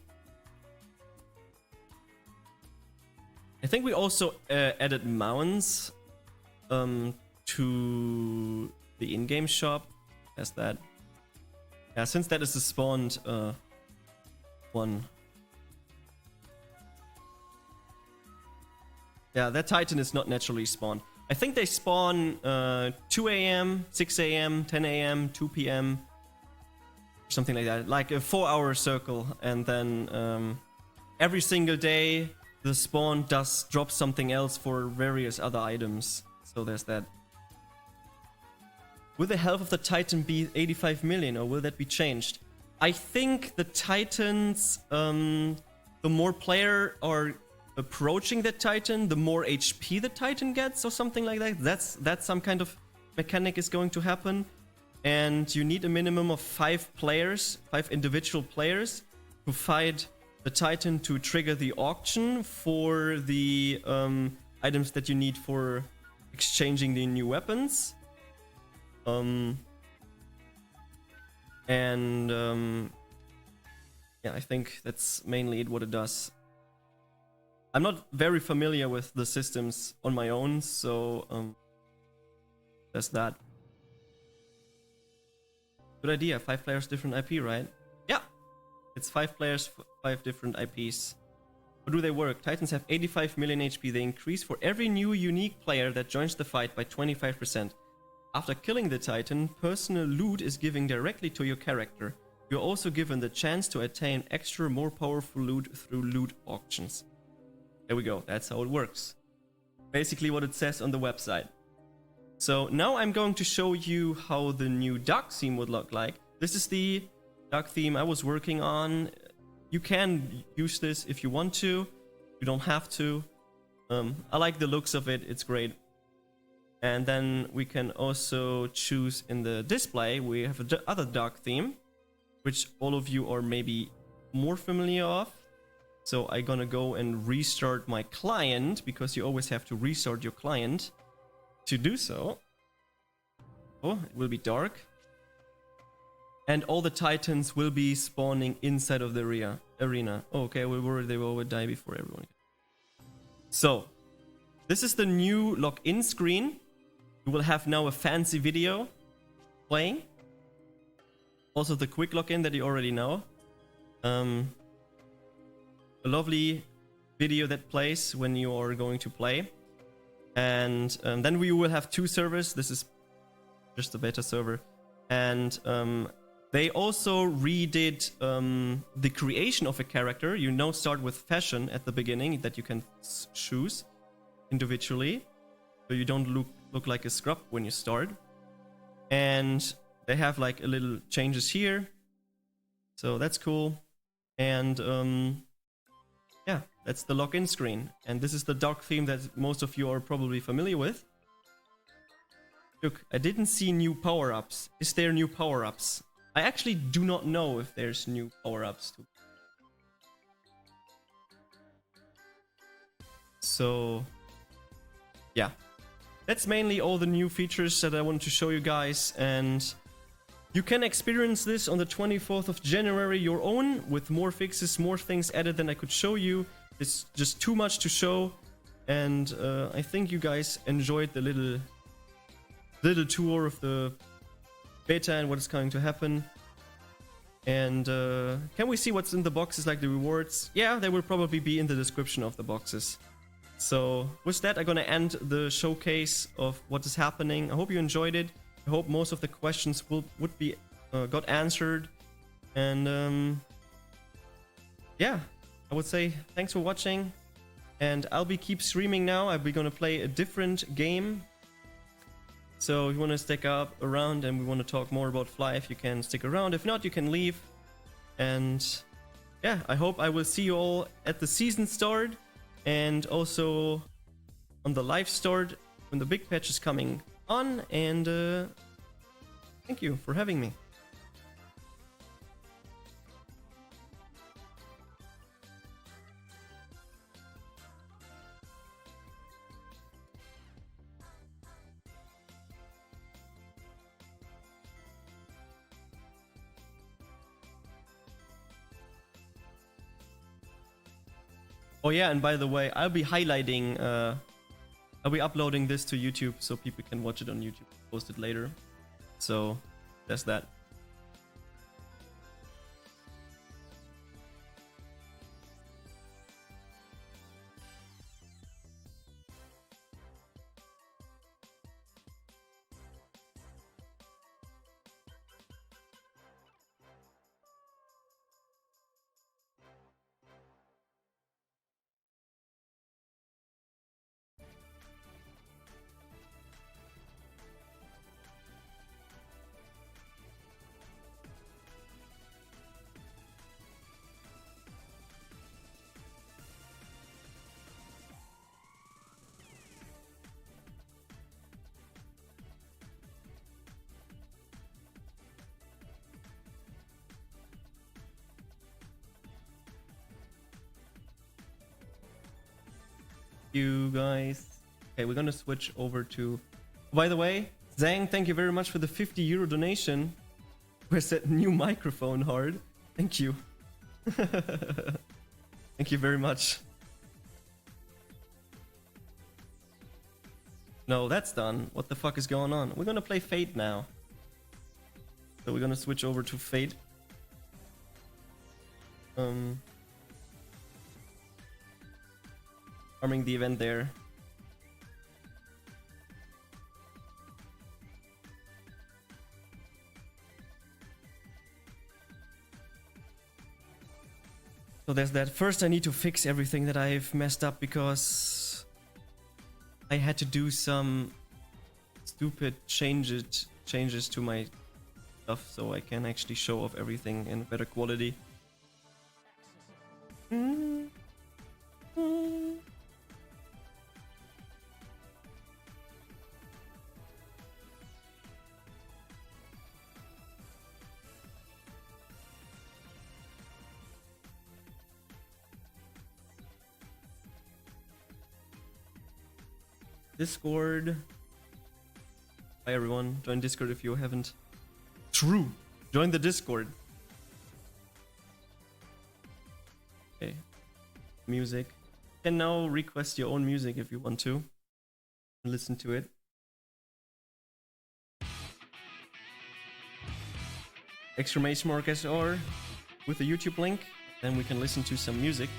Speaker 1: I think we also added mounts to the in-game shop. As that. Yeah, since that is the spawned one. Yeah, that Titan is not naturally spawned. I think they spawn 2 AM, 6 AM, 10 AM, 2 PM. Something like that, like a 4-hour circle, and then every single day the spawn does drop something else for various other items. So there's that. Will the health of the Titan be 85 million, or will that be changed? I think the Titans, the more player are approaching the Titan, the more HP the Titan gets, or something like that. That's some kind of mechanic is going to happen. And you need a minimum of 5 players, 5 individual players, to fight the Titan to trigger the auction for the items that you need for exchanging the new weapons. Yeah, I think that's mainly what it does. I'm not very familiar with the systems on my own, so there's that. Good idea. 5 players, different IP, right? Yeah. It's 5 players, 5 different IPs. How do they work? Titans have 85 million HP. They increase for every new unique player that joins the fight by 25%. After killing the Titan, personal loot is given directly to your character. You're also given the chance to attain extra, more powerful loot through loot auctions. There we go. That's how it works. Basically what it says on the website. So now I'm going to show you how the new dark theme would look like. This is the dark theme I was working on. You can use this if you want to. You don't have to. I like the looks of it. It's great. And then we can also choose in the display. We have another dark theme, which all of you are maybe more familiar of. So I'm gonna go and restart my client, because you always have to restart your client to do so. Oh, it will be dark. And all the Titans will be spawning inside of the arena. Oh, okay, we were worried they will die before everyone. So, this is the new login screen. You will have now a fancy video playing. Also the quick login that you already know. A lovely video that plays when you are going to play. And then we will have 2 servers. This is just a beta server. And They also redid the creation of a character. You now start with fashion at the beginning that you can choose individually, so you don't look like a scrub when you start. And they have like a little changes here, so that's cool. And yeah, that's the login screen. And this is the dark theme that most of you are probably familiar with. Look, I didn't see new power-ups. Is there new power-ups? I actually do not know if there's new power-ups too. So yeah, that's mainly all the new features that I wanted to show you guys, and you can experience this on the 24th of January your own, with more fixes, more things added than I could show you. It's just too much to show, and I think you guys enjoyed the little tour of the beta and what is going to happen. And can we see what's in the boxes, like the rewards? Yeah, they will probably be in the description of the boxes. So with that, I'm gonna end the showcase of what is happening. I hope you enjoyed it. I hope most of the questions would be got answered. And yeah, I would say thanks for watching, and I'll keep streaming now. I'll be gonna play a different game. So if you want to stick up around and we want to talk more about Flyff, you can stick around. If not, you can leave. And yeah, I hope I will see you all at the season start, and also on the live start when the big patch is coming on. And thank you for having me. Oh yeah, and by the way, I'll be highlighting, I'll be uploading this to YouTube so people can watch it on YouTube, post it later. So that's that. You guys. Okay, we're gonna switch over to... By the way, Zhang, thank you very much for the 50 euro donation. Where's that new microphone, Hard? Thank you. Thank you very much. No, that's done. What the fuck is going on? We're gonna play Fate now. So we're gonna switch over to Fate. Farming the event there. So there's that. First I need to fix everything that I've messed up, because I had to do some stupid changes to my stuff so I can actually show off everything in better quality. Discord. Hi everyone, join Discord if you haven't. True, join the Discord. Okay, music. You can now request your own music if you want to. Listen to it. Exclamation mark SR with the YouTube link, then we can listen to some music.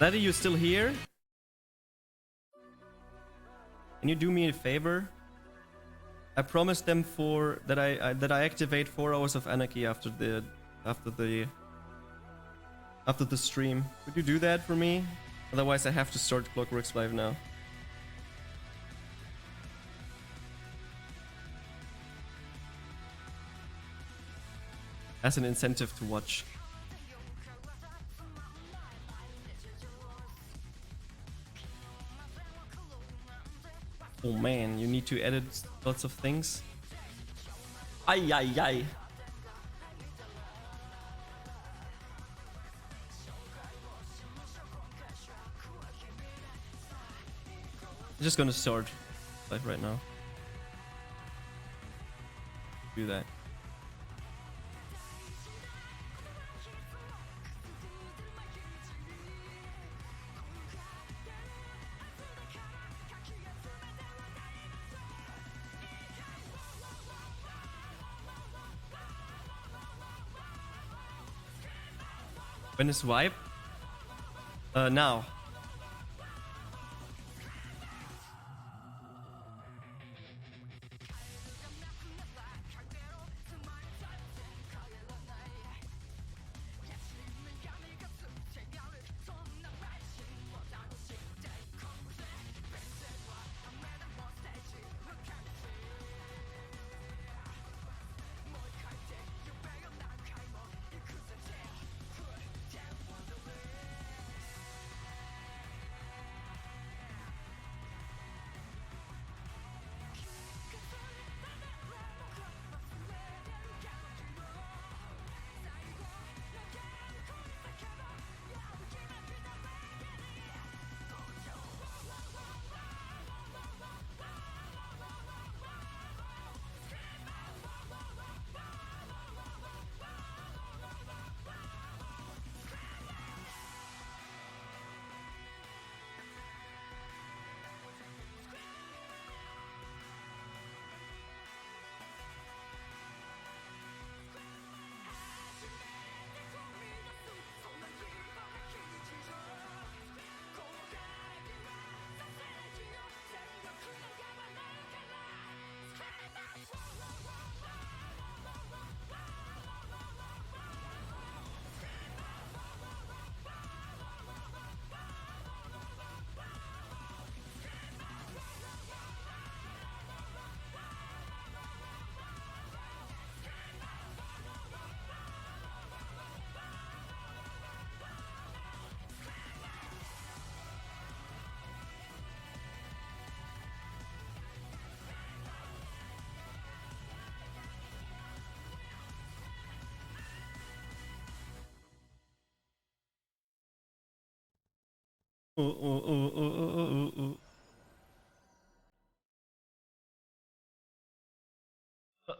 Speaker 1: Laddie, you still here? Can you do me a favor? I promised them that I activate 4 hours of anarchy after the stream. Could you do that for me? Otherwise, I have to start Clockworks Flyff now. As an incentive to watch. Oh man, you need to edit lots of things. Ay ay ay. I'm just gonna start live right now. Do that. When is wipe? Now.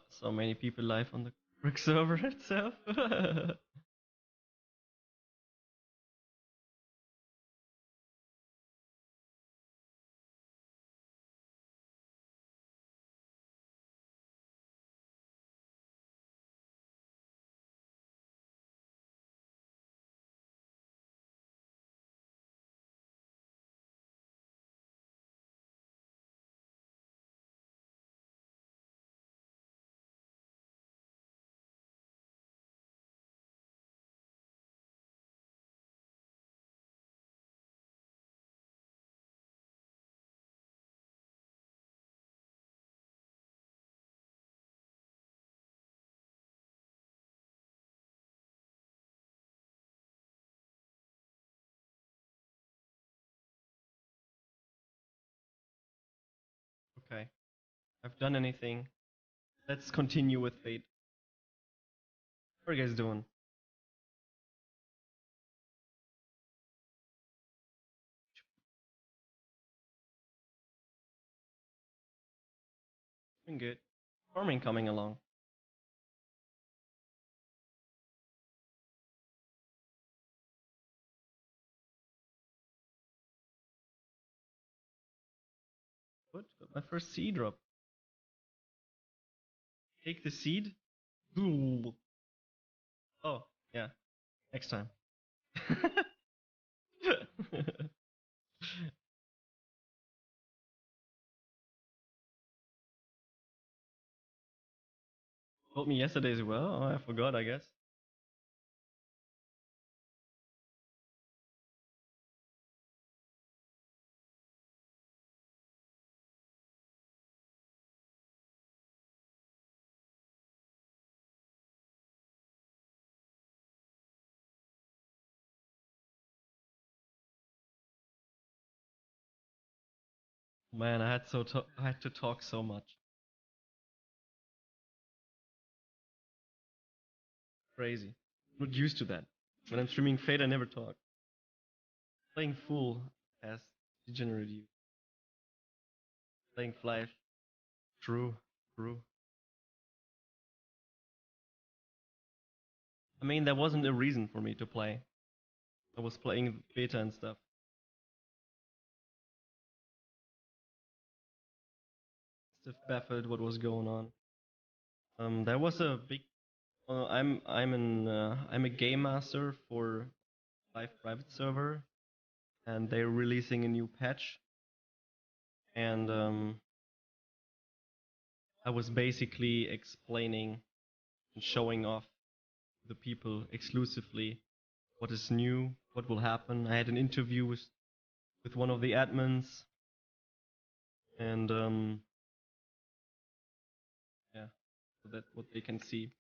Speaker 1: So many people live on the Brick server itself. Okay, I've done anything. Let's continue with fate. What are you guys doing? Doing good. Farming coming along. Good. Got my first seed drop. Take the seed. Ooh. Oh, yeah. Next time. Told me yesterday as well. Oh, I forgot, I guess. Man, I had to talk so much. Crazy. Not used to that. When I'm streaming Fate, I never talk. Playing Fool as degenerate you. Playing Flyff. True. True. I mean, there wasn't a reason for me to play. I was playing beta and stuff. Stiff baffled what was going on. There was a big. I'm a game master for Live private server, and they're releasing a new patch. And I was basically explaining and showing off the people exclusively what is new, what will happen. I had an interview with one of the admins, and yeah, so that's what they can see.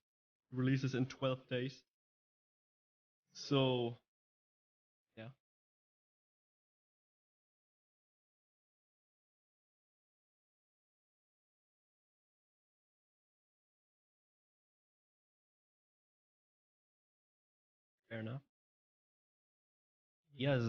Speaker 1: Releases in 12 days. So yeah. Fair enough. Yes.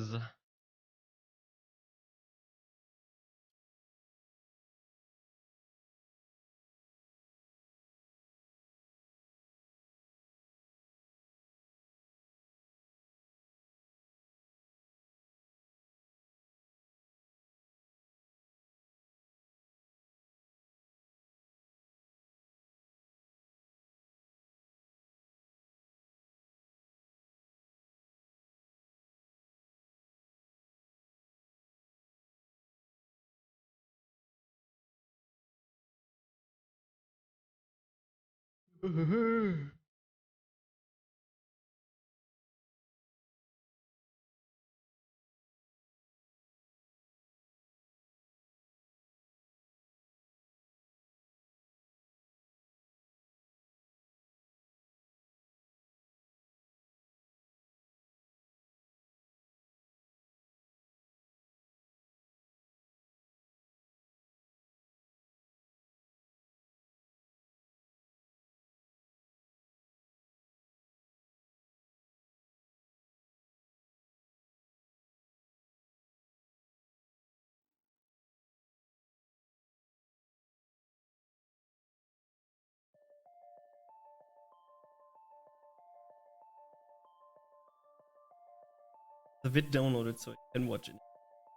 Speaker 1: The vid downloaded so I can watch it.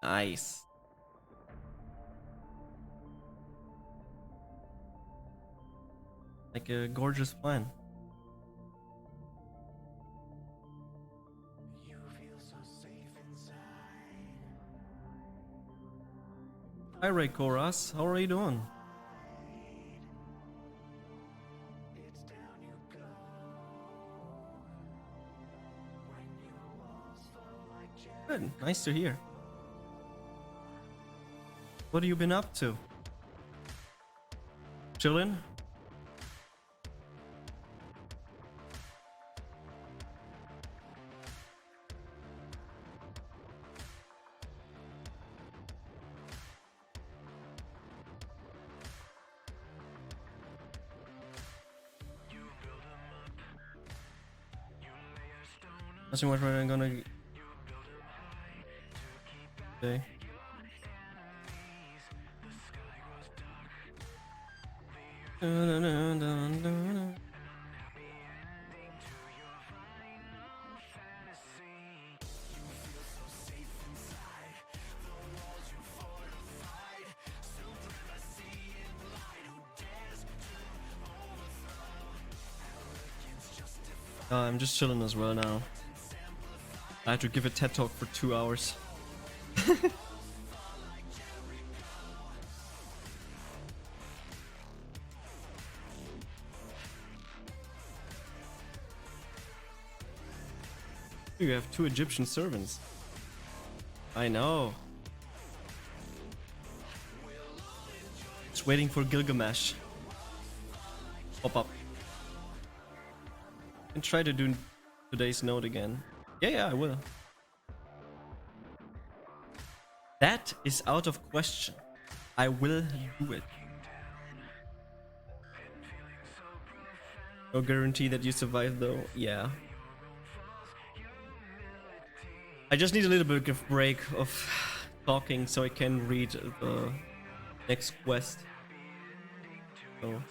Speaker 1: Nice. Like a gorgeous plan. Hi Ray Koras, how are you doing? Good, nice to hear. What have you been up to? Chillin'? Nothing much right. I'm gonna. Okay. I'm just chilling as well now. I had to give a TED talk for 2 hours. You have 2 Egyptian servants. I know. Just waiting for Gilgamesh. Pop up. And try to do today's note again. Yeah, I will. That is out of question. I will do it. No guarantee that you survive though. Yeah. I just need a little bit of break of talking so I can read the next quest. So.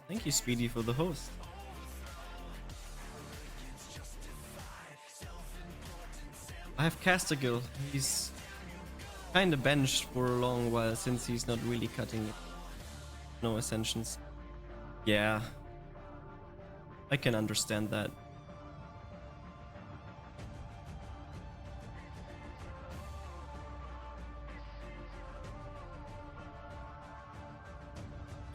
Speaker 1: Thank you, Speedy, for the host. I have Castigal. He's kinda benched for a long while since he's not really cutting it. No ascensions. Yeah. I can understand that.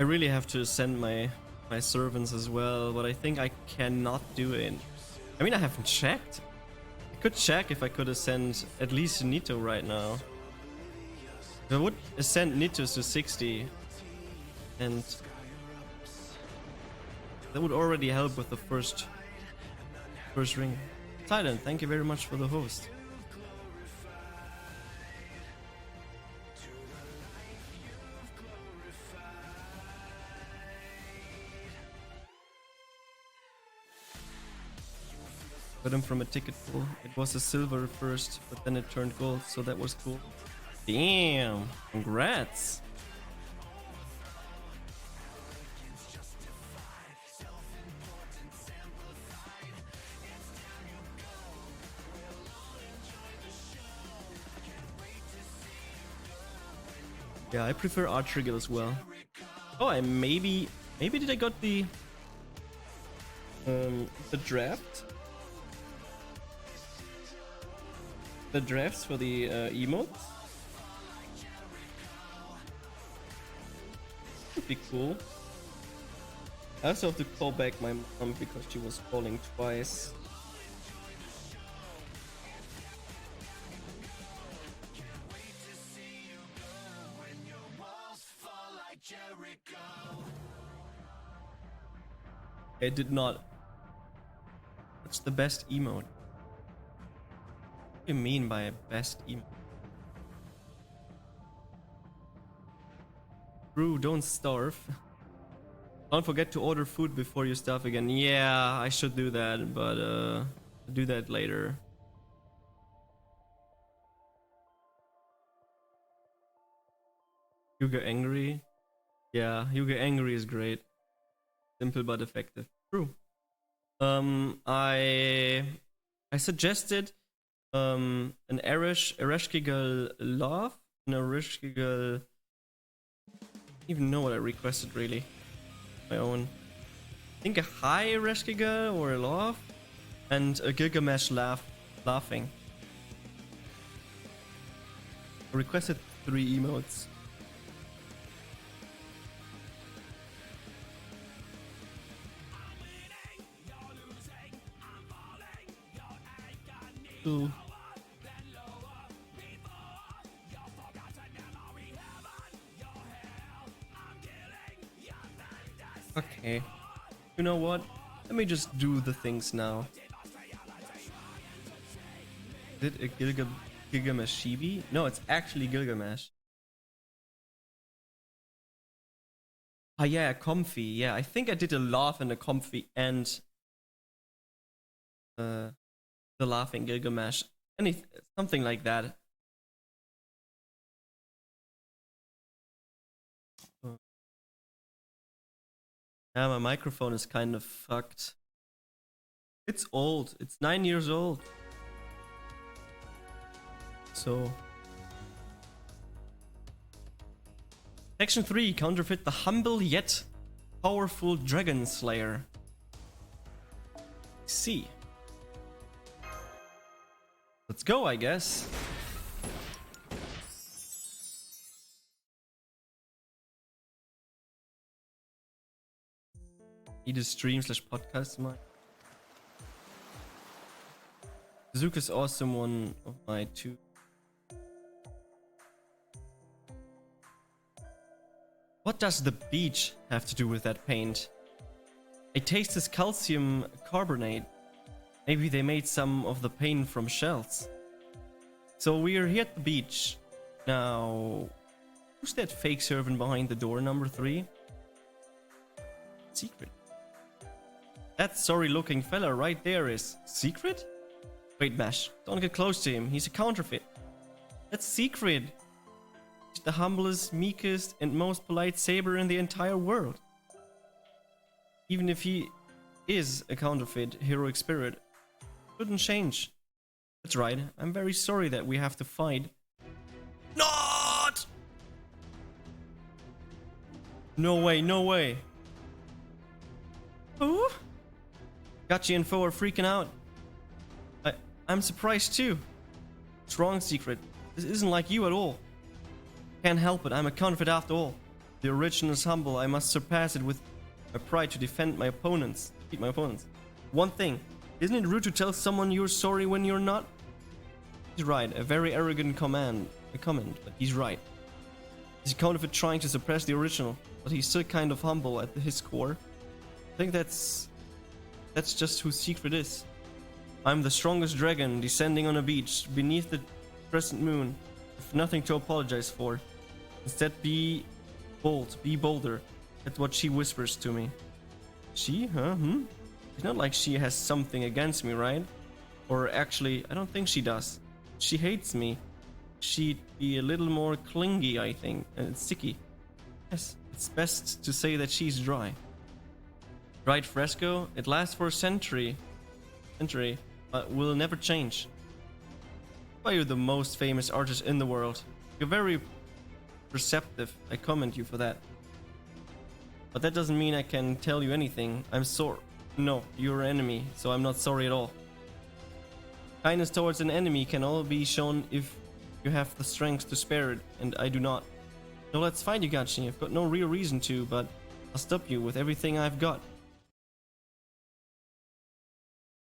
Speaker 1: I really have to send my servants as well, but I think I cannot do it. I mean, I haven't checked. I could check if I could ascend at least Nito right now. I would ascend Nitos to 60, and that would already help with the first ring. Silent, thank you very much for the host. Got him from a ticket pool. It was a silver first, but then it turned gold, so that was cool. Damn, congrats. Yeah, I prefer Archrigal as well. Oh, I maybe did I got the draft? The drafts for the emotes? Would be cool. I also have to call back my mom because she was calling twice. I did not. What's the best emote? What do you mean by a best emote? Brew, don't starve. Don't forget to order food before you starve again. Yeah, I should do that, but I'll do that later. Yuga Angry? Yeah, Yuga Angry is great. Simple but effective. True. I suggested an Ereshkigal Love, an Ereshkigal. I don't even know what I requested really. My own. I think a high Ereshkigal or a Love, and a Gilgamesh laughing. I requested 3 emotes. Ooh. Okay. You know what? Let me just do the things now. Is it a Gilgamesh? No, it's actually Gilgamesh. Ah, yeah, a comfy. Yeah, I think I did a laugh and a comfy and the laughing Gilgamesh. Something like that. Yeah, my microphone is kind of fucked. It's old. It's 9 years old. So. Section 3. Counterfeit the humble yet powerful Dragon Slayer. See. Let's go, I guess. Either stream slash podcast mic. Zuka's awesome, one of my two. What does the beach have to do with that paint? It tastes calcium carbonate. Maybe they made some of the paint from shells. So we are here at the beach. Now, who's that fake servant behind the door, number 3? Secret. That sorry looking fella right there is Secret? Wait, Bash, don't get close to him. He's a counterfeit. That's Secret. He's the humblest, meekest, and most polite saber in the entire world. Even if he is a counterfeit, heroic spirit shouldn't change. That's right, I'm very sorry that we have to fight. Not! No way, no way. Oh? Jugachi and Foe are freaking out. I'm surprised too. What's wrong, Secret? This isn't like you at all. Can't help it, I'm a counterfeit after all. The original is humble, I must surpass it with my pride to defend my opponents. Beat my opponents. One thing, isn't it rude to tell someone you're sorry when you're not? He's right, a very arrogant comment, but he's right. He's a counterfeit trying to suppress the original, but he's still kind of humble at his core. I think that's just who Secret is. I'm the strongest dragon descending on a beach beneath the crescent moon, with nothing to apologize for. Instead, be bold, be bolder. That's what she whispers to me. She? Huh? It's not like she has something against me, right? Or actually, I don't think she does. She hates me. She'd be a little more clingy, I think, and sticky. Yes, it's best to say that she's dry. Dried fresco? It lasts for a century, but will never change. Why you're the most famous artist in the world. You're very perceptive. I commend you for that. But that doesn't mean I can tell you anything. I'm sorry. No, you're an enemy, so I'm not sorry at all. Kindness towards an enemy can only be shown if you have the strength to spare it, and I do not. So let's fight, Jugachi. I've got no real reason to, but I'll stop you with everything I've got.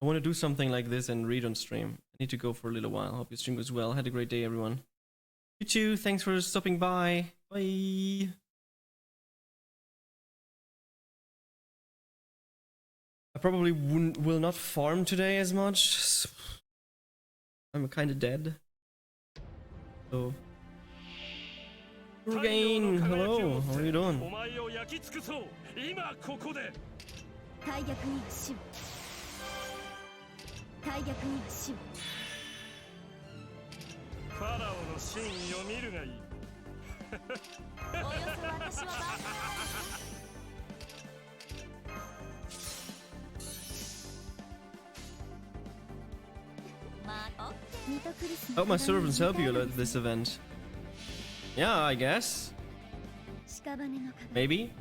Speaker 1: I want to do something like this and read on stream. I need to go for a little while. Hope your stream goes well. Had a great day, everyone. You too. Thanks for stopping by. Bye. I probably will not farm today as much. I'm kind of dead. So, Regain, hello. How are you doing? Hope my servants help you at this event. Yeah, I guess. Maybe.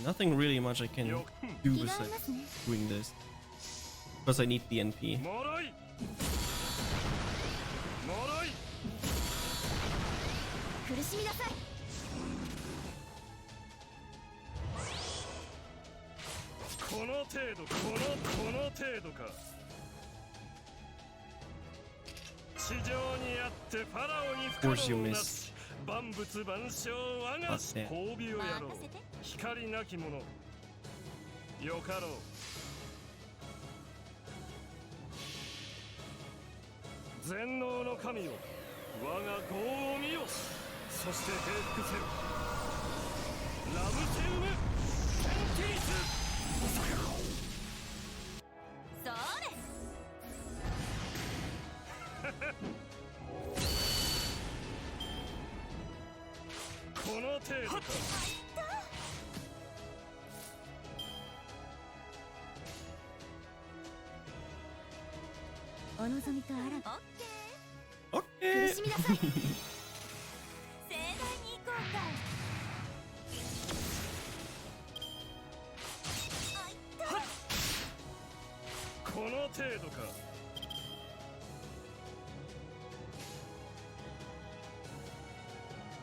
Speaker 1: Nothing really much I can do besides doing this. Because I need the NP. Of course you missed.
Speaker 3: お望みとあらば
Speaker 1: Okay.
Speaker 3: 苦しみなさい盛大に行こうか
Speaker 4: この程度か。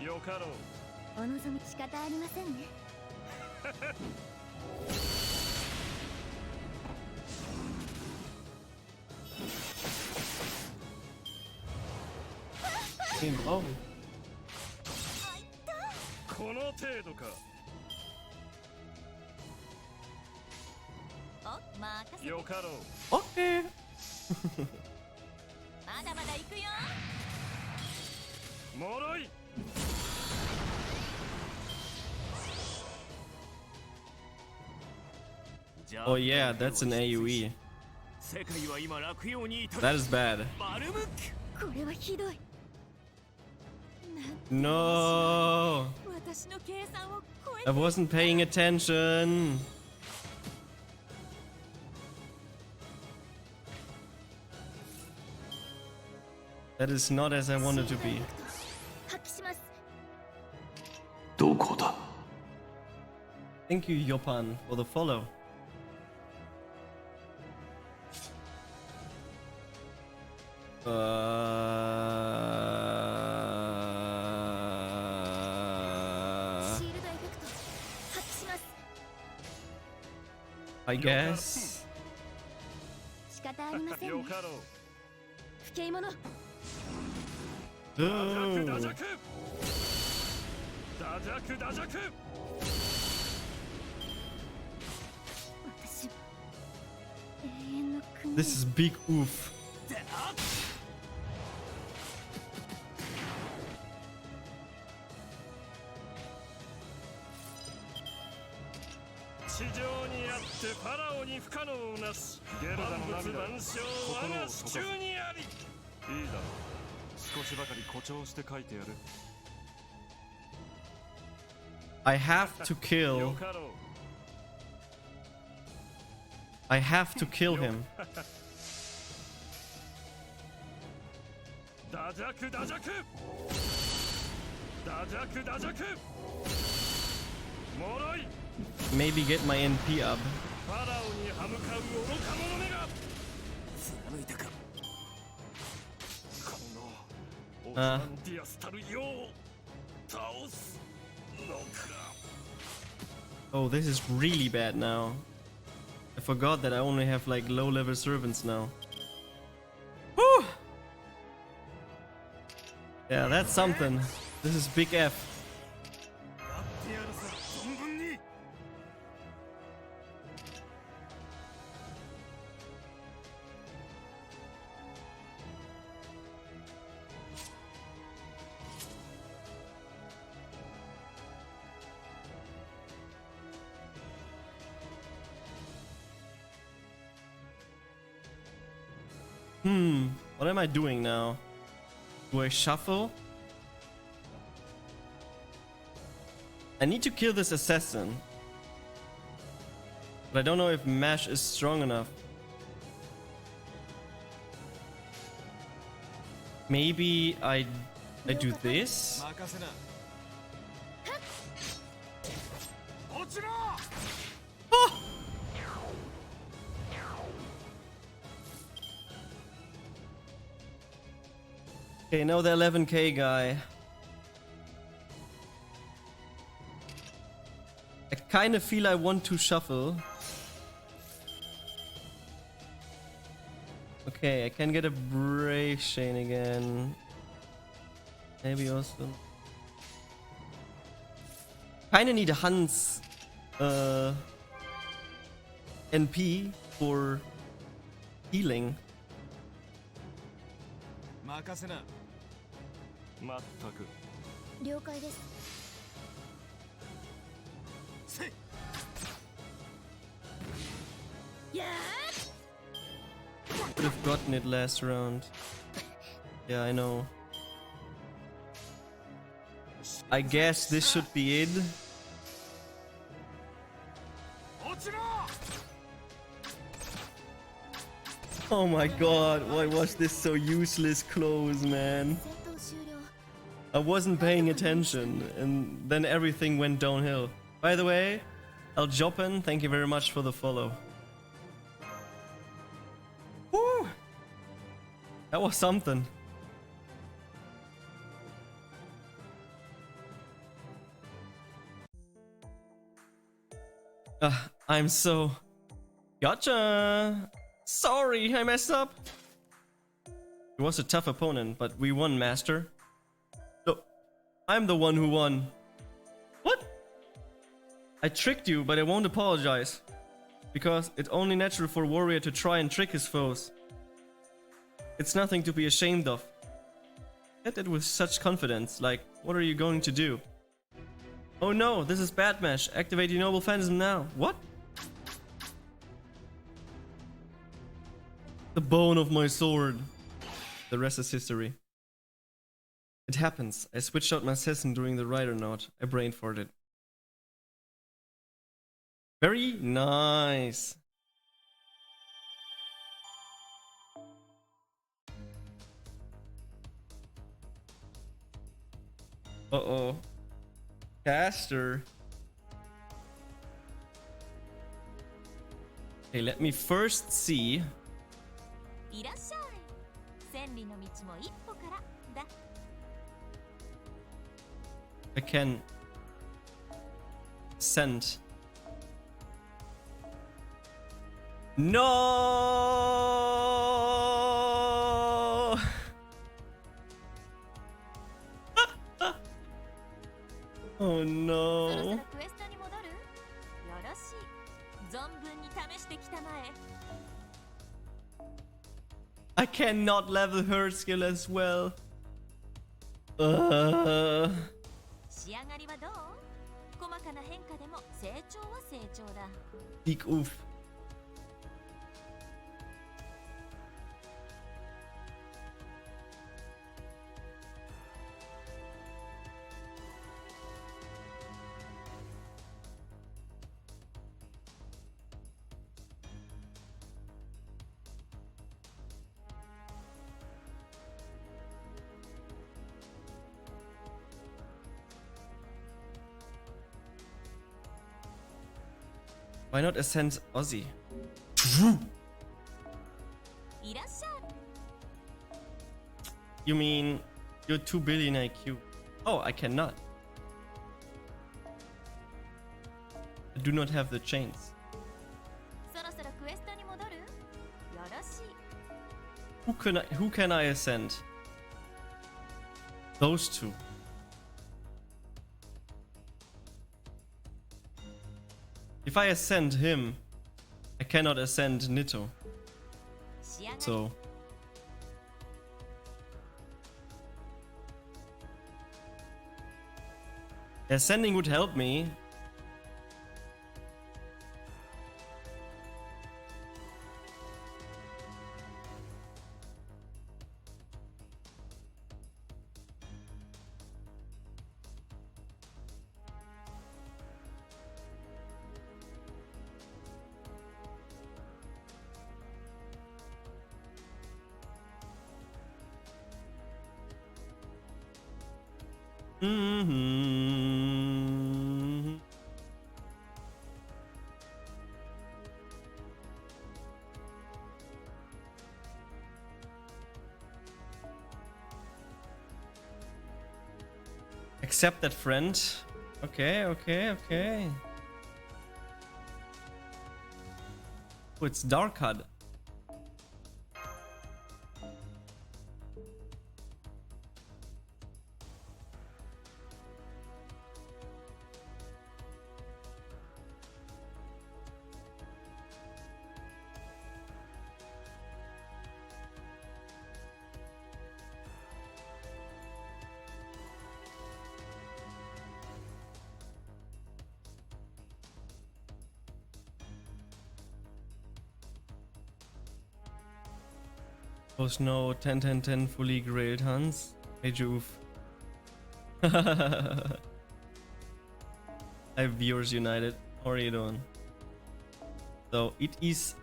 Speaker 4: よかろう。
Speaker 3: お望み仕方ありませんね
Speaker 1: Oh.
Speaker 4: この程度か。
Speaker 3: お任せ
Speaker 4: よかろう。
Speaker 1: Okay.
Speaker 3: まだまだ行くよ
Speaker 4: もろい。
Speaker 1: Oh yeah, that's an AoE.
Speaker 4: 世界は今落葉に至る。
Speaker 1: That is bad.
Speaker 4: バルムック。
Speaker 3: これはひどい
Speaker 1: No.
Speaker 3: 私の計算を超え
Speaker 1: I wasn't paying attention. That is not as I wanted to be.
Speaker 3: 発揮します
Speaker 4: どこだ。
Speaker 1: Thank you, Yopan, for the follow. Uh,
Speaker 3: シールドエフェクト発揮します
Speaker 1: I guess.
Speaker 3: 仕方ありませんね
Speaker 4: よかろう。
Speaker 3: 不敬者
Speaker 4: ダ
Speaker 1: Ooh.
Speaker 4: ジャク。ダジャク。ダジャク。
Speaker 3: 私は永遠の国
Speaker 1: This is big oof.
Speaker 4: 地上にあってファラオに不可能なし。ゲルダの涙。万象我が手中にあり。いいだろう。少しばかり誇張して書いてやる。
Speaker 1: I have to
Speaker 4: よ
Speaker 1: kill.
Speaker 4: かろう。
Speaker 1: I have to kill him.
Speaker 4: ダジャク。ダジャク。もろい。
Speaker 1: Maybe get my NP up.
Speaker 4: ファラオに歯向かう愚か者めが。貫いたか。このオスマンディアスたる世を倒すのか。
Speaker 1: Oh, this is really bad now. I forgot that I only have like low level servants now. Whew! Yeah, that's something. This is big F.
Speaker 4: やってやるさ存分に。
Speaker 1: What am I doing now? Do I shuffle? I need to kill this assassin. But I don't know if Mash is strong enough. Maybe I do this?
Speaker 4: 任せな。落ちろ。
Speaker 1: Okay, now the 11k guy. I kind of feel I want to shuffle. Okay, I can get a Brave Chain again. Maybe also. Kinda need a Hans NP for healing.
Speaker 4: 任せな。まったく。
Speaker 3: 了解です
Speaker 4: せい。
Speaker 1: Would have gotten it last round. Yeah, I know. I guess this should be it.
Speaker 4: 落ちろ。
Speaker 1: Oh my god, why was this so useless close, man?
Speaker 3: 戦闘終了
Speaker 1: I wasn't paying attention, and then everything went downhill. By the way, El Joppen, thank you very much for the follow. Woo! That was something. I'm so... Gotcha! Sorry, I messed up. It was a tough opponent, but we won, Master. No, I'm the one who won. What? I tricked you, but I won't apologize. Because it's only natural for a warrior to try and trick his foes. It's nothing to be ashamed of. Said it with such confidence, like, what are you going to do? Oh no, this is bad mesh. Activate your noble phantasm now. What? The bone of my sword. The rest is history. It happens. I switched out my session during the rider knot. I brain farted. Very nice. Uh-oh. Caster. Okay, let me first see.
Speaker 3: いらっしゃい千里の道も一歩からだ
Speaker 1: I can send. No! Oh
Speaker 3: そろそ
Speaker 1: no.
Speaker 3: ろクエストに戻るよろしい存分に試してきたまえ
Speaker 1: I cannot level her skill as well.
Speaker 3: 仕上がりはどう細かな変化でも成長は成長だ
Speaker 1: Peak oof. Why not ascend Ozzy?
Speaker 3: いらっしゃい
Speaker 1: You mean you're 2 billion IQ? Oh, I cannot. I do not have the chains.
Speaker 3: そろそろクエストに戻るよろしい
Speaker 1: Who can I ascend? Those two. If I ascend him, I cannot ascend Nito.
Speaker 3: 仕上がり
Speaker 1: So ascending would help me. Mm-hmm. Accept that friend. Okay, okay, okay. Oh, it's Dark HUD. Oh no, 10 10 10 fully grilled Hans. Hey Juve. Hi Viewers United. How are you doing? So it is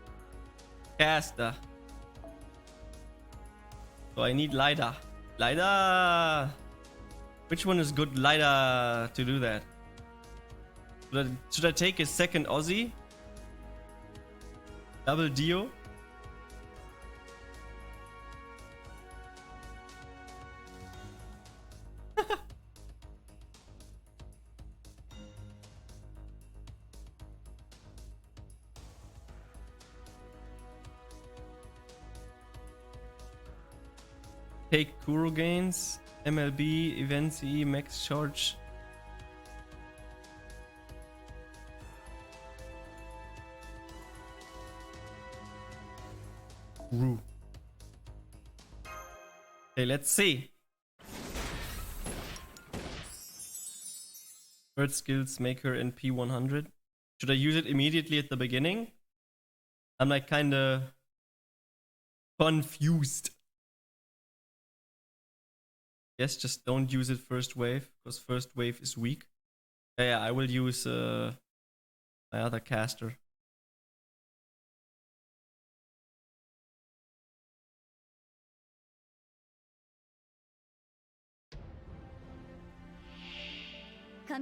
Speaker 1: Caster. So I need Lida. Lida! Which one is good Lida to do that? Should I take a second Aussie? Double Dio? Take Kuro gains, MLB, Events E, Max Charge. Roo. Okay, let's see. Bird skills maker and P100. Should I use it immediately at the beginning? I'm like kinda confused. Yes, just don't use it first wave, because first wave is weak. Yeah, I will use my other caster. I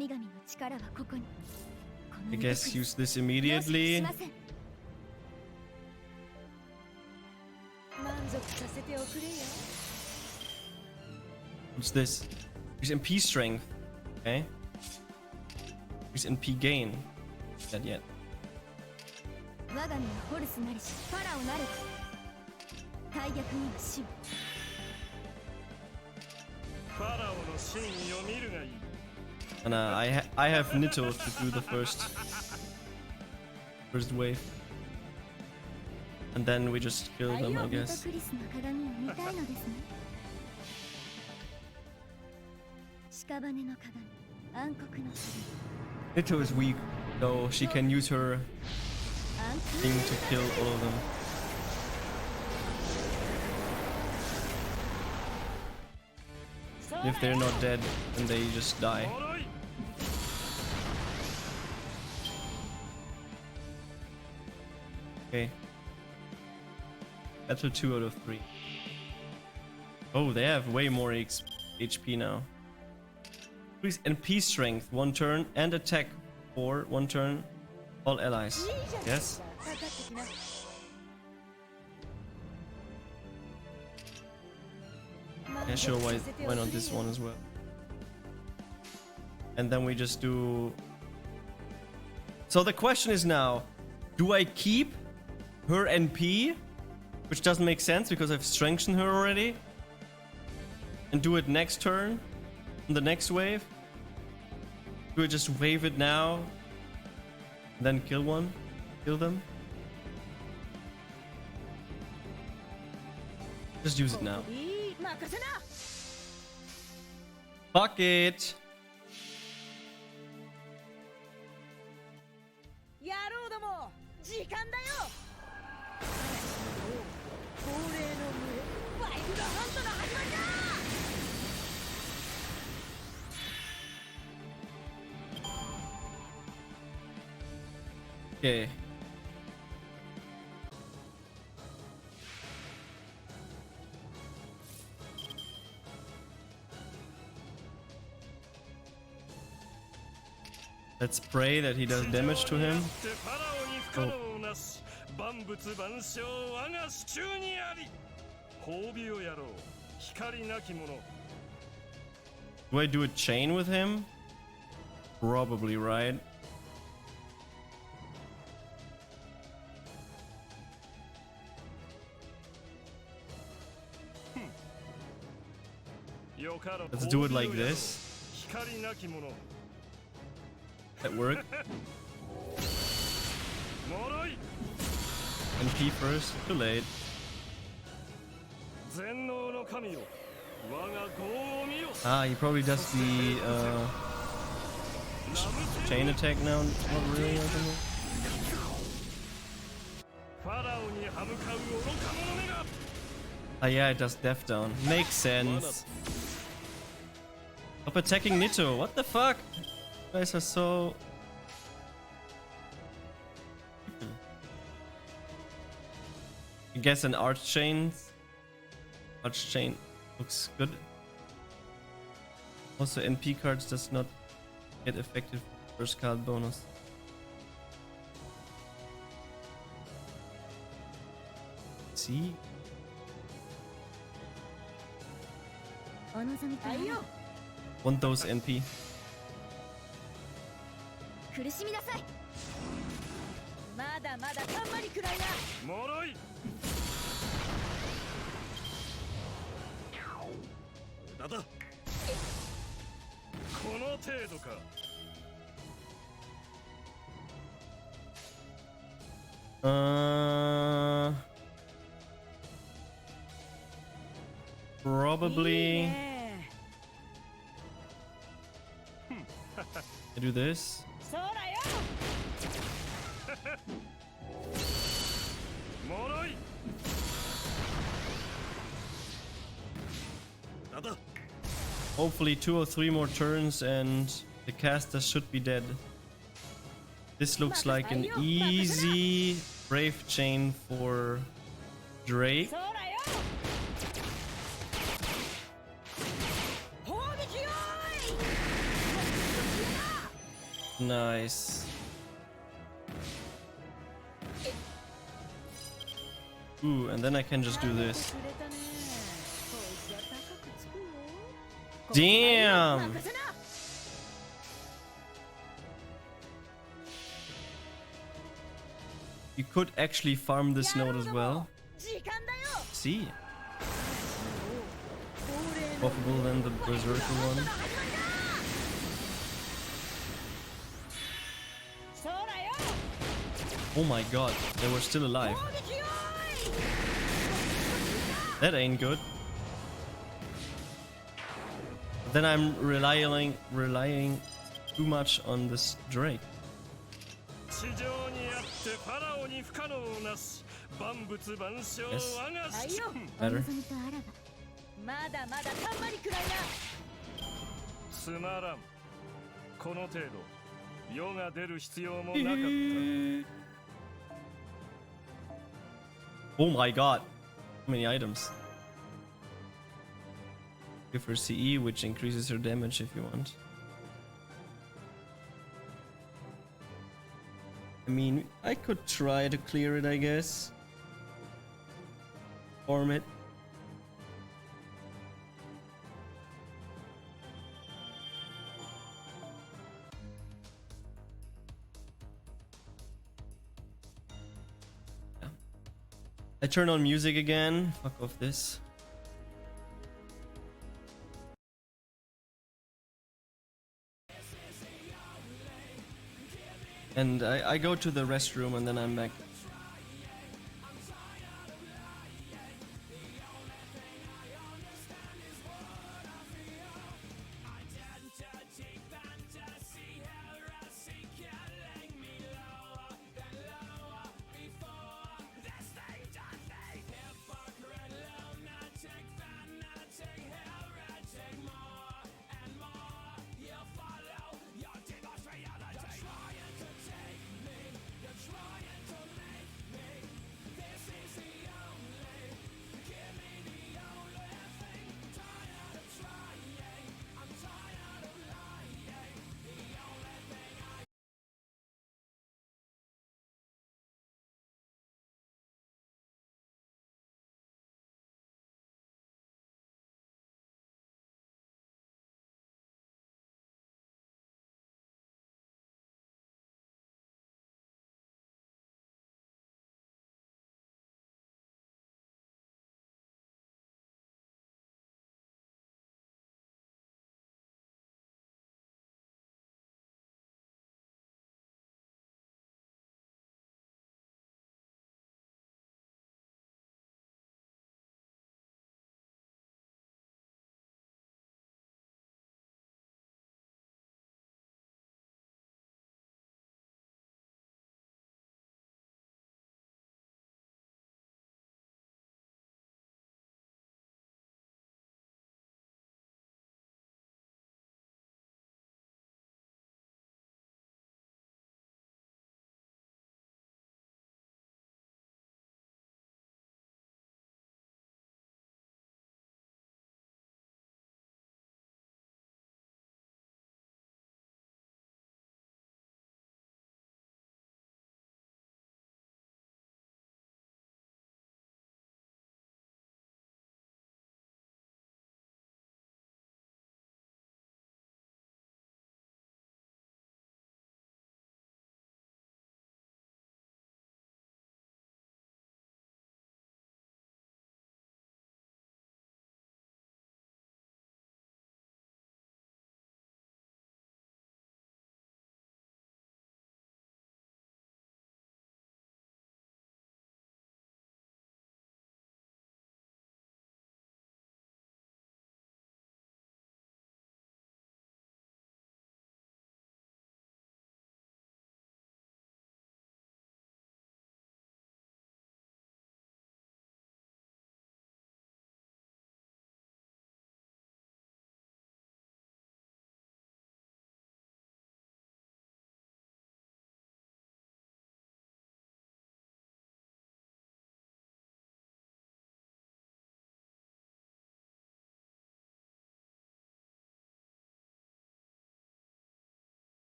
Speaker 1: guess use this immediately. What's this? Use MP strength. Okay. Use MP gain. Not yet. And I have Nito to do the first wave. And then we just kill them, I guess. Nito is weak, though she can use her thing to kill all of them. If they're not dead, then they just die. Okay. Battle 2 out of 3. Oh, they have way more HP now. Increase NP strength 1 turn and attack for 1 turn. All allies. Yes. Yeah, sure. Why not this one as well? And then we just do. So the question is now, do I keep her NP, which doesn't make sense because I've strengthened her already, and do it next turn, on the next wave? Do I just wave it now, and then kill them? Just use it now. Fuck it! Okay. Let's pray that he does damage to him. Oh. Do I do a chain with him? Probably, right? Let's do it like this. That work? NP first. Too late. Ah, he probably does the chain attack now. Not really, I don't know. Ah, yeah, it does death down. Makes sense. Stop attacking Nito. What the fuck? You guys are so... I guess an arch chain. Arch chain looks good. Also, NP cards does not get affected first card bonus. See? Want those NP?
Speaker 3: 苦しみなさい。まだまだたんまりくらいな。
Speaker 4: もろい。無駄だ。この程度か。
Speaker 1: Probably I do this.
Speaker 3: そうだよ。
Speaker 4: もろい。なんだ。
Speaker 1: Hopefully 2 or 3 more turns and the caster should be dead. This looks like an easy Brave Chain for Drake.
Speaker 3: そうだよ。砲撃よーい。
Speaker 1: Nice. Ooh, and then I can just do this. Damn! You could actually farm this node as well. See? Possible than the Berserker one. Oh my god, they were still alive. That ain't good. Then I'm relying too much on this Drake. Yes. Better.
Speaker 3: まだまだたんまりくらいな。
Speaker 4: つまらん。この程度、世が出る必要もなかった。
Speaker 1: Oh my god. How many items? Give her CE, which increases her damage if you want. I mean, I could try to clear it, I guess. Farm it. Yeah. I turn on music again. Fuck off this. And I go to the restroom and then I'm back.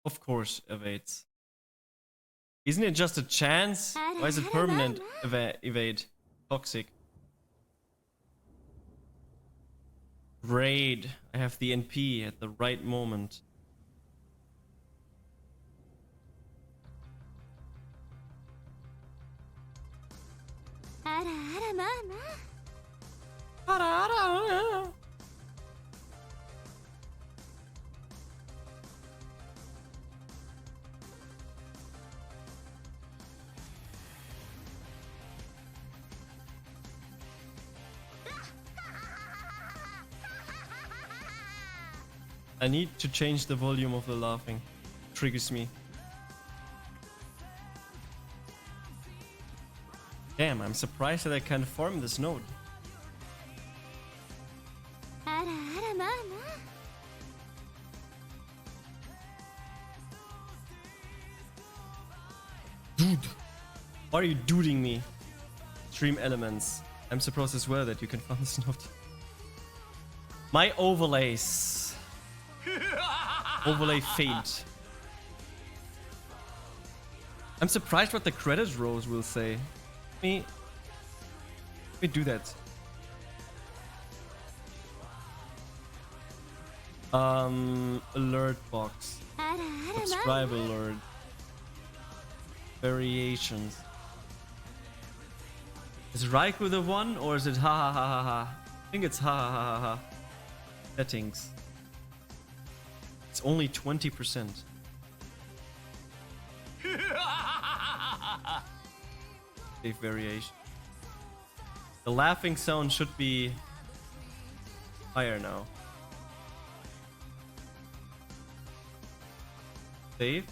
Speaker 1: Of course, evades. Isn't it just a chance? Why is it permanent evade? Toxic. Raid. I have the NP at the right moment. I need to change the volume of the laughing. Triggers me. Damn, I'm surprised that I can farm this node. Dude, why are you duding me? Stream elements. I'm surprised as well that you can farm this node. My overlays. Overlay fade. I'm surprised what the credit rows will say. Let me do that. Alert box. Subscribe alert. Variations. Is Raikou the one or is it ha ha ha ha ha? I think it's ha ha ha ha ha. Settings. It's only 20%. Save variation. The laughing sound should be higher now. Save.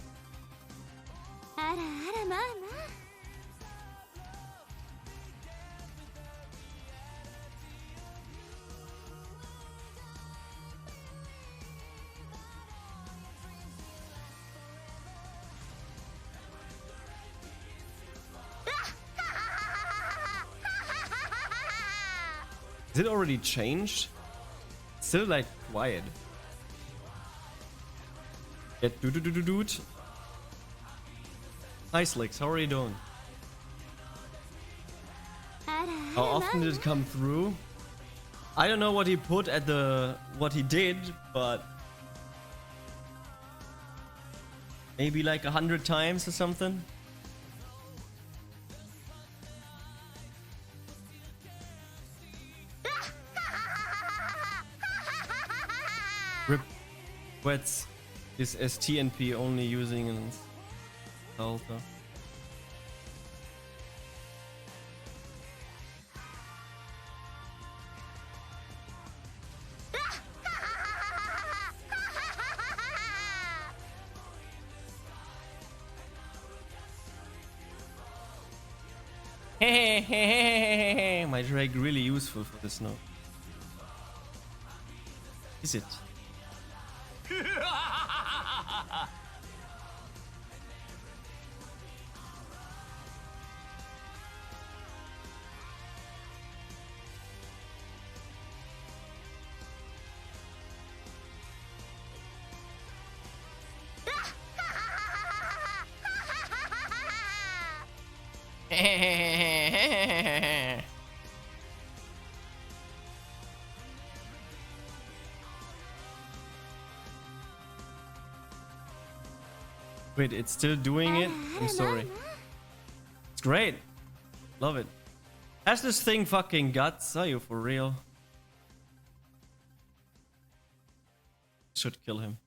Speaker 1: Is it already changed? Still like quiet. Get dude. Hi Slicks, how are you doing? How often did it come through? I don't know what he put at what he did, but maybe like 100 times or something. Rip Wets is STNP only using an alpha. My drag really useful for this node. Is it? Wait, it's still doing it? I'm sorry. It's great. Love it. Has this thing fucking guts? Are you for real? Should kill him.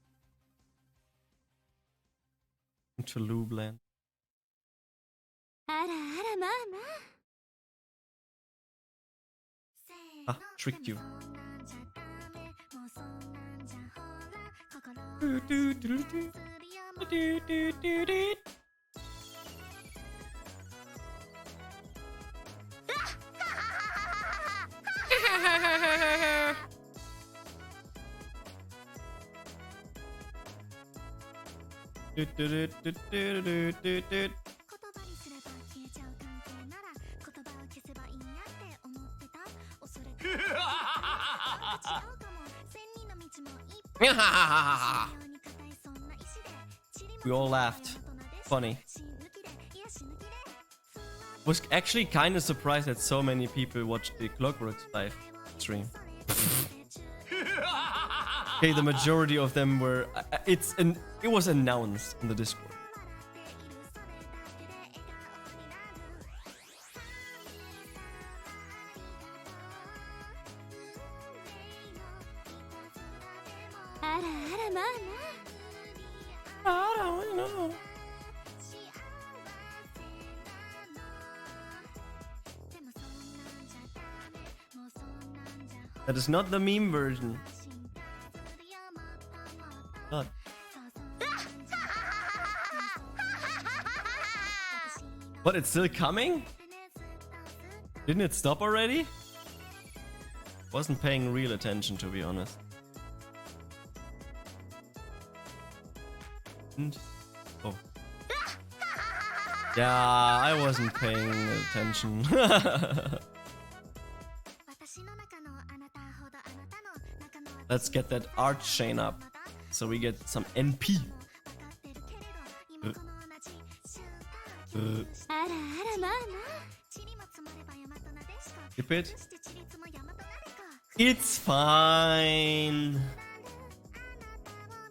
Speaker 1: Into lube land. Ah, tricked you. We all laughed. Funny. Was actually kind of surprised that so many people watched the Clockworks Flyff stream. Okay, the majority of them were. It was announced in the Discord. I don't know. That is not the meme version. God. But it's still coming? Didn't it stop already? Wasn't paying real attention, to be honest. And oh. Yeah, I wasn't paying attention. Let's get that art chain up so we get some NP. Skip it. It's fine.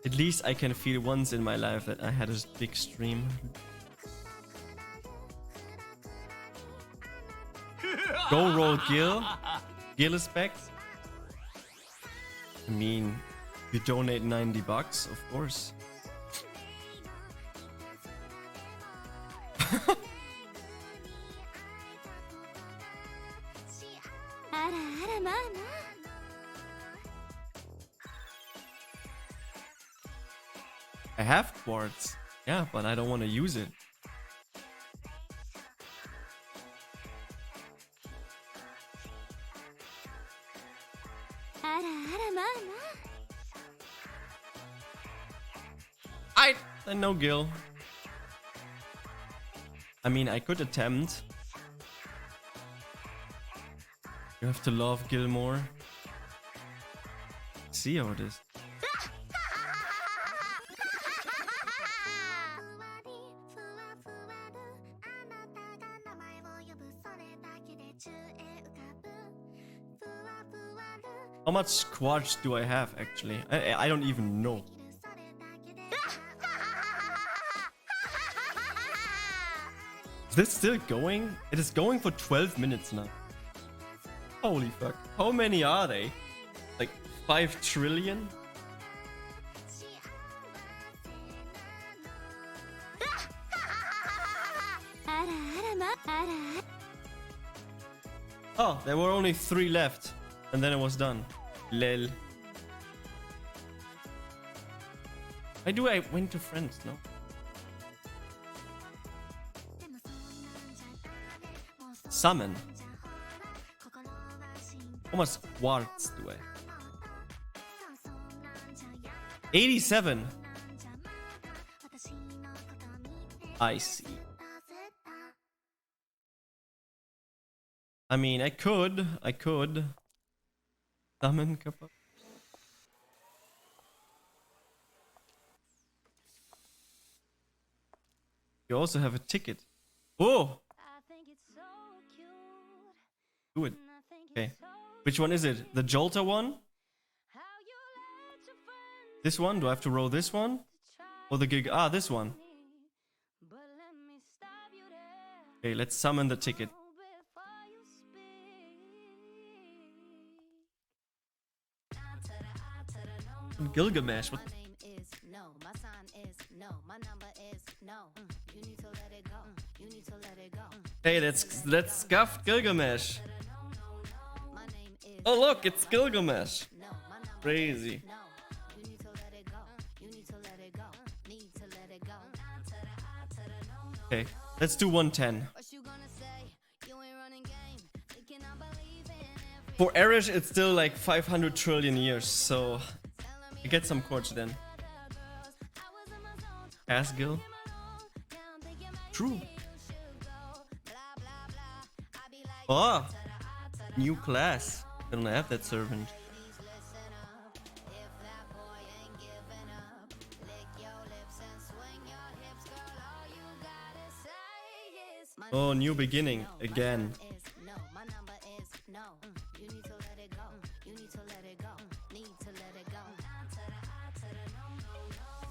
Speaker 1: At least I can feel once in my life that I had a big stream. Go roll Gil. Gil is back. I mean, you donate $90, of course. I have quartz. Yeah, but I don't want to use it. No Gil. I mean, I could attempt. You have to love Gil more. See how it is. How much quartz do I have actually? I don't even know. Is this still going? It is going for 12 minutes now. Holy fuck. How many are they? Like 5 trillion? Oh, there were only 3 left. And then it was done. Lel. Why do I went to friends? No. Summon. How much quartz do I? 87. I see. I mean, I could summon Kappa. You also have a ticket. Oh! Do it. Okay. Which one is it? The Jolter one? This one? Do I have to roll this one? Or the gig? Ah, this one. Okay, let's summon the ticket. Gilgamesh. What? Hey, let's scuff Gilgamesh. Oh look, it's Gilgamesh. Crazy. Okay, let's do 110. For Erish, it's still like 500 trillion years, so I get some quartz then. Asgil. True. Oh, new class. I don't have that servant. Oh, new beginning again.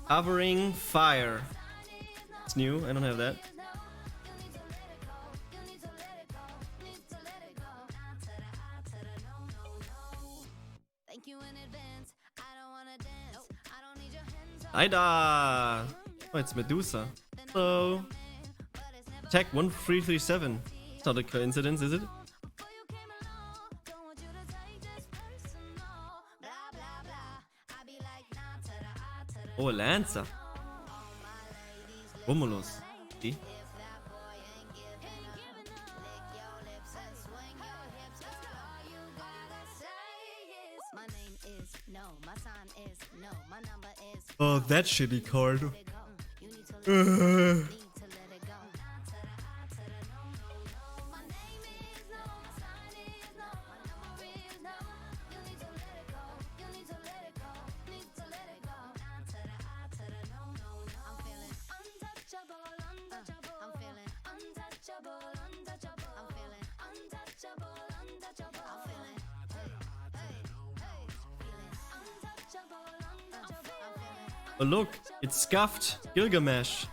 Speaker 1: Covering fire. It's new. I don't have that. Aida! Oh, it's Medusa. Hello. Attack 1337. It's not a coincidence, is it? Oh, a Lancer. Romulus. See? Oh, that shitty card. Oh look, it's scuffed Gilgamesh.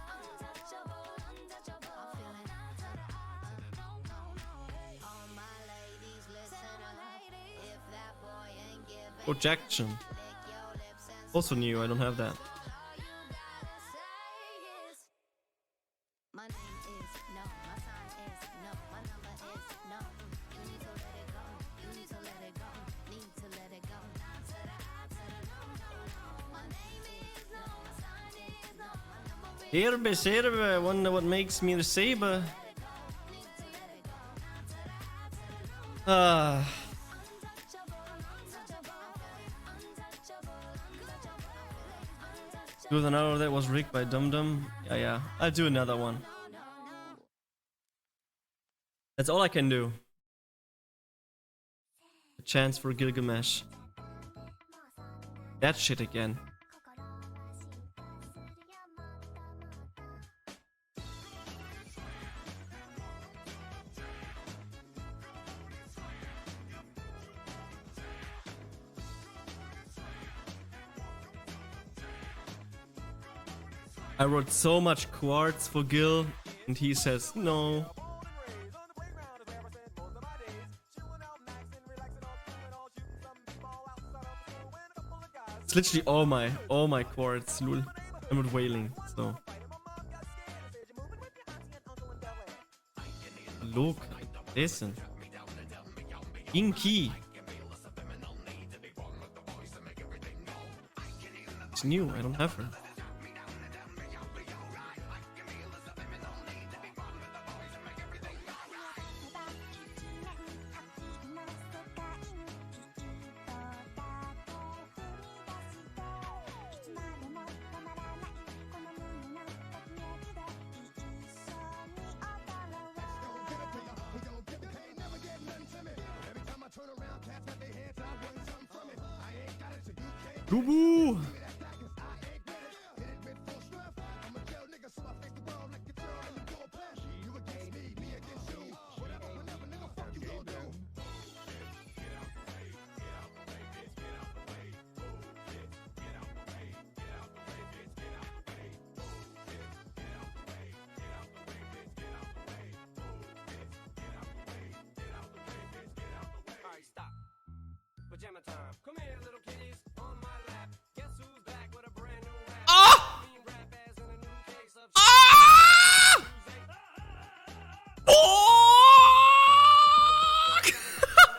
Speaker 1: Projection. Also new, I don't have that. Serbe, I wonder what makes me the saber. Do another that was rigged by Dum Dum. Yeah, I'll do another one. That's all I can do. A chance for Gilgamesh. That shit again. I wrote so much quartz for Gil, and he says no. It's literally all my quartz, lul. I'm not wailing, so. Look, listen. Inky. It's new, I don't have her. Boo-boo!
Speaker 5: Pajama time. Come here, little kitties, on my lap. Guess who's back with a brand new rap? Mean rap as in a new case of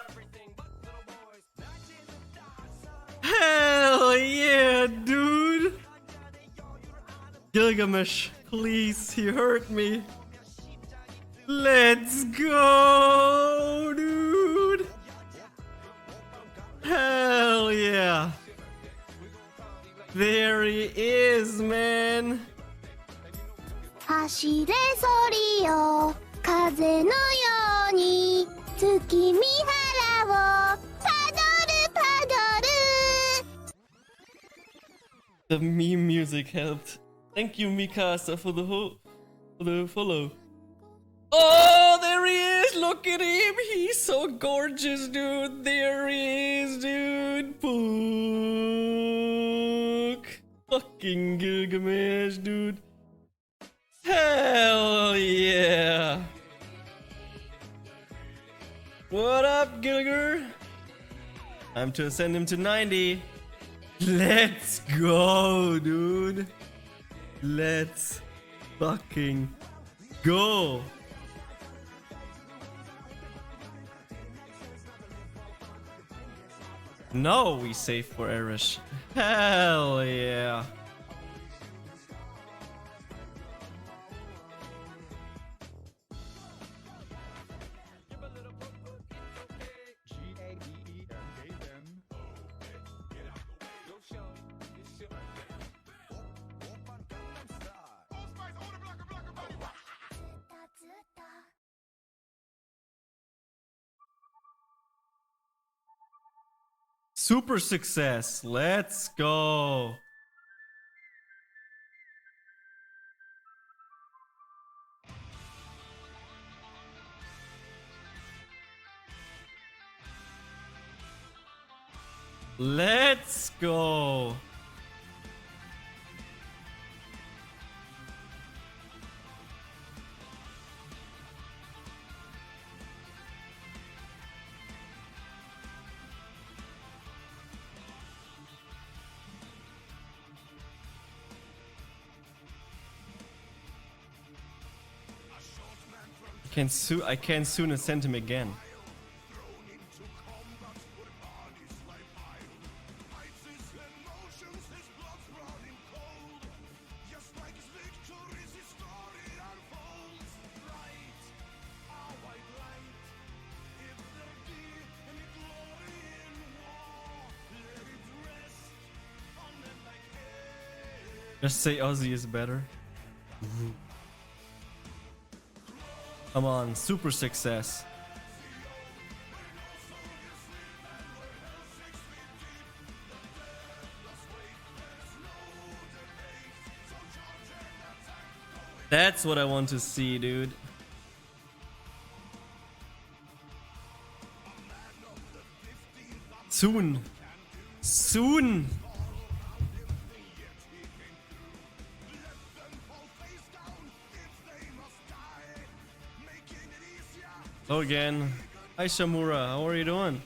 Speaker 5: everything but little boys.
Speaker 1: Hell yeah, dude! Gilgamesh, please, he hurt me. Let's go, dude! Hell yeah! There he is, man!
Speaker 6: 走れソリよ風のように月見原をパドルパドル
Speaker 1: The meme music helped. Thank you, Mikasa, for the follow. Oh, there he is! Look at him! He's so gorgeous, dude! There he is, dude! Fuck! Fucking Gilgamesh, dude! Hell yeah! What up, Gilger? Time to send him to 90. Let's go, dude! Let's fucking go! No, we save for Erish. Hell yeah. Super success. Let's go. Let's go. I can't sooner send him again. Just say Ozzy is better. Come on, super success. That's what I want to see, dude. Soon. Soon. Hello again. Hi Shamura, how are you doing?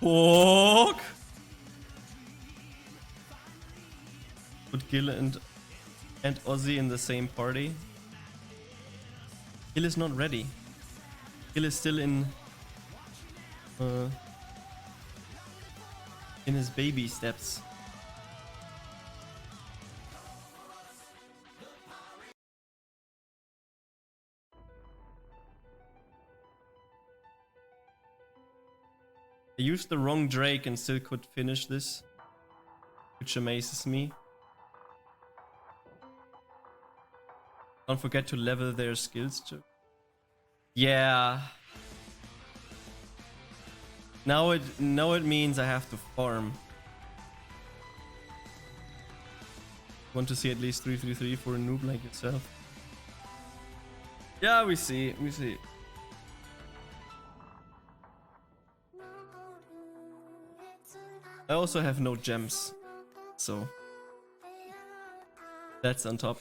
Speaker 1: Fuck! Put Gil and Ozzy in the same party. Gil is not ready. Gil is still in his baby steps. I used the wrong Drake and still could finish this, which amazes me. Don't forget to level their skills too. Yeah. Now it means I have to farm. Want to see at least 333 for a noob like yourself? Yeah, we see. I also have no gems, so that's on top.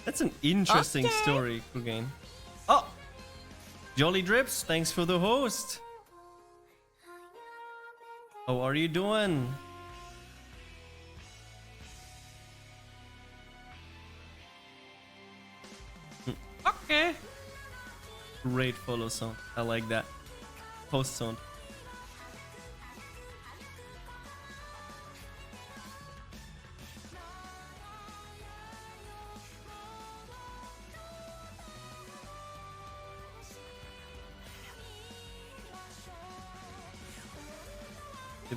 Speaker 1: That's an interesting story, Kugain. Oh! Jolly Drips, thanks for the host. How are you doing? Okay. Great follow sound. I like that. Post sound.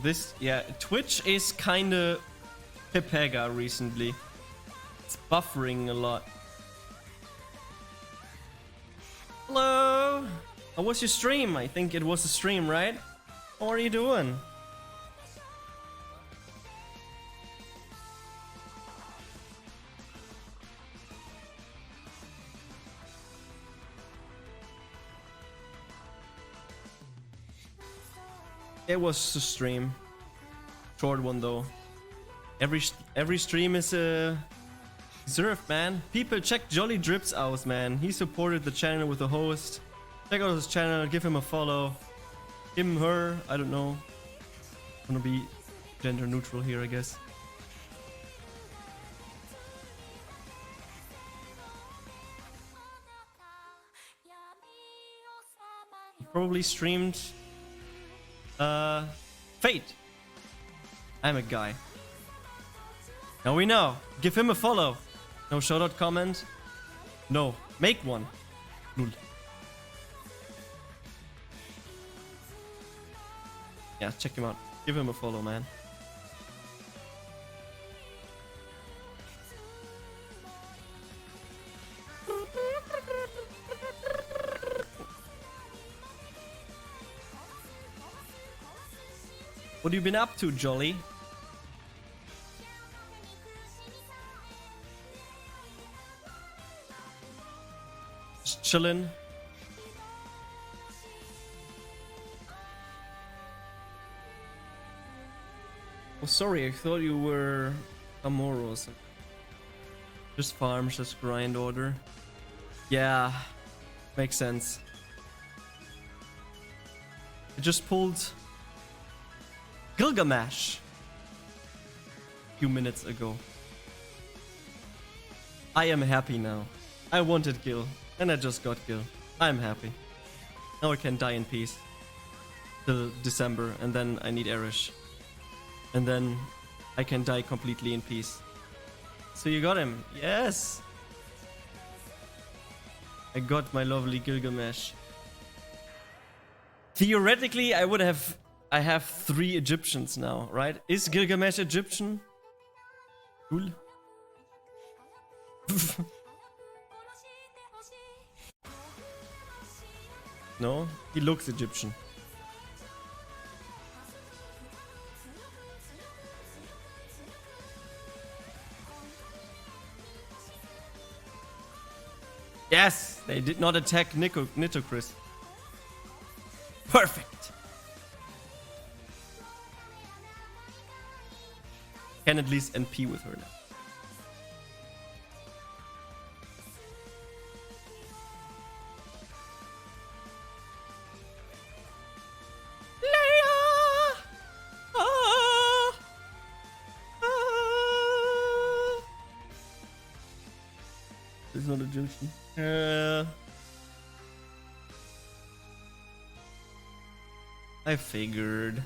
Speaker 1: This, yeah, Twitch is kinda Pepega recently. It's buffering a lot. Hello! How was your stream? I think it was a stream, right? How are you doing? It was a stream. Short one though. Every stream is a deserved, man. People, check Jolly Drips out, man. He supported the channel with a host. Check out his channel, give him a follow. Him, her, I don't know. I'm gonna be gender neutral here, I guess. He probably streamed Fate. I'm a guy. Now we know. Give him a follow. No shoutout comment. No. Make one. Null. Yeah, check him out. Give him a follow, man. What have you been up to, Jolly? Just chillin'. Oh, sorry, I thought you were Amoro or something. Just farms, just grind order. Yeah, makes sense. I just pulled Gilgamesh a few minutes ago. I am happy now. I wanted Gil, and I just got Gil. I'm happy. Now I can die in peace till December, and then I need Erish. And then I can die completely in peace. So you got him. Yes! I got my lovely Gilgamesh. Theoretically, I have 3 Egyptians now, right? Is Gilgamesh Egyptian? Cool. No, he looks Egyptian. Yes, they did not attack Nitocris. Perfect. Can at least NP with her now. It's not a junction. I figured.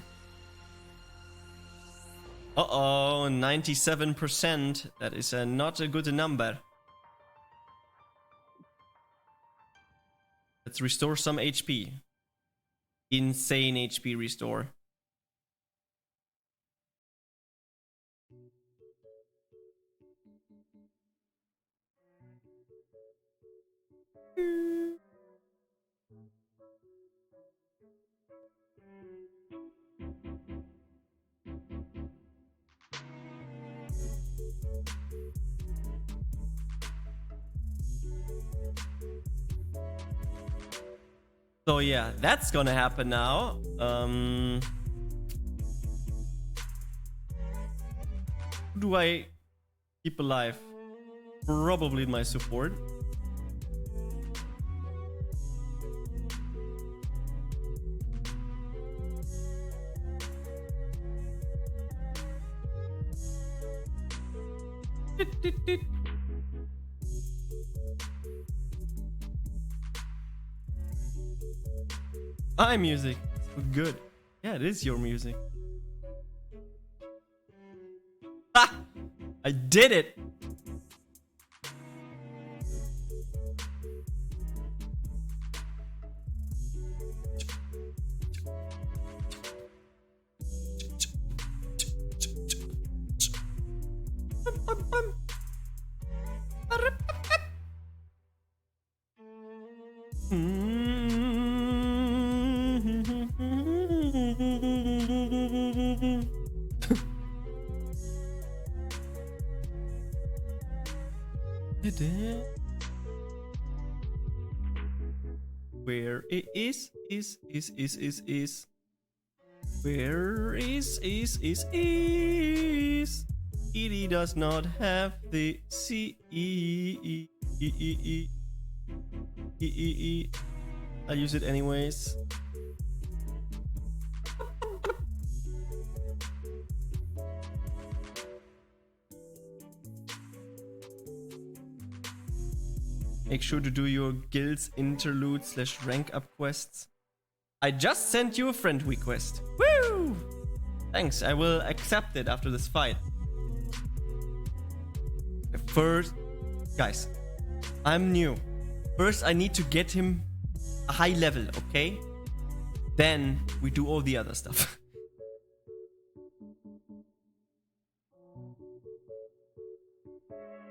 Speaker 1: Uh-oh, 97%. That is not a good number. Let's restore some HP. Insane HP restore. So yeah, that's gonna happen now. Who do I keep alive? Probably my support. My music. Good. Yeah, it is your music. Ha! I did it! Where it is where is Edie does not have the C I use it anyways. Make sure to do your guild's interlude / rank up quests. I just sent you a friend request. Woo! Thanks, I will accept it after this fight. First, guys, I'm new. First, I need to get him a high level, okay? Then we do all the other stuff.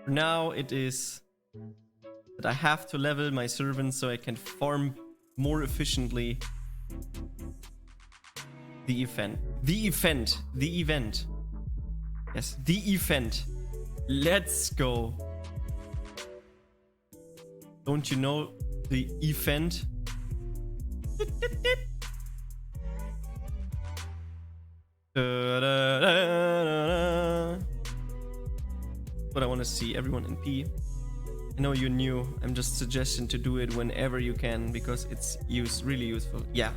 Speaker 1: For now, it is that I have to level my servants so I can farm more efficiently the event. The event. Yes, the event. Let's go. Don't you know the event? What I want to see, everyone in P. I know you're new. I'm just suggesting to do it whenever you can because it's really useful. Yeah,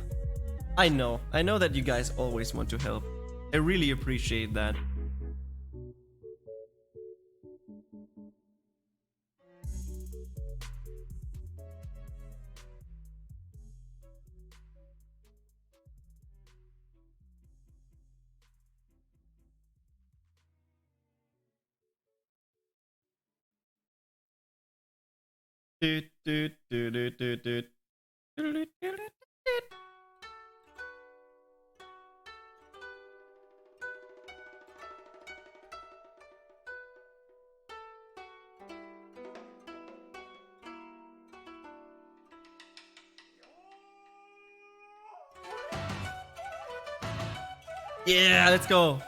Speaker 1: I know that you guys always want to help. I really appreciate that. Yeah, let's go.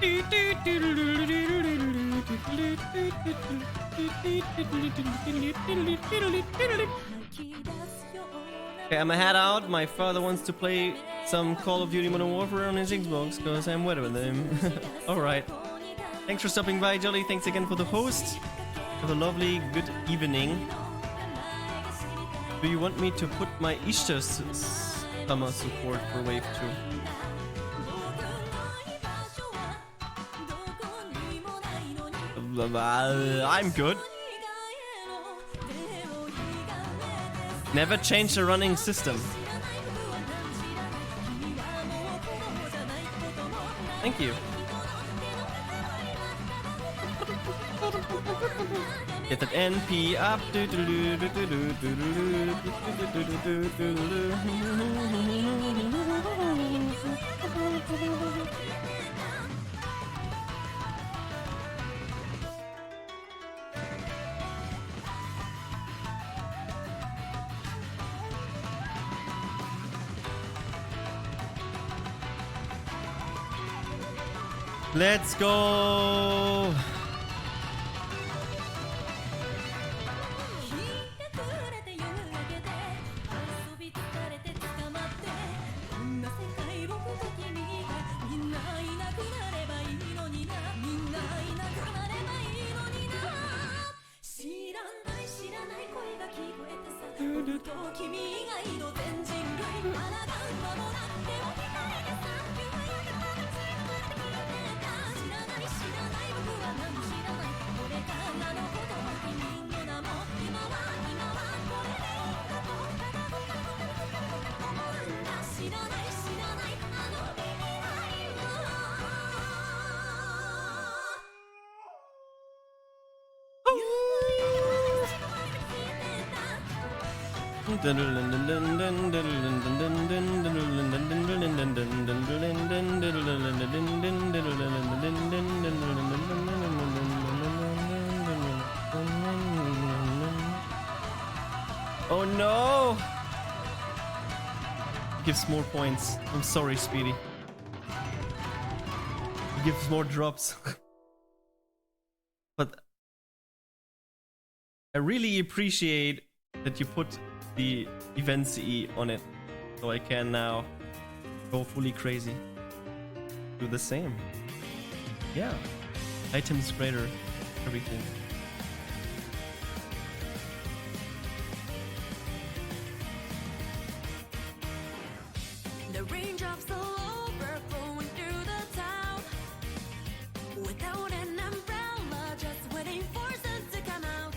Speaker 1: Okay, I'ma head out. My father wants to play some Call of Duty Modern Warfare on his Xbox because I'm better with him. Alright. Thanks for stopping by, Jolly. Thanks again for the host. Have a lovely, good evening. Do you want me to put my Ishtar summer support for Wave 2? I'm good. Never change the running system. Thank you. Get that NP up. Let's go. Oh no! Gives more points. I'm sorry, Speedy. He gives more drops. But I really appreciate that you put the event CE on it, so I can now go fully crazy. Do the same. Yeah. Items greater. Everything.
Speaker 3: The raindrops all over, flowing through the town. Without an umbrella, just waiting for sun to come out.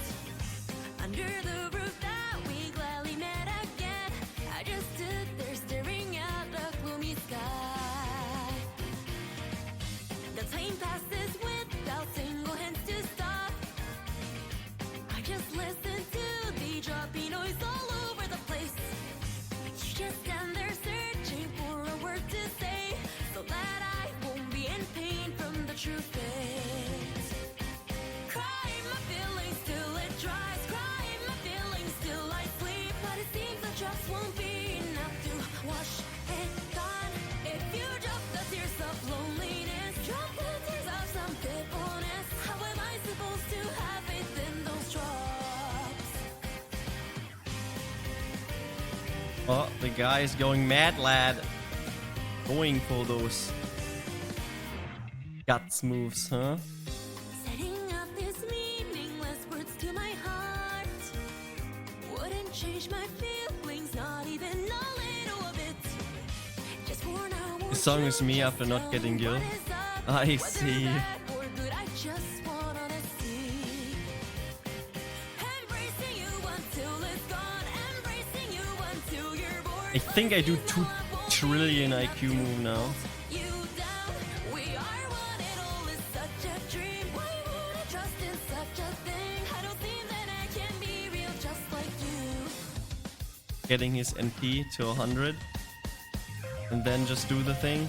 Speaker 3: Under the roof that we gladly met again, I just stood there staring at the gloomy sky. The time passes without single hands to stop. I just listen to the dropping noise all over the place. You just stand there searching for a word to say, so that I won't be in pain from the true fate. Crying my feelings till it dries, crying my feelings till I sleep. But it seems the drops won't be enough to wash it gone. If you drop the tears of loneliness, drop the tears of some pitifulness, how am I supposed to have faith in those drops?
Speaker 1: Oh, the guy is going mad, lad. Going for those guts moves, huh?
Speaker 3: Setting up these meaningless words to my heart wouldn't change my feelings, not even a little bit. Just for now,
Speaker 1: The song is me after not getting Gil. I see. I think I do 2 trillion IQ move now. Getting his NP to 100. And then just do the thing.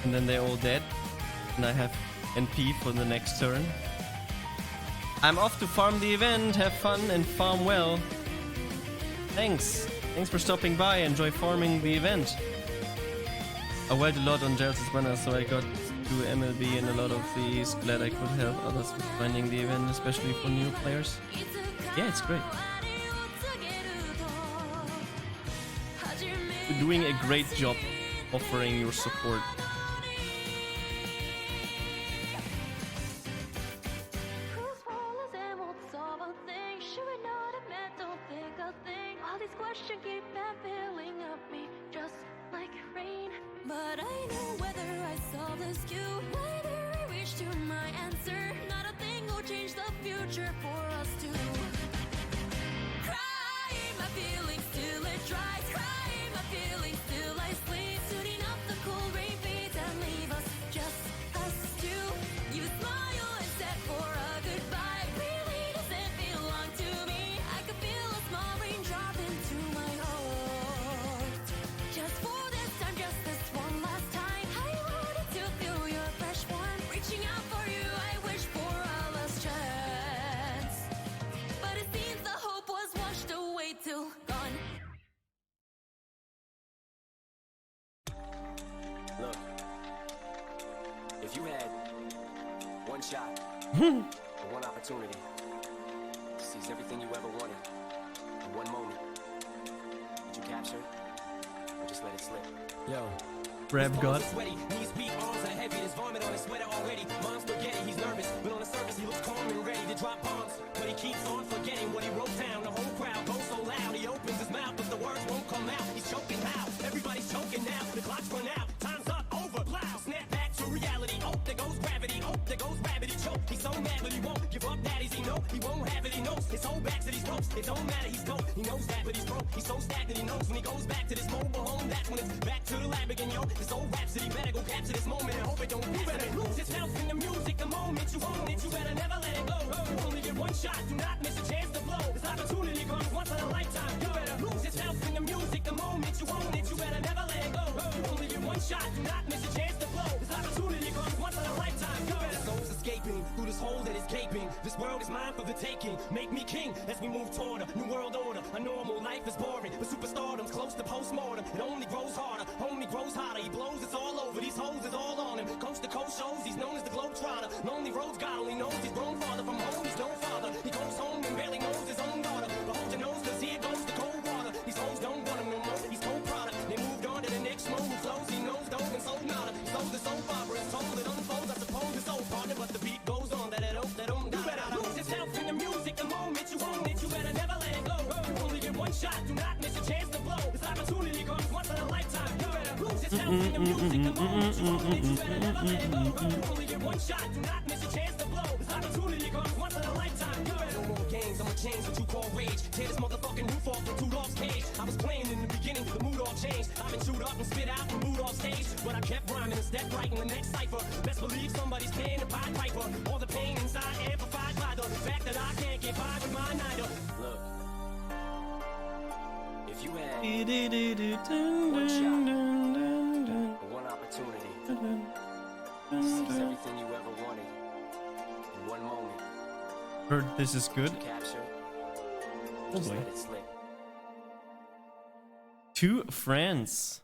Speaker 1: And then they're all dead. And I have NP for the next turn. I'm off to farm the event. Have fun and farm well. Thanks. Thanks for stopping by. Enjoy farming the event. I worked a lot on Gels's banner, so I got to MLB and a lot of these. Glad I could help others with finding the event, especially for new players. Yeah, it's great. You're doing a great job offering your support.
Speaker 3: Who swallows and won't solve a thing? Should we not admit, don't think a thing? All these questions keep on filling up me, just like rain. But I know whether I solve this cue, whether I reach to my answer, not a thing will change the future for us two. Crying my feelings till it dries, crying my feelings till I sleep, suiting up the cold rain fades and leave us, just us two. You smile and said for a goodbye, really doesn't belong to me. I could feel a small raindrop into my heart. Just for this time, just this one last time, I wanted to feel your fresh warmth. Reaching out for you, I wish for a last chance. But it seems the hope was washed away till gone.
Speaker 5: Look, if you had one shot or one opportunity to seize everything you ever wanted in one moment, would you capture it or just let it slip? Yo.
Speaker 1: Rap God.
Speaker 5: Sweaty, knees weak, arms are heavy, there's vomit on his sweater already. Mom's spaghetti, he's nervous, but on the surface he looks calm and ready to drop bombs. But he keeps on forgetting what he wrote down. The whole crowd goes so loud, he opens his mouth, but the words won't come out. He's choking how? Everybody's choking now. The clock's run out, time's up, over, plow. Snap back to reality. Oh, there goes gravity. Oh, there goes gravity. Choke. He's so mad, but he won't give up. Daddies, he know he won't have it. He knows his whole back to these ropes. It don't matter, he's dope. He knows that, but he's broke. He's so stagnant, he knows when he goes back to this mobile home. That's when it's back to the lab again, yo. This old rhapsody better go capture this moment and hope it don't pass. Better lose yourself in the music. The moment you own it, you better never let it go. You only get one shot, do not miss a chance to blow. This opportunity comes once in a lifetime. You better lose yourself in the music. The moment you own it, you better never let it go. You only get one shot, do not miss a chance to blow. This opportunity comes once in a lifetime. You better. Souls escaping through this hole that is gaping. This world is mine for the taking. Make me king as we move toward a new world order. A normal life is boring, but superstardom's close to postmortem. It only grows harder, only grows hotter. He blows, it's all over. These hoes is all on him. Coast to coast shows, he's known as the Globetrotter. Lonely roads, God only knows he's grown farther from home. He's no father. He goes home and barely knows his own daughter. But hold your nose, cause here goes the cold water. These hoes don't want him no more. He's cold product. They moved on to the next smoke who flows. He knows dope and sold nada. Sold the soap opera. It's told it unfolds. I suppose it's old partner, but the beat goes on. That it don't. You better lose yourself in the music. The moment you own it, you better never let it go. You only get one shot. Do not miss a chance to blow. This opportunity comes once in a lifetime. You better lose yourself in the music. The moment you own it, you better never let it go. You only get one shot. Do not miss a chance to blow. This opportunity comes once in a lifetime. You better. No more games. I'ma change what you call rage. Tear this motherfucking roof off from Rudolph's cage. I was playing in the beginning, the mood all changed. I've been chewed up and spit out and moved off stage, but I kept rhyming and stepped right in the next cipher. Best believe somebody's paying the Pied Piper. All the pain inside amplified by the fact that I can't get by with my neither. Look, if you had one shot, or one opportunity, to seize everything you ever wanted in one moment,
Speaker 1: Heard this is good.
Speaker 5: capture,
Speaker 1: Oh
Speaker 5: just
Speaker 1: boy.
Speaker 5: let it slip.
Speaker 1: Two friends.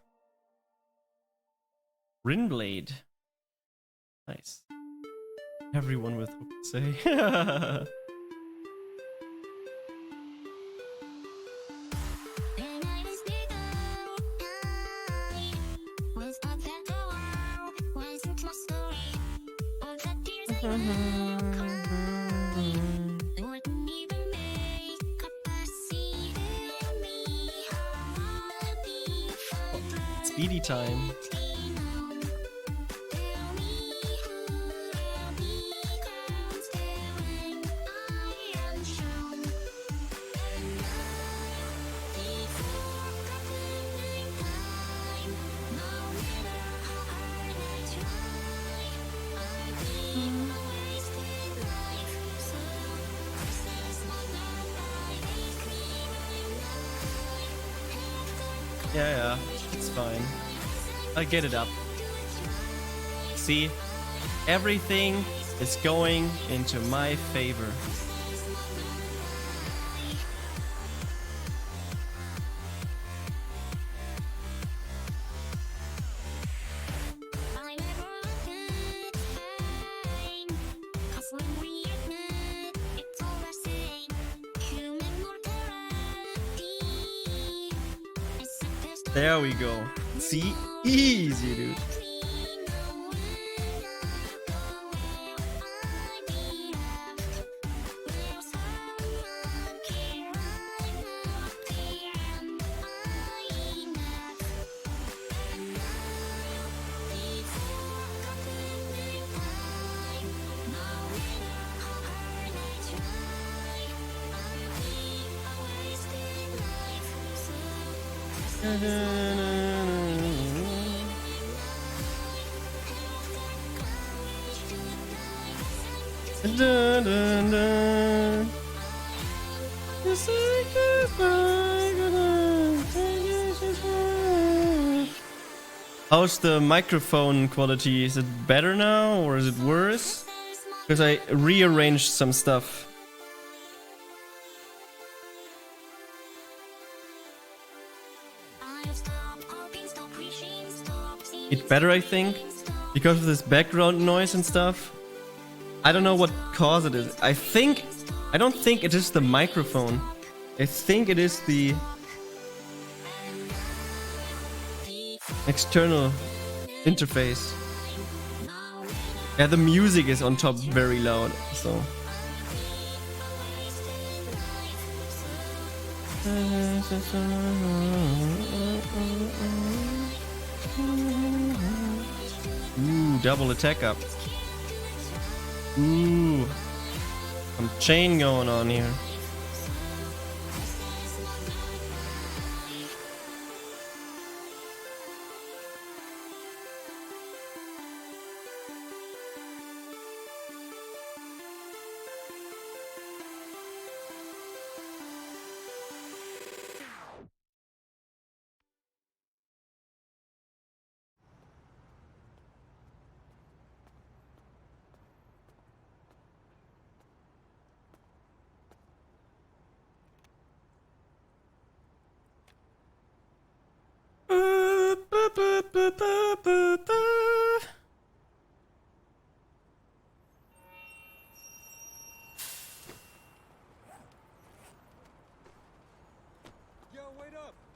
Speaker 1: Rinblade. Nice. Everyone with hope to say. Speedy time. Yeah, it's fine. I'll get it up. See, everything is going into my favor. There we go. See? Easy, dude. Dun, dun, dun. How's the microphone quality? Is it better now or is it worse? Because I rearranged some stuff. It's better, I think, because of this background noise and stuff. I don't know what cause it is. I don't think it is the microphone. I think it is the external interface. Yeah, the music is on top very loud, so. Ooh, double attack up. Ooh, some chain going on here.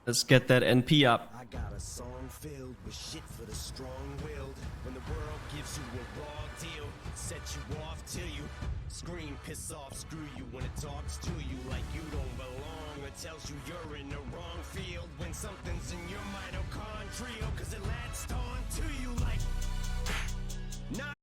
Speaker 1: Let's get that NP up.
Speaker 5: I got a song filled with shit for the strong-willed. When the world gives you a raw deal, set you off till you scream, piss off, screw you. When it talks to you like you don't belong, or tells you you're in the wrong field. When something's in your mitochondrial, cause it latched on to you like not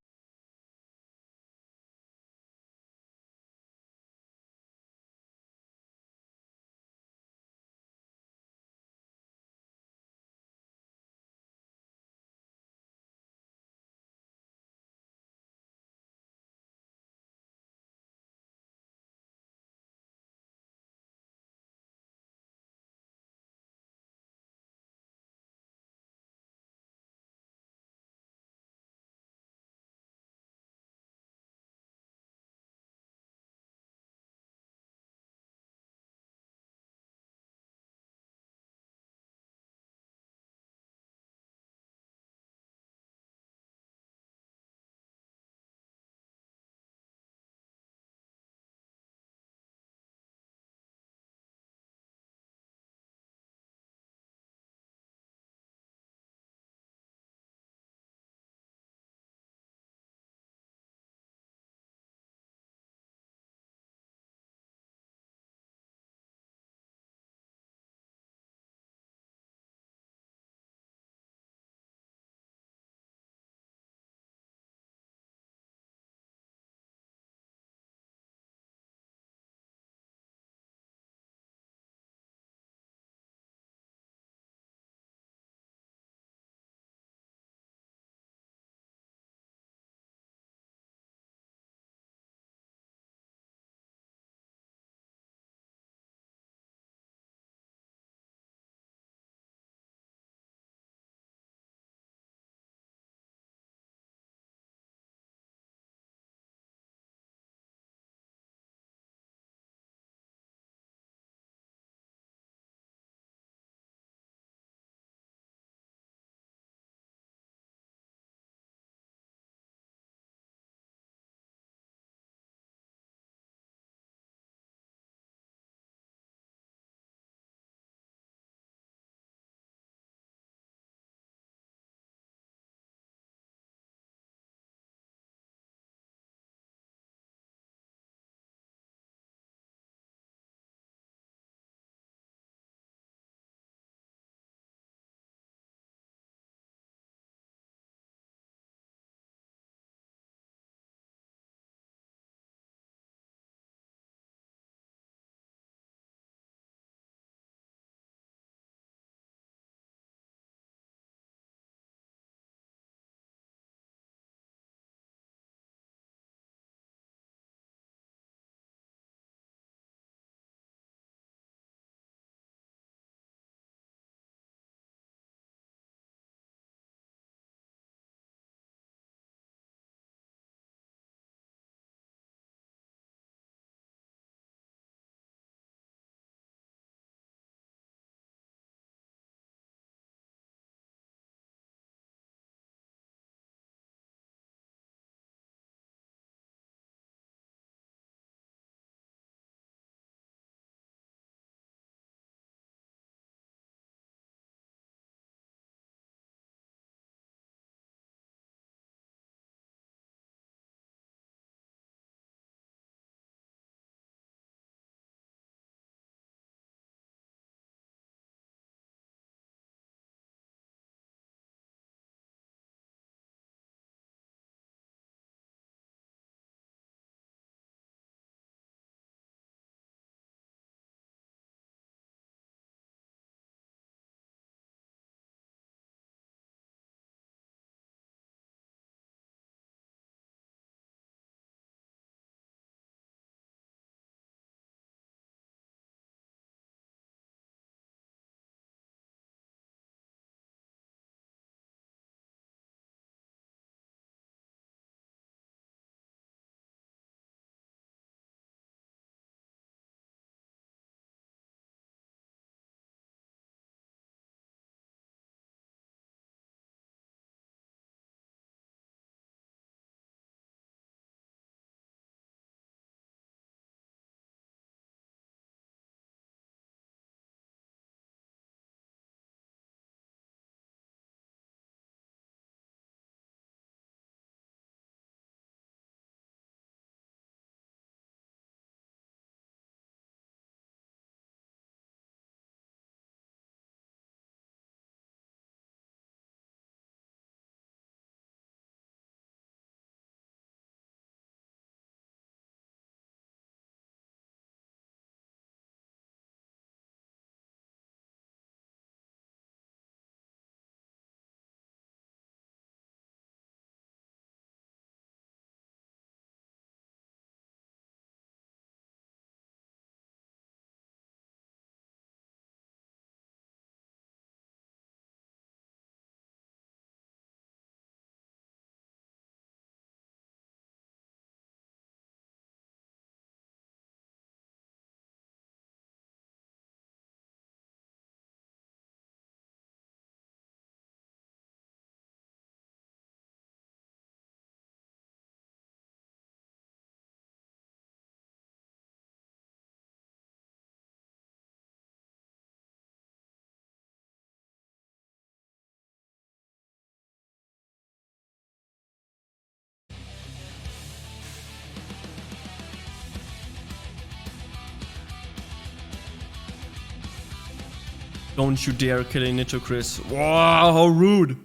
Speaker 1: Don't you dare kill Nitro Chris. Wow, how rude.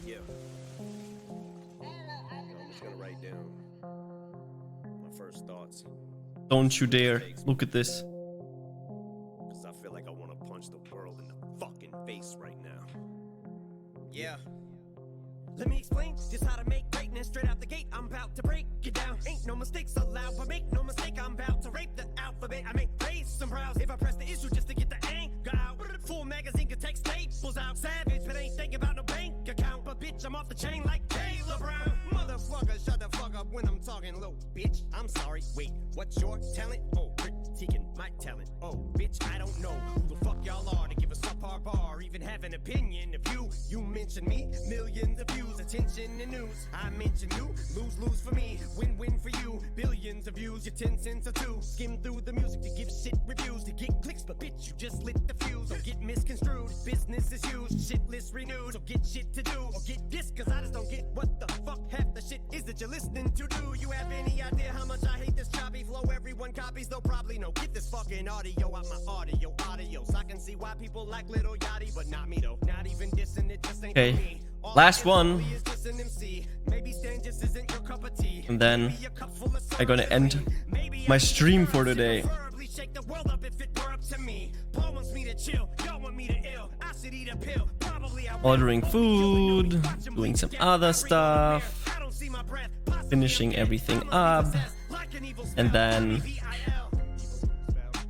Speaker 7: Yeah. I'm just gonna write down my first thoughts.
Speaker 1: Don't you dare. Look at this.
Speaker 7: Cause I feel like I wanna punch the world in the fucking face right now. Yeah.
Speaker 5: Let me explain just how to make greatness straight out the gate. I'm about to break it down. Ain't no mistakes allowed, but make no mistake, I'm about to rape the alphabet. I may raise some brows if I press the issue just to get the anger out. Full magazine can take staples out. Savage, but ain't thinking about no bank account. But bitch, I'm off the chain like Taylor Brown. Motherfucker, shut the fuck up when I'm talking low. Bitch, I'm sorry. Wait, what's your talent? Oh, critiquing my talent. Oh, bitch, I don't know who the fuck y'all are to give a subpar bar, even have an opinion of you. You mention me, millions of views, attention and news. I mention you, lose for me, win for you. Billions of views, your 10 cents or two. Skim through the music to give shit reviews, to get clicks, but bitch, you just lit the fuse. Don't get misconstrued, business is used, shit list renewed. So get shit to do, or get this, cause I just don't get what the fuck half the shit is that you're listening to. Do you have any idea how much I hate this choppy flow? Everyone copies, though probably no. Get this fucking audio out my audio, so I can see why people like Little Yachty, but not me though. Not even dissing, it just ain't
Speaker 1: Okay.
Speaker 5: for me.
Speaker 1: Last one. And then I'm gonna end my stream for today. Ordering food, doing some other stuff, finishing everything up, and then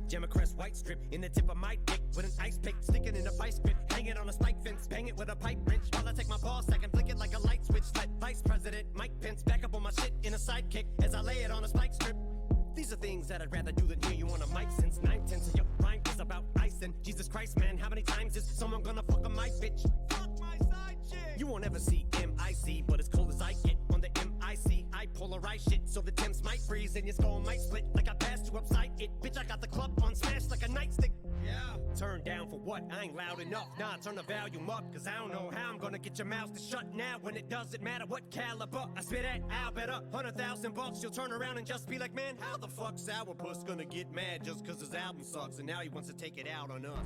Speaker 5: Democrats white strip in the tip of my dick with an ice pick sticking in a vice grip, hang it on a spike fence, bang it with a pipe wrench while I take my ball sack and flick it like a light switch. Let Vice President Mike Pence back up on my shit in a sidekick as I lay it on a spike strip. These are things that I'd rather do than hear you on a mic, since 9/10 of your rhyme is about ice. And Jesus Christ, man, how many times is someone gonna fuck on my bitch? Fuck my side chick. You won't ever see MIC, but as cold as I get on the MIC, I polarize shit so the temps might freeze and your skull might split like I passed you upside it. Bitch, I got the club on smash like a nightstick. Yeah. Turn down for what? I ain't loud enough. Nah, turn the volume up, cause I don't know how I'm gonna get your mouth to shut now when it doesn't matter what caliber I spit at. I'll bet $100,000 you'll turn around and just be like, man, how the fuck Sourpuss gonna get mad just cause his album sucks and now he wants to take it out on us?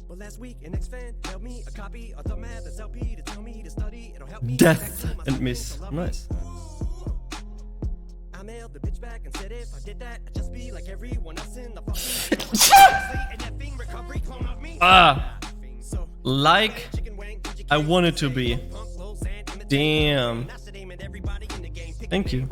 Speaker 5: But last week an ex-fan held me a copy of the Mathers LP to tell me to study. It'll help me
Speaker 1: Death and Miss. Nice.
Speaker 5: I mailed the bitch back and said if I did that, I'd just be like everyone else in the fucking
Speaker 1: Like I wanted to be. Damn. Thank you.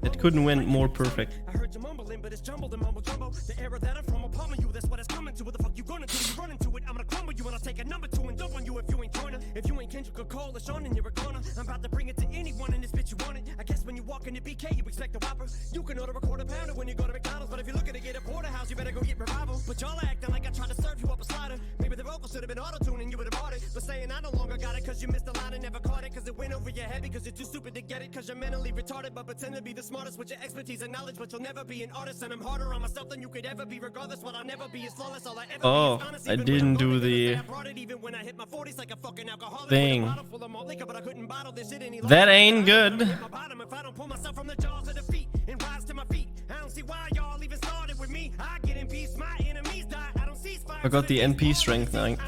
Speaker 1: It couldn't win more perfect.
Speaker 5: I heard you mumbling, but it's jumbled and mumble jumbo. The era that I'm from, I'm palming you. That's what it's coming to. What the fuck you gonna do? You run into it, I'm gonna crumble you, and I'll take a number 2 and dump on you if you ain't joiner. If you ain't Kendrick or Cole or Sean, and you're a goner. I'm about to bring it to anyone in this bitch you want it. I guess when you walk into BK, you expect a Whopper. You can order a quarter pounder when you go to McDonald's, but if you're looking to get a porterhouse, you better go get Revival. But y'all acting like I tried to serve you up a slider. Maybe the vocals should have been auto-tuned and you would have bought it. But saying I no longer got it cause you missed the line and never caught it, cause it went over your head because you're too stupid to get it, cause you're mentally retarded, but pretend to be the smartest with your expertise and knowledge, but you'll never be an artist. And I'm harder on myself than you could ever be, regardless what I'll never be is flawless. All I ever
Speaker 1: Oh,
Speaker 5: be is honest,
Speaker 1: I
Speaker 5: even
Speaker 1: didn't
Speaker 5: when I'm
Speaker 1: do
Speaker 5: wrong,
Speaker 1: the
Speaker 5: I brought it even when I hit my 40s like a fucking alcoholic.
Speaker 1: thing.
Speaker 5: With a bottle full of malt liquor, but I couldn't bottle this shit any longer.
Speaker 1: That ain't good.
Speaker 5: Hit my bottom if I don't pull myself from the jaws of defeat and rise to my feet. I don't see why y'all even started with me. I get in peace, my enemies die. I don't cease fire.
Speaker 1: I got the NP strength thing.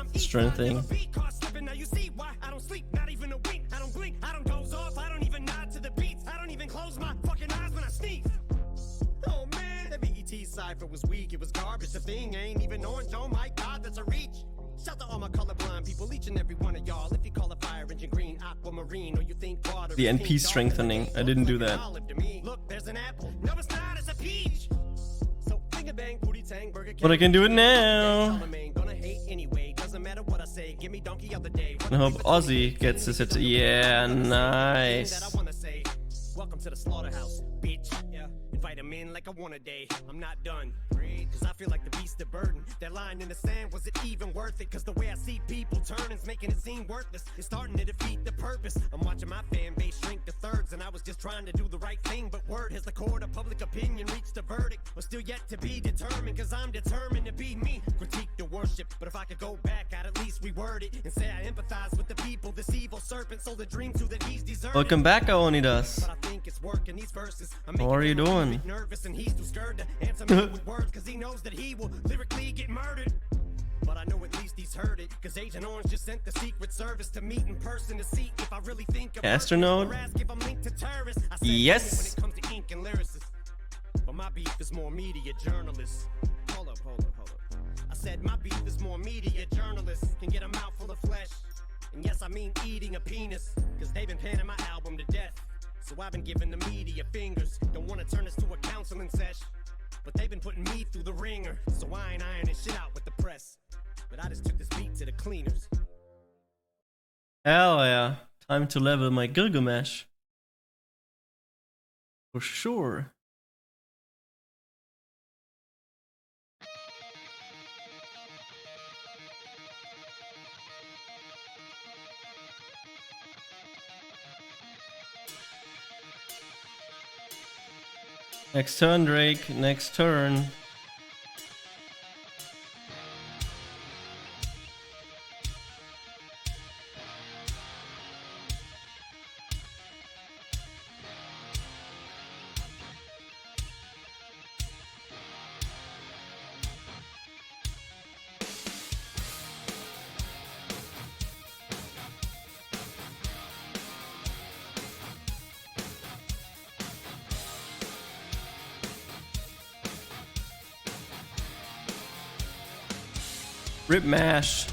Speaker 5: Now you see why I don't sleep, not even a wink. I don't blink, I don't doze off, I don't even nod to the beats. I don't even close my fucking eyes when I sneeze. Oh man, the BET cipher was weak, it was garbage. The thing ain't even orange, oh my god, that's a reach. Shout to all my colorblind people, each and every one of y'all. If you call a fire engine green, aquamarine, or you think water
Speaker 1: The NP strengthening. I didn't do that.
Speaker 5: Look, there's an apple. No, it's not, it's a peach. So finger bang, booty tang, burger king.
Speaker 1: But I can do it now.
Speaker 5: Gonna hate anyway, doesn't matter what I say. Give me donkey other day.
Speaker 1: I hope Ozzy gets this hit. Yeah, nice.
Speaker 5: Welcome to the slaughterhouse, bitch. Yeah, invite him in like I want a day. I'm not done. Cause I feel like the beast of burden. That line in the sand, was it even worth it? Cause the way I see people turning's making it seem worthless. It's starting to defeat the purpose. I'm watching my fan base shrink to thirds, and I was just trying to do the right thing. But word has the court of public opinion reached a verdict. But still yet to be determined, cause I'm determined to be me. Critique the worship, but if I could go back, I'd at least reword it and say I empathize with the people. This evil serpent sold a dream to that he's deserved. deserve
Speaker 1: Welcome
Speaker 5: it.
Speaker 1: back, Aonidas.
Speaker 5: But I think it's working these verses. I'm
Speaker 1: How are
Speaker 5: making
Speaker 1: you
Speaker 5: him a
Speaker 1: doing?
Speaker 5: bit nervous and he's too scared to answer me with words cause he knows that he will lyrically get murdered. But I know at least he's heard it cause Agent Orange just sent the Secret Service to meet in person to see if I really think of
Speaker 1: Astronaut?
Speaker 5: or ask if I'm linked to terrorists. I said
Speaker 1: Yes.
Speaker 5: when it comes to ink and lyricists. But my beef is more media journalists. Hold up. I said my beef is more media journalists can get a mouthful of flesh. And yes, I mean eating a penis, cause they've been panning my album to death. So I've been giving the media fingers. Don't wanna turn this to a counseling sesh. But they've been putting me through the ringer. So I ain't ironing shit out with the press. But I just took this beat to the cleaners.
Speaker 1: Hell yeah. Time to level my Gilgamesh. For sure. Next turn, Drake. Next turn. Rip Mash.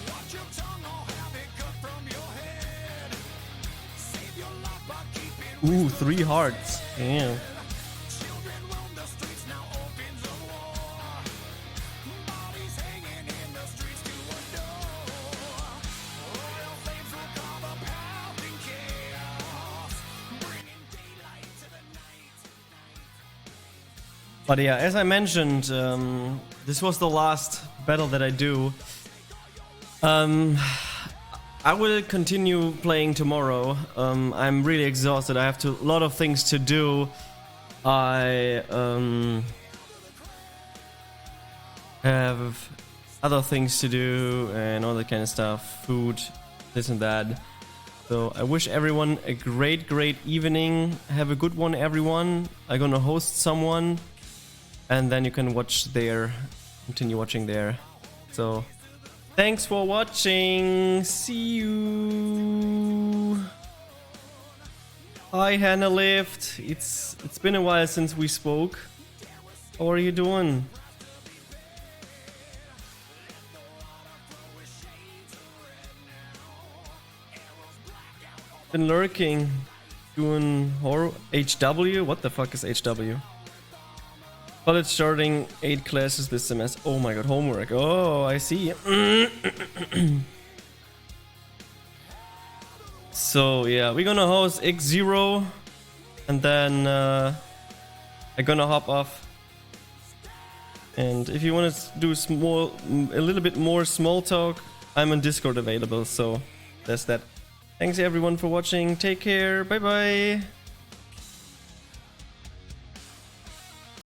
Speaker 5: Watch your tongue or have it cut from your head. Save your life by keeping
Speaker 1: Ooh, 3 hearts. Damn.
Speaker 5: children roam the streets now opens a war. Bodies hanging in the streets to adore. Royal flames will cover path in chaos, bringing daylight to the night.
Speaker 1: But yeah, as I mentioned, this was the last battle that I do. I will continue playing tomorrow. I'm really exhausted. I have a lot of things to do. I have other things to do and all that kind of stuff. Food, this and that. So I wish everyone a great evening. Have a good one, everyone. I'm gonna host someone. And then you can watch there. Continue watching there. So thanks for watching. See you. Hi Hannah Lift. It's been a while since we spoke. How are you doing? Been lurking. Doing horror HW? What the fuck is HW? College starting 8 classes this semester. Oh my god, homework. Oh, I see. So yeah, we're gonna host X0 and then I'm gonna hop off. And if you want to do a little bit more small talk, I'm on Discord available. So that's that. Thanks everyone for watching. Take care. Bye bye.